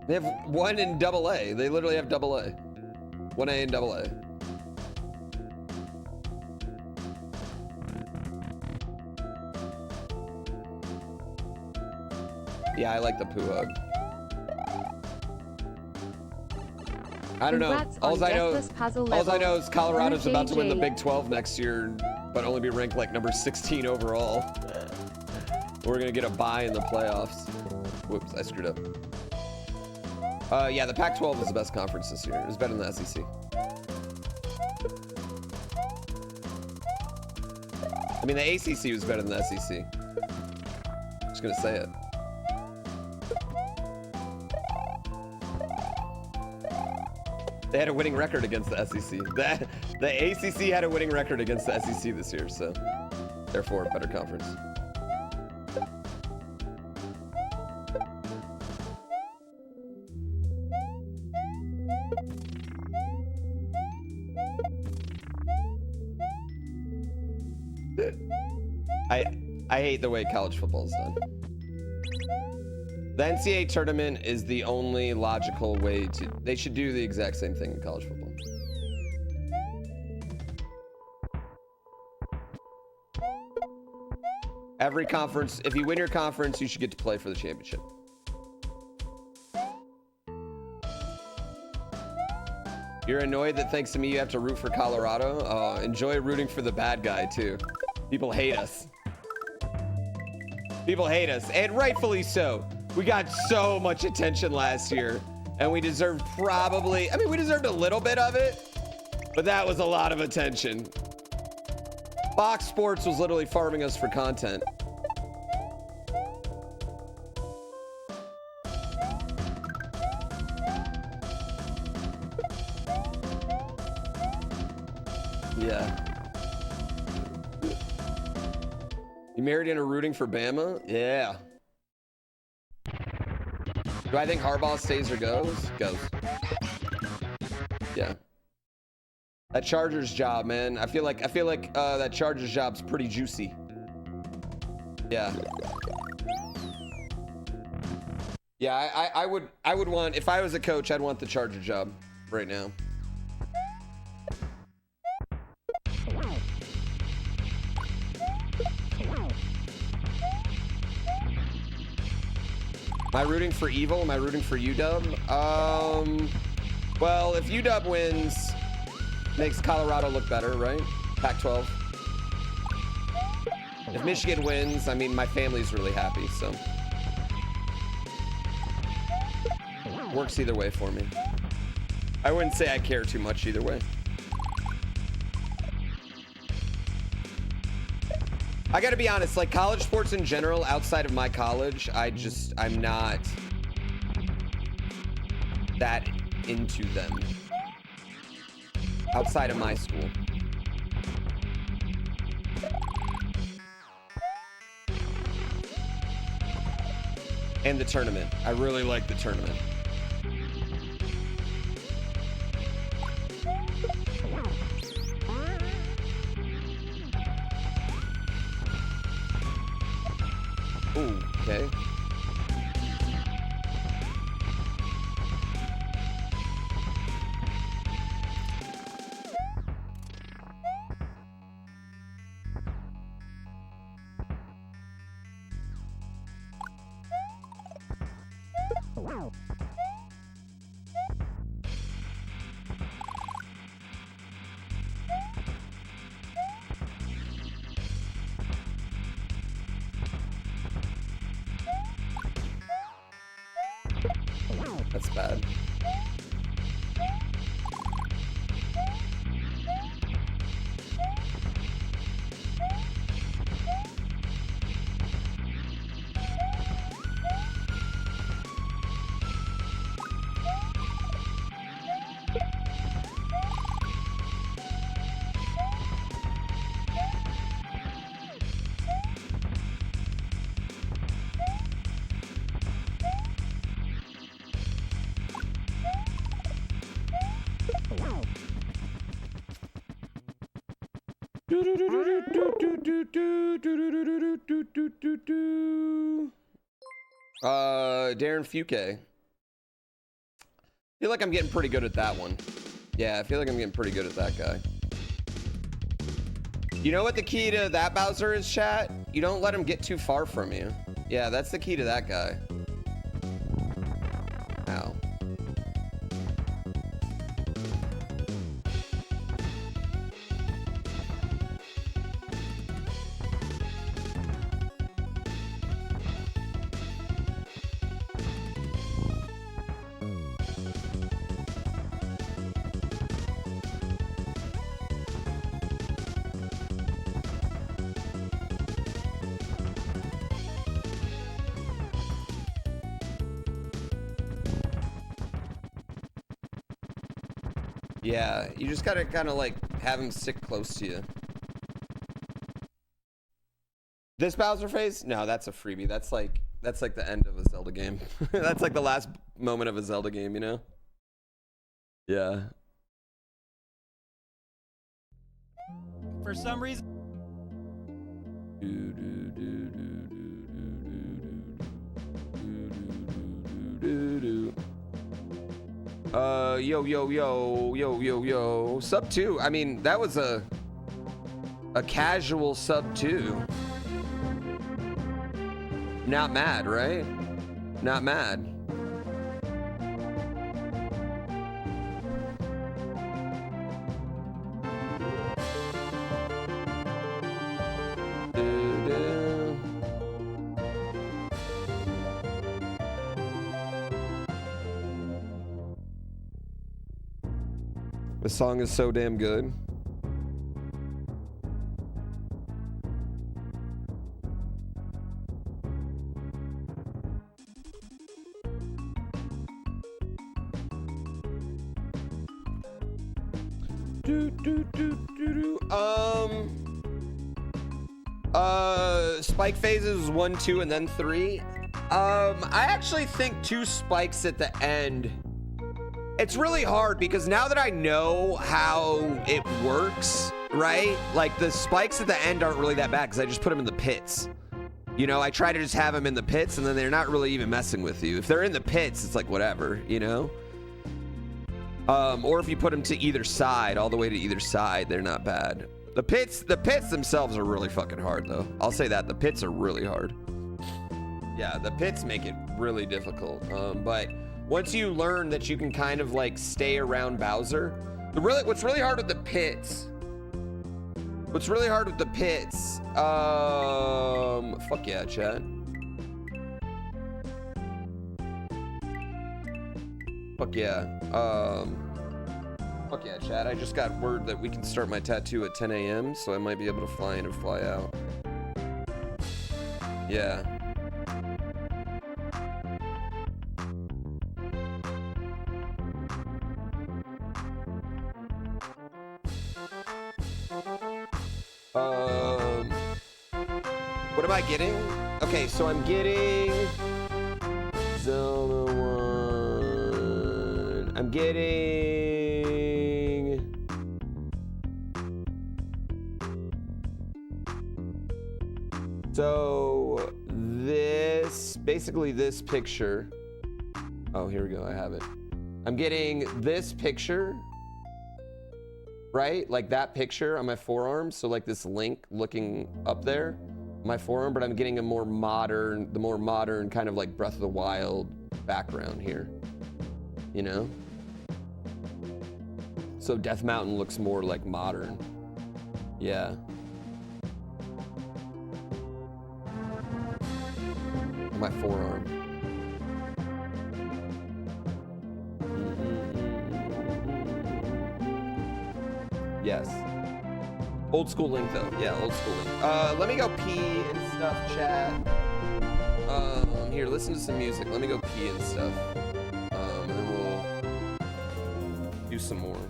They have one in double A. They literally have double A. 1A and double A. Yeah, I like the poo hug. I don't know. All I know is Colorado's about to win the Big 12 next year, but only be ranked like number 16 overall. We're gonna get a bye in the playoffs. Whoops, I screwed up. Yeah, the Pac-12 is the best conference this year. It's better than the SEC. I mean, the ACC was better than the SEC. Just gonna say it. They had a winning record against the SEC. The ACC had a winning record against the SEC this year, so therefore, better conference. I hate the way college football is done. The NCAA tournament is the only logical way to... They should do the exact same thing in college football. Every conference, if you win your conference, you should get to play for the championship. You're annoyed that thanks to me you have to root for Colorado? Oh, enjoy rooting for the bad guy too. People hate us. People hate us, and rightfully so. We got so much attention last year, and we deserved probably, I mean, we deserved a little bit of it, but that was a lot of attention. Fox Sports was literally farming us for content. Yeah. You married into rooting for Bama? Yeah. Do I think Harbaugh stays or goes? Goes. Yeah. That Chargers job, man. I feel like that Chargers job's pretty juicy. Yeah. Yeah, I would want, if I was a coach, I'd want the Charger job right now. Am I rooting for evil? Am I rooting for UW? Well, if UW wins, makes Colorado look better, right? Pac-12. If Michigan wins, I mean, my family's really happy, so. Works either way for me. I wouldn't say I care too much either way. I gotta be honest, like college sports in general, outside of my college, I'm not that into them. Outside of my school. And the tournament. I really like the tournament. Ooh, okay. That's bad. Darren Fuke. I feel like I'm getting pretty good at that one. Yeah, I feel like I'm getting pretty good at that guy. You know what the key to that Bowser is, chat? You don't let him get too far from you. Yeah, that's the key to that guy. Ow. Yeah, you just gotta kind of like have him stick close to you. This Bowser phase? No, that's a freebie. That's like the end of a Zelda game. That's like the last moment of a Zelda game, you know? Yeah. For some reason. Yo. Sub 2. I mean, that was a casual sub 2. Not mad, right? Not mad. The song is so damn good. Spike phases 1, 2, and then 3. I actually think 2 spikes at the end. It's really hard because now that I know how it works, right? Like the spikes at the end aren't really that bad because I just put them in the pits. You know, I try to just have them in the pits and then they're not really even messing with you. If they're in the pits, it's like whatever, you know? Or if you put them to either side, all the way to either side, they're not bad. The pits themselves are really fucking hard though. I'll say that, the pits are really hard. Yeah, the pits make it really difficult. But once you learn that you can kind of like stay around Bowser, what's really hard with the pits, fuck yeah, chat. Fuck yeah. Fuck yeah, chat. I just got word that we can start my tattoo at 10 a.m., so I might be able to fly in and fly out. Yeah. What am I getting? Okay, so I'm getting Zelda 1. I'm getting so this, basically this picture. Oh, here we go. I have it. I'm getting this picture, right? Like that picture on my forearm. So like this Link looking up there, my forearm, but I'm getting the more modern kind of like Breath of the Wild background here, you know? So Death Mountain looks more like modern. Yeah. My forearm. Yes. Old school Link though. Yeah, old school Link. Let me go pee and stuff, chat. Here, listen to some music. Let me go pee and stuff. And then we'll do some more.